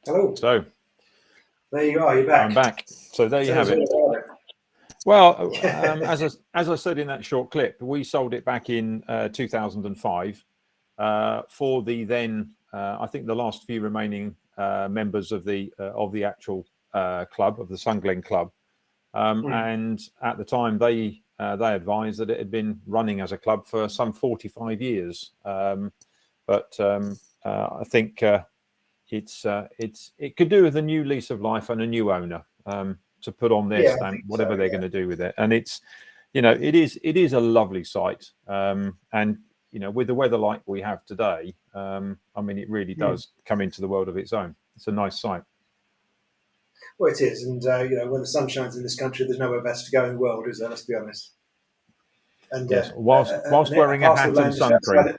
Hello. So there you are. You're back. I'm back. So there you have it. Well, as I said in that short clip, we sold it back in 2005 for the then I think the last few remaining members of the actual club, of the Sunglen Club, and at the time they advised that it had been running as a club for some 45 years, but I think it could do with a new lease of life and a new owner to put on their stamp, whatever they're going to do with it. And it's, it is a lovely site, and with the weather like we have today, I mean, it really does come into the world of its own. It's a nice site. Well, it is, and when the sun shines in this country, there's nowhere better to go in the world, is there? Let's be honest. And yes, whilst wearing a hat and sun cream.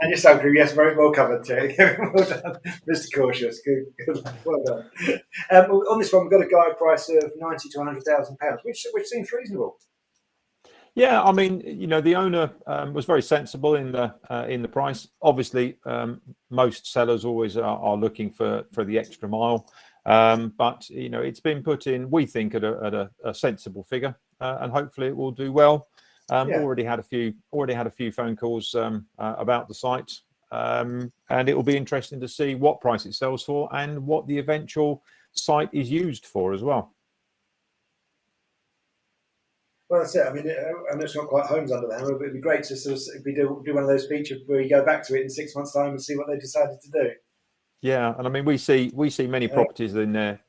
And your sun cream, yes, very well covered too. Well done, Mr. Cautious. Good, well done. On this one, we've got a guide price of £90,000 to £100,000, which seems reasonable. Yeah, I mean, the owner was very sensible in the price. Obviously, most sellers always are looking for the extra mile, but it's been put in, we think, at a sensible figure, and hopefully it will do well. Already had a few phone calls about the site, and it will be interesting to see what price it sells for and what the eventual site is used for as well. Well, that's it. I mean, I know it's not quite homes under the hammer, but it'd be great to sort of do one of those features where you go back to it in 6 months' time and see what they decided to do. Yeah, and I mean, we see many properties in their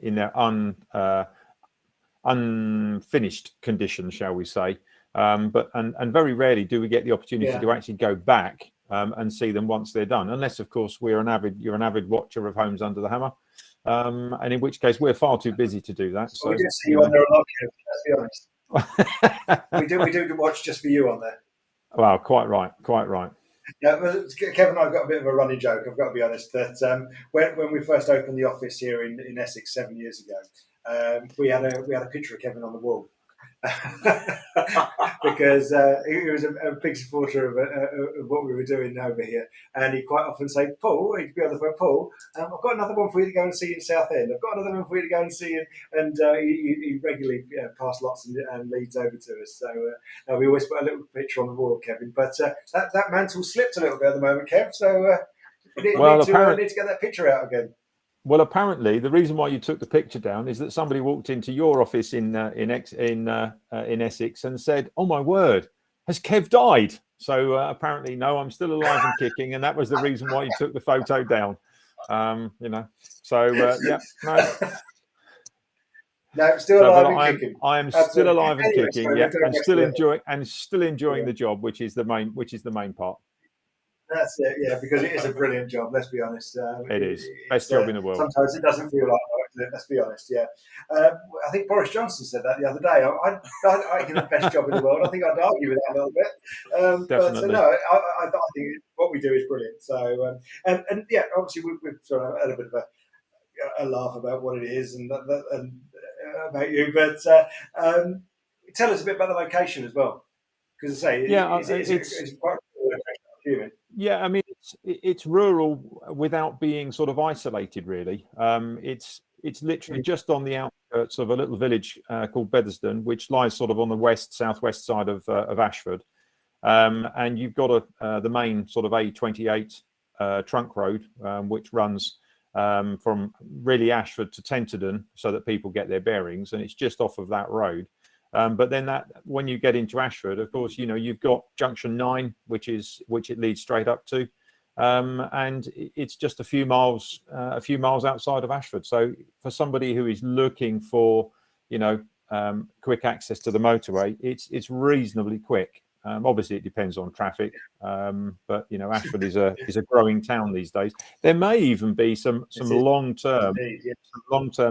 unfinished condition, shall we say? But very rarely do we get the opportunity to actually go back and see them once they're done, unless, of course, you're an avid watcher of Homes Under the Hammer, and in which case we're far too busy to do that. So we do see you on there a lot, Kev, let's be honest. we do watch just for you on there. Well, quite right. Yeah, Kevin and I've got a bit of a running joke, I've got to be honest, that when we first opened the office here in Essex 7 years ago, we had a picture of Kevin on the wall. Because he was a big supporter of what we were doing over here, and he'd quite often say, "Paul," he'd be on the phone, "Paul, I've got another one for you to go and see in Southend. I've got another one for you to go and see," and he regularly passed lots and leads over to us. So we always put a little picture on the wall, Kevin. But that mantle slipped a little bit at the moment, Kev. So we need to get that picture out again. Well, apparently, the reason why you took the picture down is that somebody walked into your office in Essex and said, "Oh my word, has Kev died?" So apparently, no, I'm still alive and kicking, and that was the reason why you took the photo down. So yeah, no. No, still alive and kicking. I am still alive and kicking, yeah, and still enjoying the job, which is the main part. That's it, yeah, because it is a brilliant job, let's be honest. It is. Best job in the world. Sometimes it doesn't feel like that, let's be honest, yeah. I think Boris Johnson said that the other day. I think the best job in the world. I think I'd argue with that a little bit. Definitely. But no, I think what we do is brilliant. So, and yeah, obviously we've sort of had a bit of a laugh about what it is and about you. But tell us a bit about the location as well. Because I say, it's quite a cool location. Yeah, I mean, it's rural without being sort of isolated, really. It's literally just on the outskirts of a little village called Bethersden, which lies sort of on the southwest side of Ashford. And you've got the main sort of A28 trunk road, which runs from really Ashford to Tenterden, so that people get their bearings, and it's just off of that road. But then when you get into Ashford, of course, you've got Junction 9, which it leads straight up to, and it's just a few miles outside of Ashford. So for somebody who is looking for, quick access to the motorway, it's reasonably quick. Obviously, it depends on traffic, but Ashford is a growing town these days. There may even be some long-term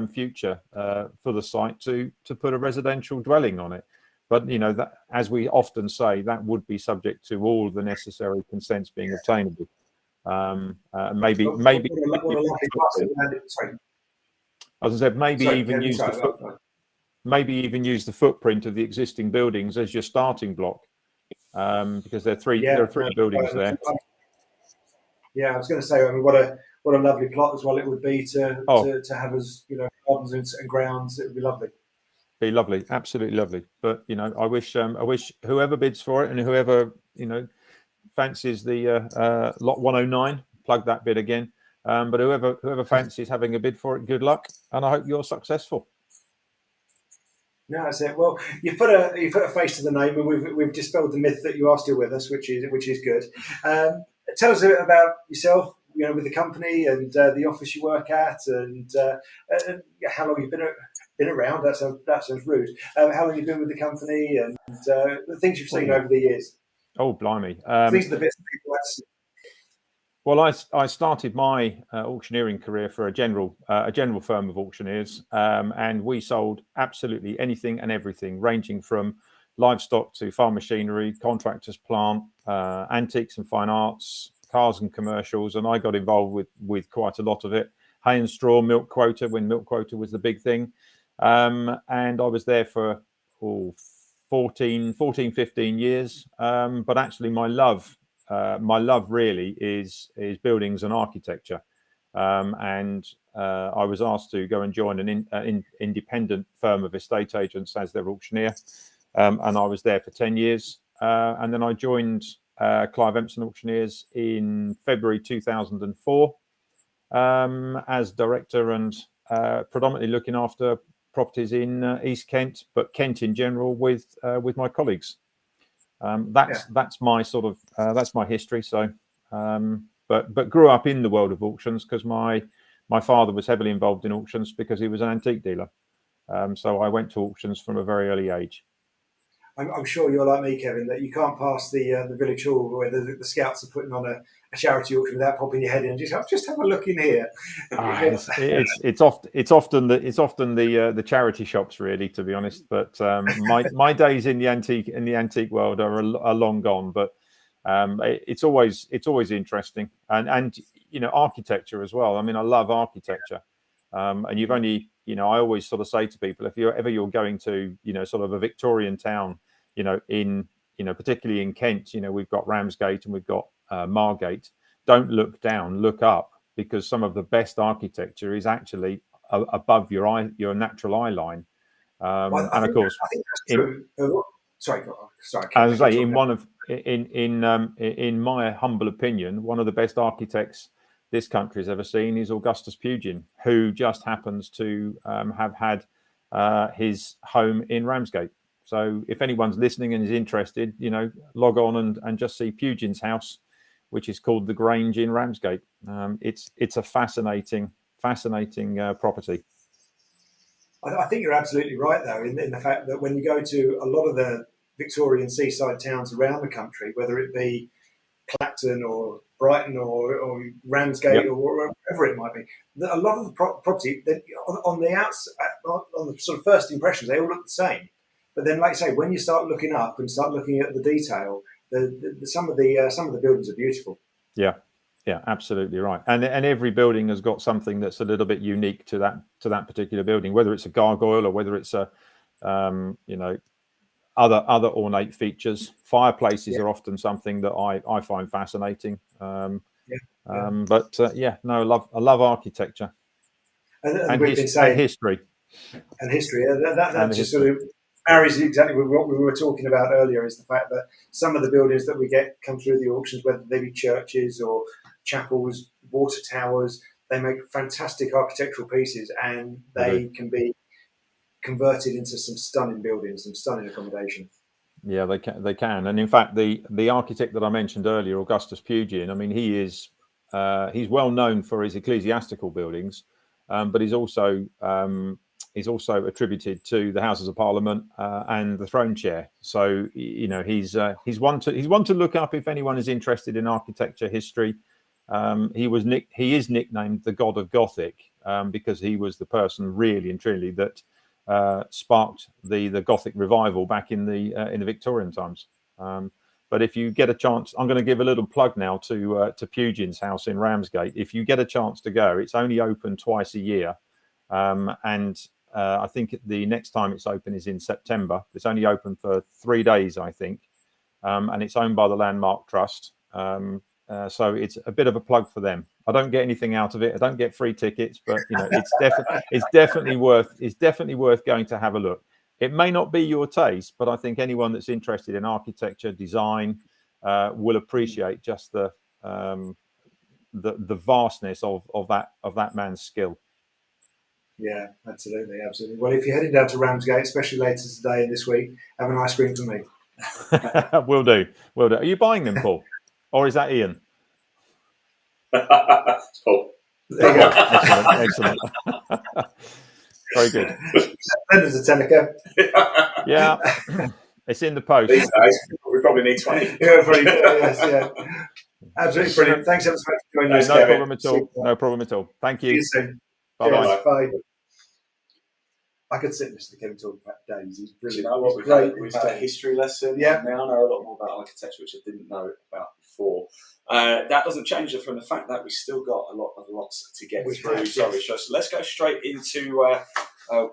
future for the site to put a residential dwelling on it. But that, as we often say, that would be subject to all the necessary consents being obtainable. Maybe even use the footprint of the existing buildings as your starting block. Because there are three buildings there. Yeah, I was going to say, I mean, what a lovely plot as well it would be to have as gardens and grounds. It would be lovely. Be lovely, absolutely lovely. But I wish whoever bids for it and whoever fancies the lot 109, plug that bid again. But whoever fancies having a bid for it, good luck, and I hope you're successful. No, that's it. Well, you put a face to the name, and we've dispelled the myth that you are still with us, which is good. Tell us a bit about yourself, with the company and the office you work at, and how long you've been around. That sounds rude. How long you've been with the company, and the things you've seen over the years. Oh, blimey! These are the bits that people have to see. Well, I started my auctioneering career for a general firm of auctioneers, and we sold absolutely anything and everything, ranging from livestock to farm machinery, contractors' plant, antiques and fine arts, cars and commercials, and I got involved with quite a lot of it. Hay and straw, milk quota, when milk quota was the big thing. And I was there for 14, 15 years. But actually my love really is buildings and architecture. And I was asked to go and join an independent firm of estate agents as their auctioneer. And I was there for 10 years. And then I joined Clive Emson Auctioneers in February 2004 as director, and predominantly looking after properties in East Kent, but Kent in general with my colleagues. That's my sort of that's my history. So, but grew up in the world of auctions because my father was heavily involved in auctions because he was an antique dealer. So I went to auctions from a very early age. I'm sure you're like me, Kevin, that you can't pass the village hall where the scouts are putting on a charity auction without popping your head in and just have a look in here. It's often the charity shops, really, to be honest. But my days in the antique world are long gone. But it's always interesting, and architecture as well. I mean, I love architecture, and you've only I always sort of say to people, if you're going to sort of a Victorian town, particularly in Kent, we've got Ramsgate and we've got Margate. Don't look down, look up, because some of the best architecture is actually above your natural eye line. And of course, I think that's true. Sorry. As I say, in my humble opinion, one of the best architects this country has ever seen is Augustus Pugin, who just happens to have had his home in Ramsgate. So if anyone's listening and is interested, log on and just see Pugin's house, which is called the Grange in Ramsgate. It's a fascinating property. I think you're absolutely right, though, in the fact that when you go to a lot of the Victorian seaside towns around the country, whether it be Clacton or Brighton or Ramsgate, or wherever it might be, a lot of the property that on the sort of first impressions, they all look the same. But then, like I say, when you start looking up and start looking at the detail, some of the buildings are beautiful. Yeah, absolutely right. And every building has got something that's a little bit unique to that particular building, whether it's a gargoyle or whether it's a other ornate features. Fireplaces are often something that I find fascinating. I love architecture and we've been saying history. And history. That just sort of marries exactly with what we were talking about earlier, is the fact that some of the buildings that we get come through the auctions, whether they be churches or chapels, water towers, they make fantastic architectural pieces, and they can be converted into some stunning buildings, some stunning accommodation. Yeah, they can. And in fact, the architect that I mentioned earlier, Augustus Pugin, I mean, he's well known for his ecclesiastical buildings, but he's also attributed to the Houses of Parliament and the throne chair. So he's one to look up if anyone is interested in architecture history. He is nicknamed the God of Gothic because he was the person really and truly that sparked the Gothic revival back in the Victorian times. But if you get a chance, I'm going to give a little plug now to Pugin's house in Ramsgate. If you get a chance to go, it's only open twice a year, and I think the next time it's open is in September. It's only open for 3 days, I think, and it's owned by the Landmark Trust. So it's a bit of a plug for them. I don't get anything out of it. I don't get free tickets, but it's definitely worth going to have a look. It may not be your taste, but I think anyone that's interested in architecture, design, will appreciate just the vastness of that man's skill. Yeah, absolutely. Well, if you're heading down to Ramsgate, especially later today and this week, have an ice cream for me. Will do. Are you buying them, Paul? Or is that Ian? It's Paul. There you go. Excellent. Very good. There's a tenner. Yeah, it's in the post. These days, we probably need 20. Yeah. Absolutely brilliant. Thanks ever so much for joining us, Kevin. No problem at all. Thank you. See you soon. Bye-bye. Bye. I could sit and listen to Kevin talk about days. He's Do brilliant. you know what? He's We've had a history lesson. Yeah. Now I know a lot more about architecture, which I didn't know about before. That doesn't change it from the fact that we've still got a lot of lots to get through. Sorry, so let's go straight into.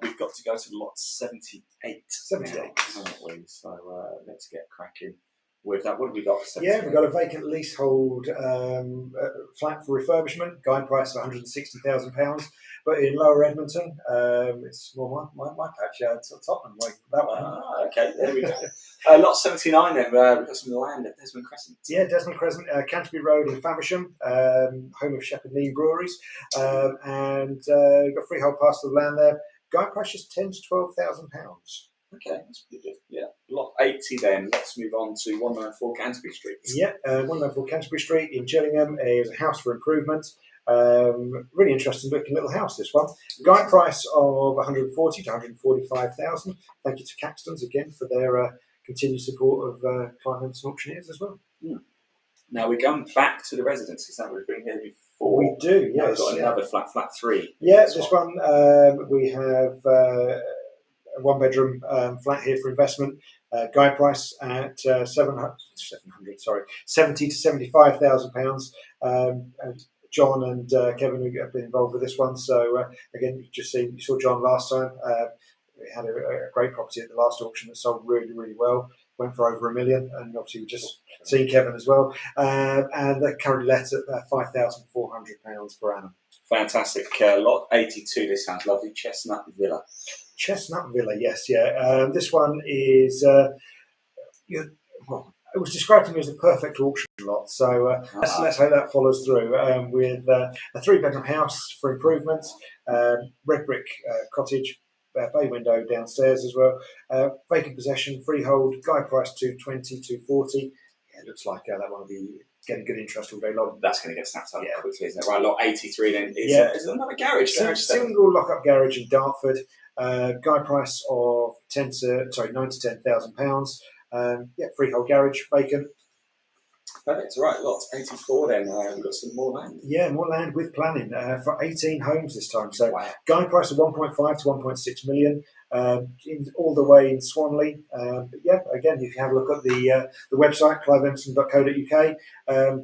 We've got to go to lot 78. 78. Now, haven't we? So let's get cracking with that. What have we got for 78? Yeah, we've got a vacant leasehold flat for refurbishment, guide price of £160,000, but in Lower Edmonton. It's my patch, it's Tottenham, like that one. Okay, there we go. Lot 79 then, we've got some land at Desmond Crescent. Yeah, Desmond Crescent, Canterbury Road in Faversham, home of Shepherd Neame Breweries, and you've got freehold parcel of land there. Guide price is £10,000 to £12,000. Okay, that's pretty good. Yeah. Lot 80 then. Let's move on to 194 Canterbury Street. Yeah, 194 Canterbury Street in Gillingham is a house for improvement. Really interesting looking little house, this one. Guide price of 140 to 145,000. Thank you to Caxtons again for their continued support of Clive Emson Auctioneers as well. Now we're going back to the residence. Is that what we've been here before? We do, Now yes. we've got another flat 3. Yeah, this one we have a one-bedroom flat here for investment. Guide price at 70 to £75,000. John and Kevin have been involved with this one. So again, you saw John last time. We had a great property at the last auction that sold really, really well. Went for over $1 million, and obviously we just seen Kevin as well. And they're currently let at £5,400 per annum. Fantastic. Lot 82. This sounds lovely. Chestnut Villa. Chestnut Villa, yes, yeah. This one is. It was described to me as the perfect auction lot, so let's hope that follows through. With a 3-bedroom house for improvements, red brick cottage, bay window downstairs as well, vacant possession, freehold, guide price £220 to £240. Yeah, it looks like that one will be getting good interest all day long. That's going to get snapped up quickly, isn't it? Right, lot 83 then is another garage. Single lock-up garage in Dartford, guide price of £9 to £10,000. Freehold garage, vacant. Perfect. Right, lot 84 then. We've got some more land. Yeah, more land with planning for 18 homes this time. So guide price of 1.5 to 1.6 million, all the way in Swanley. Again, if you have a look at the website, cliveemson.co.uk,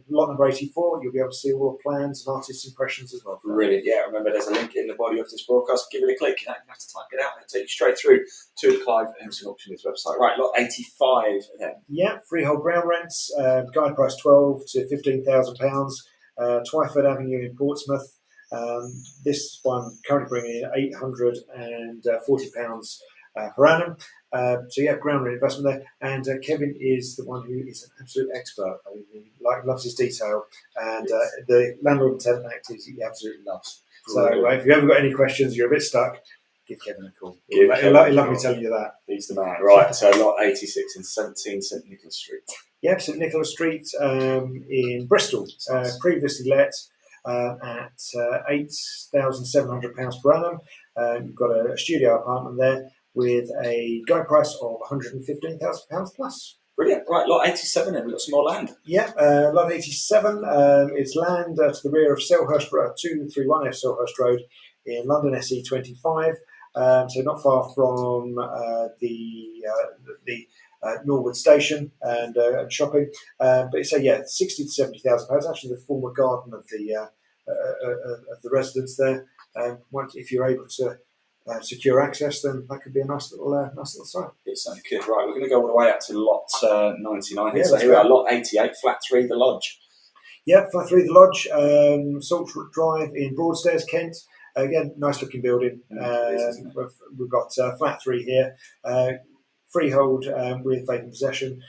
lot number 84, you'll be able to see all the plans and artist impressions as well. Brilliant. Yeah, remember there's a link in the body of this broadcast. Give it a click. You don't have to type it out. It'll take you straight through to the Clive Emson Auctioneers website. Right, lot 85 then. Yeah, freehold ground rents, guide price £12,000 to £15,000, Twyford Avenue in Portsmouth. This one currently bringing in £840 per annum. Ground rent investment there. And Kevin is the one who is an absolute expert. I mean, he loves his detail, and the landlord and tenant act he absolutely loves. So if you've ever got any questions, you're a bit stuck, give Kevin a call. He'll love me telling you that. He's the man. Right, so lot 86 in 17 St Nicholas Street. Yeah, St Nicholas Street in Bristol, previously let at £8,700 per annum. You've got a studio apartment there with a guide price of £115,000 plus. Brilliant. Right, lot 87 then, we've got some more land. Yeah, lot 87 is land to the rear of Selhurst Road, 231F Selhurst Road in London SE25. So not far from the Norwood Station and shopping. But it's 60 to £70,000. Actually, the former garden of the residents there. If you're able to secure access, then that could be a nice little site. It certainly could. Right, we're going to go all the way up to lot 99 here. Yeah, So here we are, lot 88, flat 3, the Lodge. Yeah, flat 3, the Lodge, Salt Drive in Broadstairs, Kent. Again, nice looking building. We've got flat 3 here. Freehold with vacant possession.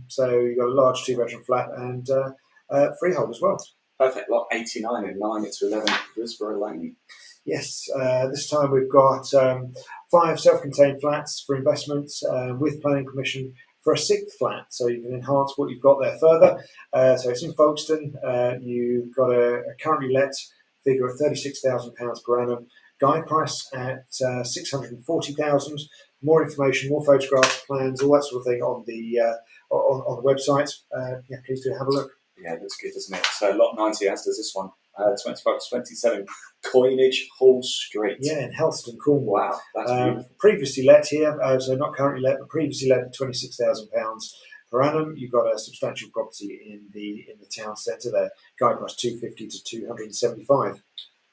So you've got a large 2-bedroom flat and freehold as well. Perfect. Lot 89 in 9 to 11 Brisbane Lane. Yes, this time we've got 5 self-contained flats for investments with planning permission for a 6th flat, so you can enhance what you've got there further. So it's in Folkestone. You've got a currently let figure of £36,000 per annum. Guide price at £640,000. More information, more photographs, plans, all that sort of thing on the website. Please do have a look. Yeah, it looks good, doesn't it? So lot 90, as does this one. 25 to 27 Coinage Hall Street. Yeah, in Helston, Cornwall. Wow, that's beautiful. Previously let here, so not currently let, but previously let at £26,000 per annum. You've got a substantial property in the town centre there. Guide price 250 to 275.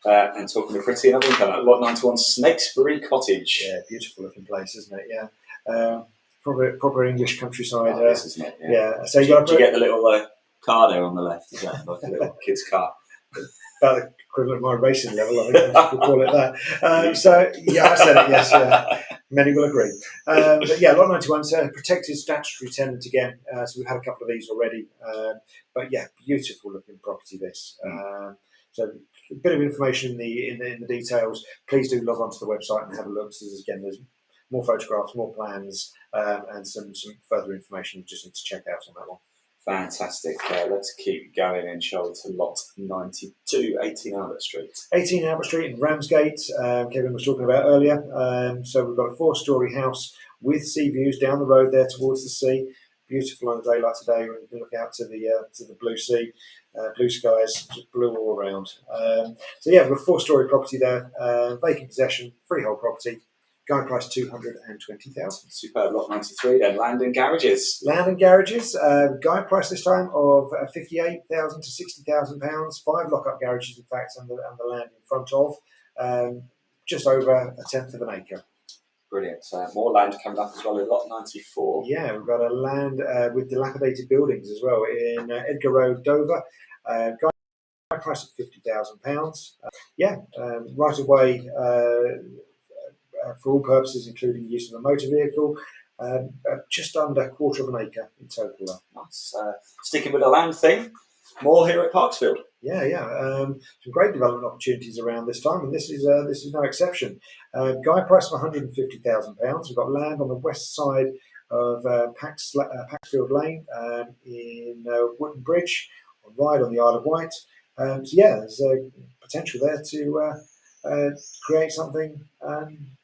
And talking of pretty, another one coming up, Lot 91 Snakesbury Cottage. Yeah, beautiful looking place, isn't it? Yeah, proper English countryside. This isn't it? Yeah. So do you get the little car there on the left? Is that like a little kid's car? About the equivalent of my racing level, I think we'll call it that. So yeah, I said it. Yes, many will agree. But yeah, Lot 91, so protected statutory tenant again. So we've had a couple of these already. But yeah, beautiful looking property. This. So a bit of information in the details. Please do log on to the website and have a look. So there's more photographs, more plans, and some further information you just need to check out on that one. Fantastic. Let's keep going and show to Lot 92, 18 Albert Street. 18 Albert Street in Ramsgate, Kevin was talking about earlier. So we've got a 4-storey house with sea views down the road there towards the sea. Beautiful on a day like today when you can look out to the blue sea, blue skies, just blue all around. So yeah, we've got a 4-storey property there, vacant possession, freehold property. Guide price 220,000. Superb. Lot 93 then, Land and Garages. Land and Garages, guide price this time of 58,000 to 60,000 pounds. 5 lock-up garages, in fact, and the land in front of, just over a tenth of an acre. Brilliant. More land coming up as well in Lot 94. Yeah, we've got a land with dilapidated buildings as well in Edgar Road, Dover. Guide price of £50,000. Right away. For all purposes, including the use of a motor vehicle, just under a quarter of an acre in total. Nice. Sticking with the land thing, more here at Parksfield. Some great development opportunities around this time, and this is no exception. Guide price of £150,000. We've got land on the west side of Paxfield Lane in Wootton Bridge, right on the Isle of Wight. There's a potential there to create something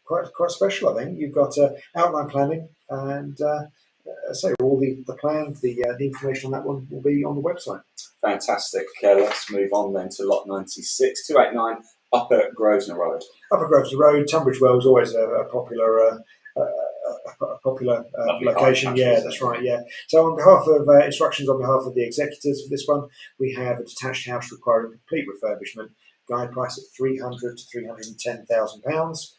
quite special. I think you've got outline planning, and all the plans, the information on that one will be on the website. Fantastic. Let's move on then to Lot 96, 289 Upper Grosvenor Road. Upper Grosvenor Road, Tunbridge Wells, always a popular location. Yeah, that's right. Yeah. So on behalf of instructions on behalf of the executors for this one, we have a detached house requiring complete refurbishment. Guide price at £300,000 to £310,000.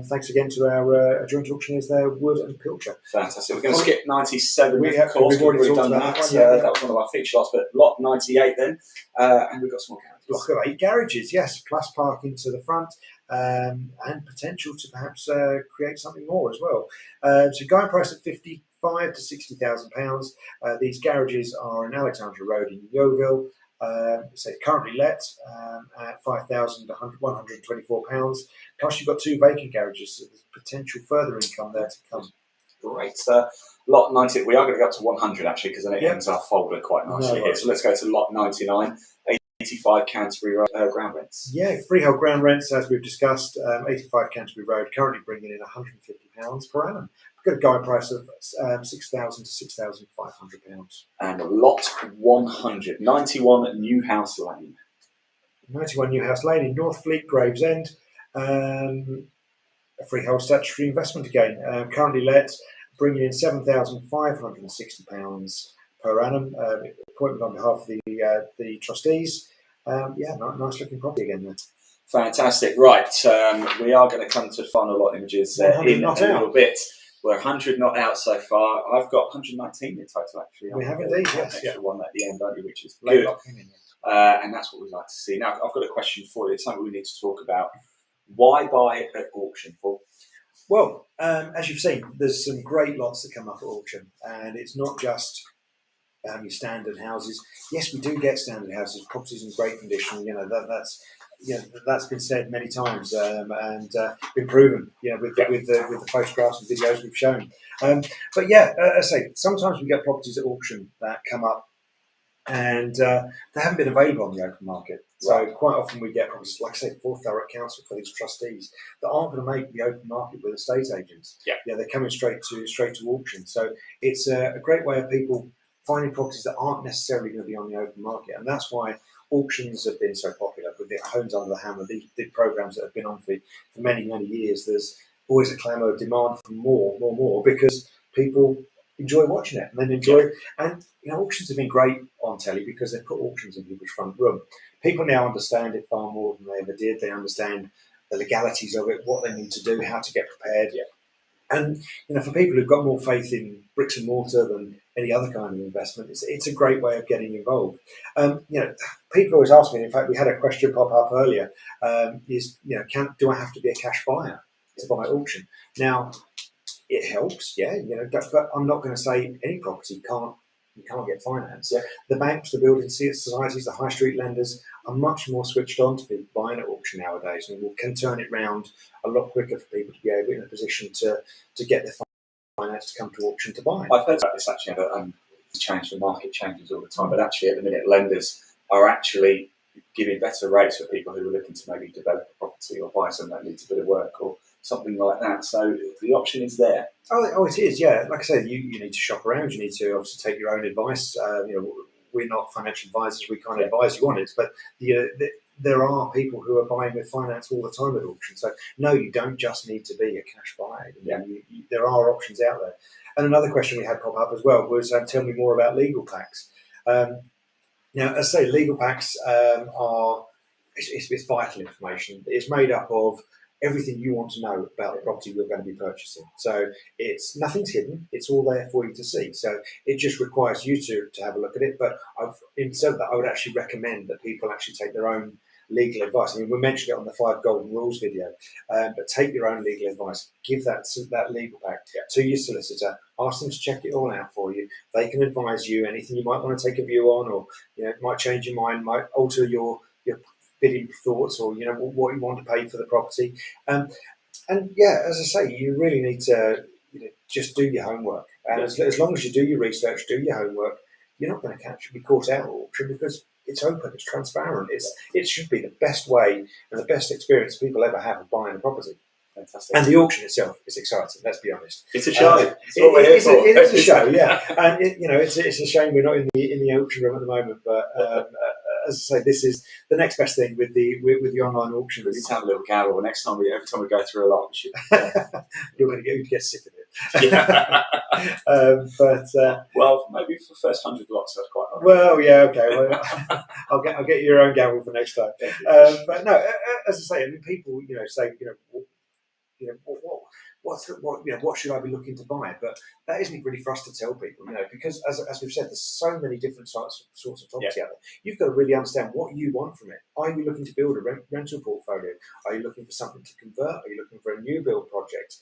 Thanks again to our joint auctioneers there, Wood and Pilcher. Fantastic. We're going to skip 97, we've already done that. Yeah. That was one of our feature lots, but Lot 98 then, and we've got some more garages. Block of 8 garages, yes, plus parking to the front, and potential to perhaps create something more as well. So guide price at £55,000 to £60,000. These garages are in Alexandra Road in Yeovil. Currently let at £5,124. Plus, you've got 2 vacant garages, so there's potential further income there to come. Great. Lot 90, we are going to go up to 100 actually, because then it ends our folder quite nicely here. So let's go to Lot 99, 85 Canterbury Road, ground rents. Yeah, freehold ground rents, as we've discussed, 85 Canterbury Road, currently bringing in £150 per annum. Got a guide price of £6,000 to £6,500. And Lot 100, 91 Newhouse Lane. 91 Newhouse Lane in Northfleet, Gravesend. A freehold statutory investment again. Currently let, bringing in £7,560 per annum. Appointment on behalf of the trustees. Nice looking property again there. Fantastic. Right, we are going to come to the final lot images in a little bit. We're 100 not out so far. I've got 119 in total, actually. We have indeed, yes. Extra one at the end, don't we, which is good. And that's what we'd like to see. Now, I've got a question for you. It's something we need to talk about. Why buy at auction, Paul? Well, as you've seen, there's some great lots that come up at auction. And it's not just your standard houses. Yes, we do get standard houses, properties in great condition. That's been said many times and been proven. With the photographs and videos we've shown. As I say, sometimes we get properties at auction that come up and they haven't been available on the open market. So quite often we get properties, like I say, for thorough counsel for these trustees that aren't going to make the open market with estate agents. They're coming straight to auction. So it's a great way of people finding properties that aren't necessarily going to be on the open market. And that's why auctions have been so popular with the Homes Under the Hammer, the programs that have been on for many, many years. There's always a clamour of demand for more, because people enjoy watching it and then enjoy it. And auctions have been great on telly because they put auctions in people's front room. People now understand it far more than they ever did. They understand the legalities of it, what they need to do, how to get prepared. And for people who've got more faith in bricks and mortar than any other kind of investment, it's a great way of getting involved. People always ask me. In fact, we had a question pop up earlier. Do I have to be a cash buyer to buy at auction? Now, it helps, but I'm not going to say any property you can't get finance. The banks, the building societies, the high street lenders are much more switched on to people buying at auction nowadays, and can turn it round a lot quicker for people to be able in a position to get their finance to come to auction to buy. I've heard about this actually, that the market changes all the time, but actually at the minute lenders are actually giving better rates for people who are looking to maybe develop a property or buy something that needs a bit of work or something like that. So the option is there. Oh, it is, yeah. Like I said, you need to shop around. You need to obviously take your own advice. We're not financial advisors. We can't advise you on it. But there are people who are buying with finance all the time at auction. So no, you don't just need to be a cash buyer. There are options out there. And another question we had pop up as well was, tell me more about legal packs. Now, as I say, legal packs it's vital information. It's made up of everything you want to know about the property you're going to be purchasing. So nothing's hidden. It's all there for you to see. So it just requires you to have a look at it. But instead of that, I would actually recommend that people actually take their own legal advice. I mean, we mentioned it on the 5 Golden Rules video, but take your own legal advice. Give that legal pack to your solicitor. Ask them to check it all out for you. They can advise you anything you might want to take a view on, or it might change your mind, might alter your bidding thoughts, or what you want to pay for the property. And as I say, you really need to just do your homework. And as long as you do your research, do your homework, you're not going to be caught out at auction, because it's open, it's transparent. It should be the best way and the best experience people ever have of buying a property. Fantastic. And the auction itself is exciting. Let's be honest. It's a show. It is a show, yeah. And it's a shame we're not in the auction room at the moment. But as I say, this is the next best thing with the online auction. We need to have a little gavel next time. Every time we go through a lot, we should. You're going to get sick of it. Yeah. Well, maybe for the first 100 lots, that's quite hard. Well, yeah, okay. Well, I'll get your own gavel for next time. But no, as I say, I mean, people, say, what should I be looking to buy? But that isn't really for us to tell people, because as we've said, there's so many different sorts of property out there. You've got to really understand what you want from it. Are you looking to build a rental portfolio? Are you looking for something to convert? Are you looking for a new build project?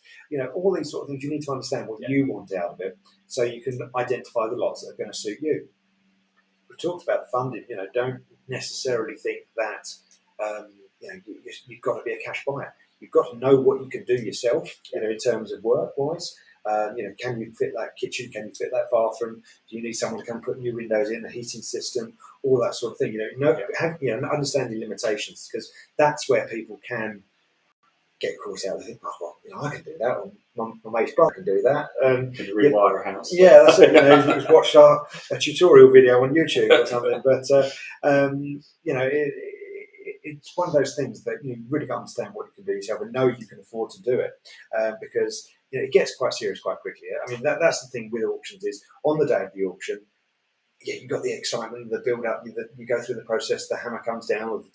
All these sort of things. You need to understand what you want out of it, so you can identify the lots that are going to suit you. We've talked about funding. Don't necessarily think that you've got to be a cash buyer. You've got to know what you can do yourself, in terms of work-wise. Can you fit that kitchen? Can you fit that bathroom? Do you need someone to come put new windows in, a heating system, all that sort of thing? Understand your limitations, because that's where people can get caught out. They think, I can do that. Or my mate's brother can do that. Can you rewire a house? Yeah, that's it. He's watched a tutorial video on YouTube or something. But it's one of those things that you really got to understand what you can do yourself and know you can afford to do it, because it gets quite serious quite quickly. I mean, that's the thing with auctions is on the day of the auction, you've got the excitement, the build-up, you go through the process, the hammer comes down, or the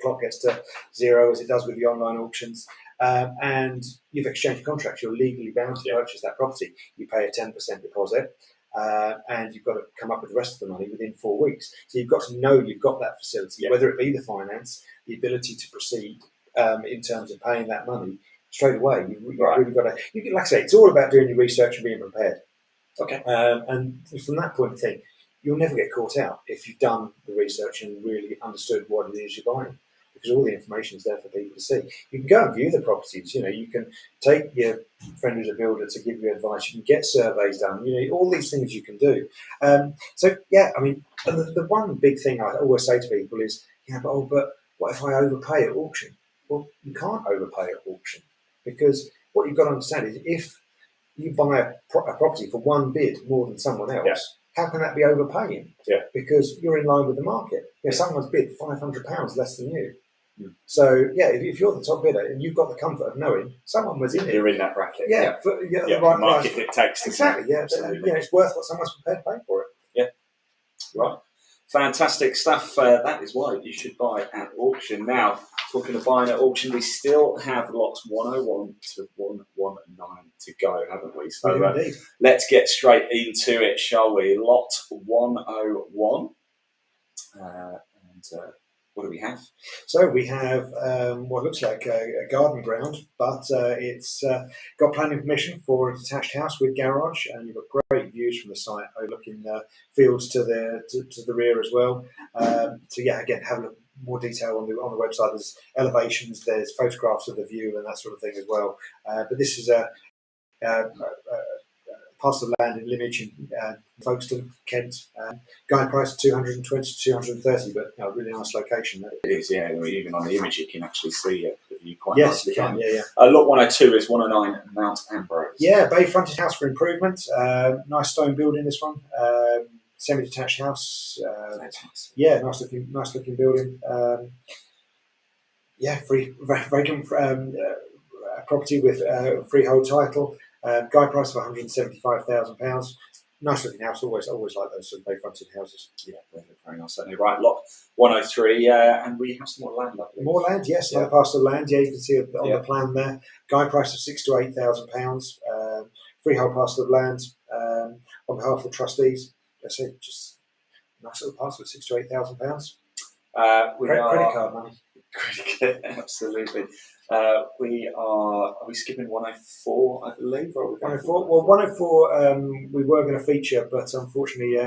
clock gets to zero, as it does with the online auctions, and you've exchanged contracts. You're legally bound to purchase that property. You pay a 10% deposit, and you've got to come up with the rest of the money within 4 weeks. So you've got to know you've got that facility, whether it be the finance, the ability to proceed in terms of paying that money straight away. You've really got to, like I say, it's all about doing your research and being prepared. Okay. And from that point of view, you'll never get caught out if you've done the research and really understood what it is you're buying, because all the information is there for people to see. You can go and view the properties. You can take your friend who's a builder to give you advice. You can get surveys done. All these things you can do. I mean, the one big thing I always say to people is, but what if I overpay at auction? Well, you can't overpay at auction, because what you've got to understand is if you buy a property for one bid more than someone else, how can that be overpaying? Yeah. Because you're in line with the market. Someone's bid £500 less than you. So if you're the top bidder and you've got the comfort of knowing someone was in it, you're in that bracket. The right the market price. dictates. Exactly. Yeah, it's worth what someone's prepared to pay for it. Yeah. Right. Fantastic stuff. That is why you should buy at auction. Now, talking of buying at auction, we still have lots 101 to 119 to go, haven't we? So let's get straight into it, shall we? Lot 101. What do we have? So we have what looks like a garden ground, but it's got planning permission for a detached house with garage, and you've got great views from the site, overlooking fields to the rear as well. So yeah, again, have a look more detail on the website. There's elevations, there's photographs of the view, and that sort of thing as well. But this is a parcel of land in Limage in Folkestone, Kent. Guide price 220 to 230, but really nice location. It is, yeah. Even on the image, you can actually see the view quite yes, nicely. Yes, you can, yeah. Lot 102 is 109 Mount Ambrose. Yeah, bay fronted house for improvement. Nice stone building, this one. Semi-detached house. Nice. Yeah, nice looking building. Vacant property with freehold title. Guide price of £175,000. Nice looking house. Always like those sort of bay fronted houses. Yeah, very nice. Certainly. Right, lot 103, and we have some more land. I believe. More land, yes. Another parcel of land. Yeah, you can see it on the plan there. Guide price of £6,000 to £8,000. Freehold parcel of land. On behalf of the trustees, I say just a nice little parcel of £6,000 to £8,000. Credit card money. Absolutely. Are we skipping 104, I believe? Or 104? Well, 104 we were going to feature, but unfortunately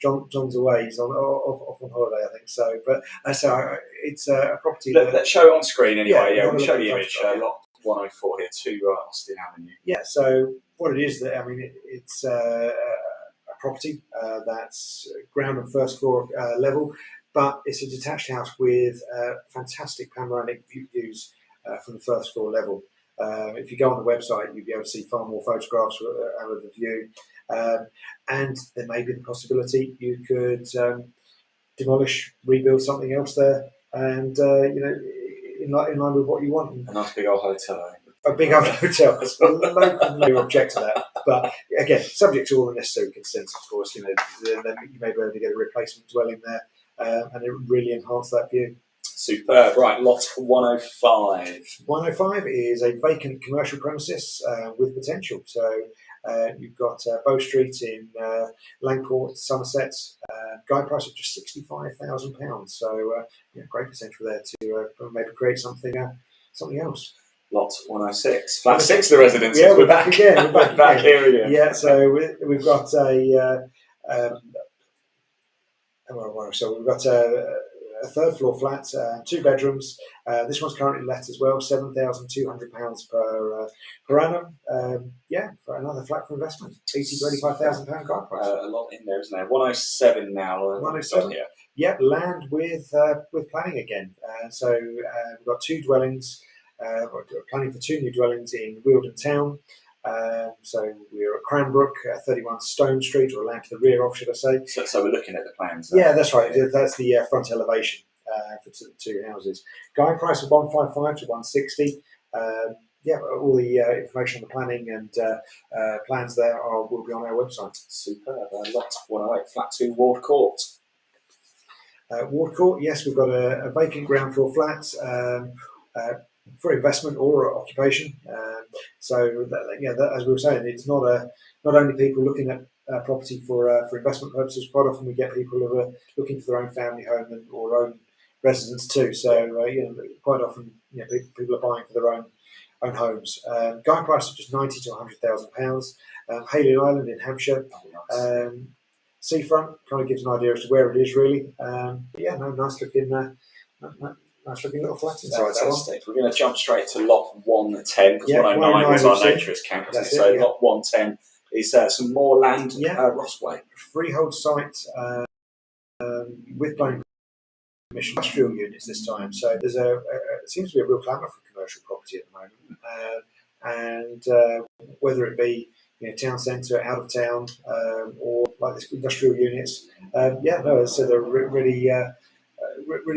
John's away. He's off on holiday, I think. So, but it's a property. Let's show it on screen anyway. Yeah, we'll show the image. Lot 104 here, 2 Austin Avenue. Yeah, so what it is, it's a property that's ground and first floor level, but it's a detached house with fantastic panoramic views from the first floor level. If you go on the website, you'll be able to see far more photographs of the view. And there may be the possibility you could demolish, rebuild something else there, and in line with what you want. A nice big old hotel. A big old hotel. No object to that. But again, subject to all the necessary consents, of course. Then you may be able to get a replacement dwelling there, and it really enhance that view. Superb. Right, lot 105. 105 is a vacant commercial premises with potential. So you've got Bow Street in Langport, Somerset. Guide price of just £65,000. So great potential there to maybe create something else. Lot 106. Flat 6, the residences. Yeah, we're back again. We're back here again. Yeah, so we've got a third floor flat, 2 bedrooms. This one's currently let as well, £7,200 per annum. For another flat for investment, £80,000 to £85,000 guide price. A lot in there, isn't there? 107 now. 107. Here. Yep, land with planning again. So we've got 2 dwellings. We're planning for 2 new dwellings in Wealdon Town. So we're at Cranbrook, 31 Stone Street, or land to the rear of, should I say. So we're looking at the plans. Yeah, that's right. That's the front elevation for the 2 houses. Guide price of 155 to 160. All the information on the planning and plans there will be on our website. Superb. Lot 108, flat 2, Ward Court. Ward Court, yes, we've got a vacant ground floor flat for investment or occupation. As we were saying, it's not only people looking at property for investment purposes. Quite often we get people who are looking for their own family home or own residence too. So quite often people are buying for their own homes. Guide price of just £90,000 to £100,000. Hayling Island in Hampshire. Seafront kind of gives an idea as to where it is really. Nice looking little flat inside that one. We're going to jump straight to lot 110 because 109 was our naturist camp. So lot 110 is some more land. Rossway. Freehold site with planning permission, industrial units this time. So there's it seems to be a real clamour for commercial property at the moment, and whether it be town centre, out of town, or like this industrial units. So they're really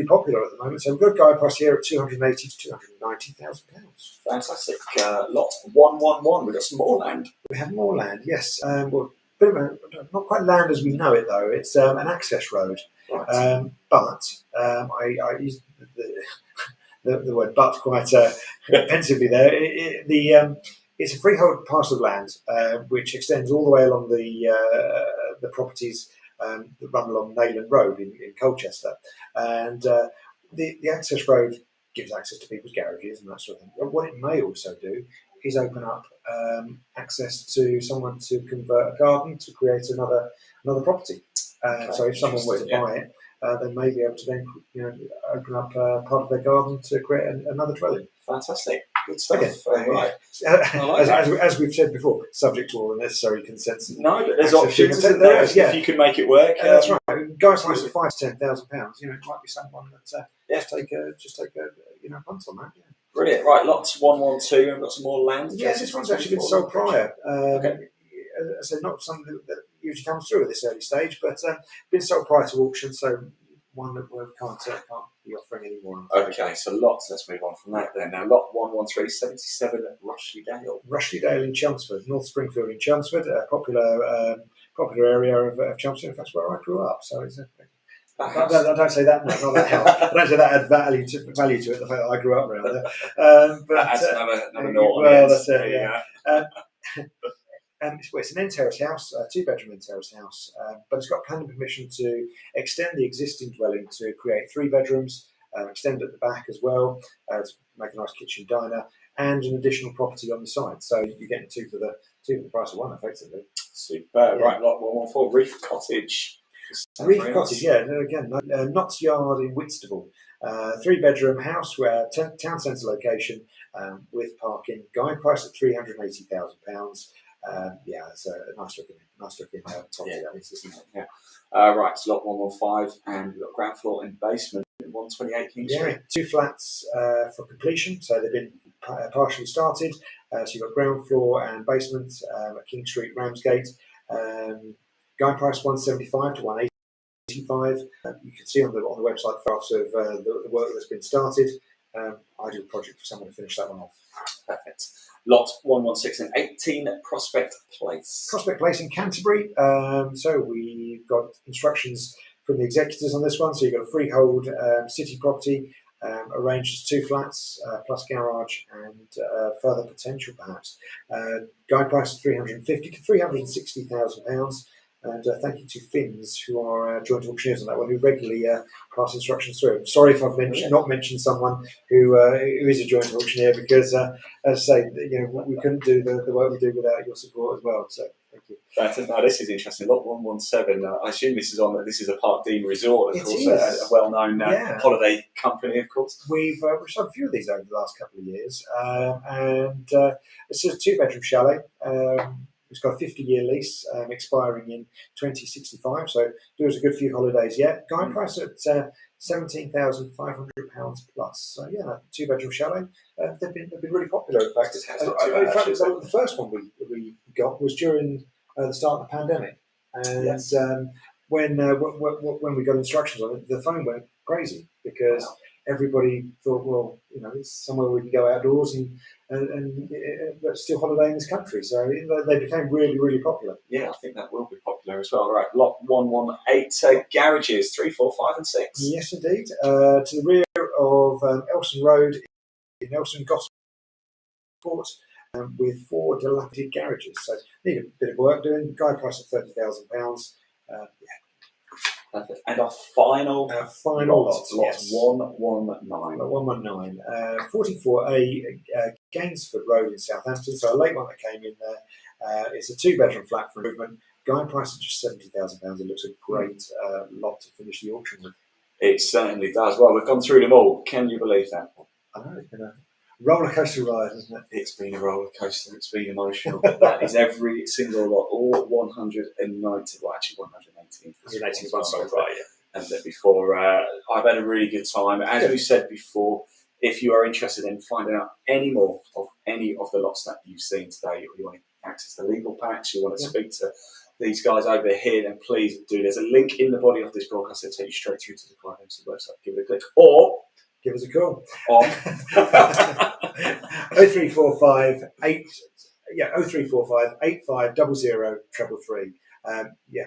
popular at the moment. So we've got a guide price here at £280,000 to £290,000. Fantastic. Lot 111. We've got some more land. We have more land, yes. Bit of not quite land as we know it though. It's an access road. Right. I use the word "but" quite pensively there. It's a freehold parcel of land which extends all the way along the properties that run along Nayland Road in Colchester, and the access road gives access to people's garages and that sort of thing. But what it may also do is open up access to someone to convert a garden to create another property. So if someone were to buy it, they may be able to then open up part of their garden to create another dwelling. Fantastic. Good stuff. Okay. Right. As we've said before, subject to all the necessary consensus. No, but there's options if you can make it work. That's right. Guys, price of £5,000 to £10,000. It might be someone that just take a punt on that. Yeah. Brilliant. Right, lots 112, and we've got some more land. Yeah, this one's actually been sold prior. So not something that usually comes through at this early stage, but been sold prior to auction, so one that we can't be offering anymore. Okay, so lots. Let's move on from that then. Now, lot 113, 77 Rushley Dale. Rushley Dale in Chelmsford, North Springfield in Chelmsford, a popular area of Chelmsford. In fact, where I grew up. So it's I don't say that. No, not that house. I don't say that adds value to it. The fact that I grew up around there. But that's another note. Well, that's it. Yeah. It's an end terrace house, a 2-bedroom end terrace house, but it's got planning permission to extend the existing dwelling to create 3 bedrooms, extend at the back as well, to make a nice kitchen diner, and an additional property on the side. So you're getting two for the price of one, effectively. Super. Yeah. Right, lot 114, Reef Cottage. Reef Cottage, yeah. Again, Notts Yard in Whitstable. 3-bedroom house, where town centre location with parking. Guide price at £380,000. It's a nice looking property. Yeah, it is, isn't it? Yeah. Right, it's lot 115, and we've got ground floor and basement at 128 King Street. 2 flats for completion, so they've been partially started. So you've got ground floor and basement at King Street, Ramsgate. Guide price 175 to 185. You can see on the website photographs of the work that's been started. Ideal project for someone to finish that one off. Perfect. Lot 116 and 18 Prospect Place. Prospect Place in Canterbury. So we've got instructions from the executors on this one. So you've got a freehold city property, arranged as 2 flats plus garage and further potential perhaps. Guide price of £350,000 to £360,000. And thank you to Finns, who are joint auctioneers on that one, who regularly pass instructions through. Sorry if I've not mentioned someone who is a joint auctioneer, because, as I say, we couldn't do the work we do without your support as well. So thank you. Now this is interesting. Lot 117. I assume this is a Park Dean resort, of course, is. a well-known holiday company, of course. We've sold a few of these over the last couple of years, and it's a 2-bedroom chalet. It's got a 50-year lease expiring in 2065, so there is a good few holidays yet. Guide price at £17,500 plus. So yeah, 2-bedroom chalet. They've been really popular. In fact, the first one we got was during the start of the pandemic, and when we got instructions on it, the phone went crazy because everybody thought, well, it's somewhere we can go outdoors and still holiday in this country. So they became really, really popular. Yeah, I think that will be popular as well. Right, lot 118, garages 3, 4, 5 and 6. Yes, indeed. To the rear of Elson Road in Elson Gosport, with 4 dilapidated garages. So need a bit of work doing. Guide price of £30,000. Perfect. And our final lot, 119. 119. 44A Gainsford Road in Southampton. So a late one that came in there. It's a 2-bedroom flat for improvement. Guide price of just £70,000. It looks a great lot to finish the auction with. It certainly does. Well, we've gone through them all. Can you believe that? I know, it's been a roller coaster ride, hasn't it? It's been a roller coaster. It's been emotional. That is every single lot, all 190. Well, actually 118. 118 was sold right, yeah. And then before, I've had a really good time. As we said before, if you are interested in finding out any more of any of the lots that you've seen today, or you want to access the legal packs, you want to speak to these guys over here, then please do. There's a link in the body of this broadcast that'll take you straight through to the Clive Emson website. Give it a click. Or give us a call on 0345 8500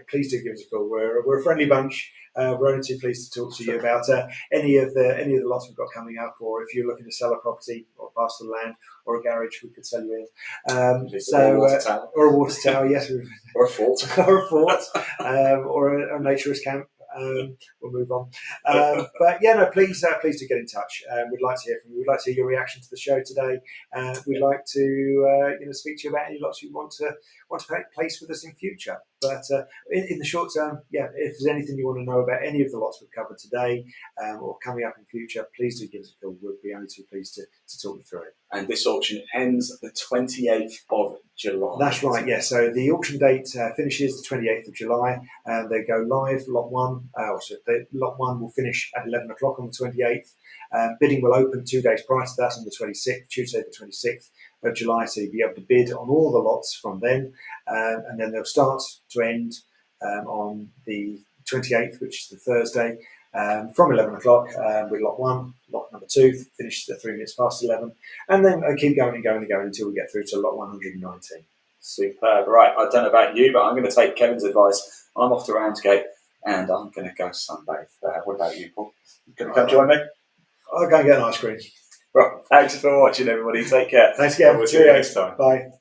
please do give us a call. We're a friendly bunch. We're only too pleased to talk to you about any of the lots we've got coming up, or if you're looking to sell a property or a parcel of land or a garage, we could sell you in. Or a water tower, yes, or a fort, or a fort, or a naturist camp. We'll move on. Please do get in touch. We'd like to hear from you. We'd like to hear your reaction to the show today. We'd like to speak to you about any lots you want to place with us in future. But in the short term, if there's anything you want to know about any of the lots we've covered today or coming up in future, please do give us a call. We'll be only too pleased to talk you through it. And this auction ends the 28th of July. That's right, yeah. So the auction date finishes the 28th of July. They go live, lot one. Lot one will finish at 11 o'clock on the 28th. Bidding will open 2 days prior to that on the 26th, Tuesday the 26th of July. So you'll be able to bid on all the lots from then. And then they'll start to end on the 28th, which is the Thursday, from 11 o'clock with lot one. Lot number 2 finishes at 3 minutes past 11. And then keep going and going and going until we get through to lot 119. Superb. Right, I don't know about you, but I'm going to take Kevin's advice. I'm off to Ramsgate and I'm going to go sunbathe. What about you, Paul? You going to come join me? I'll go and get an ice cream. Right, thanks for watching, everybody. Take care. Thanks again. We'll see you next time. Bye.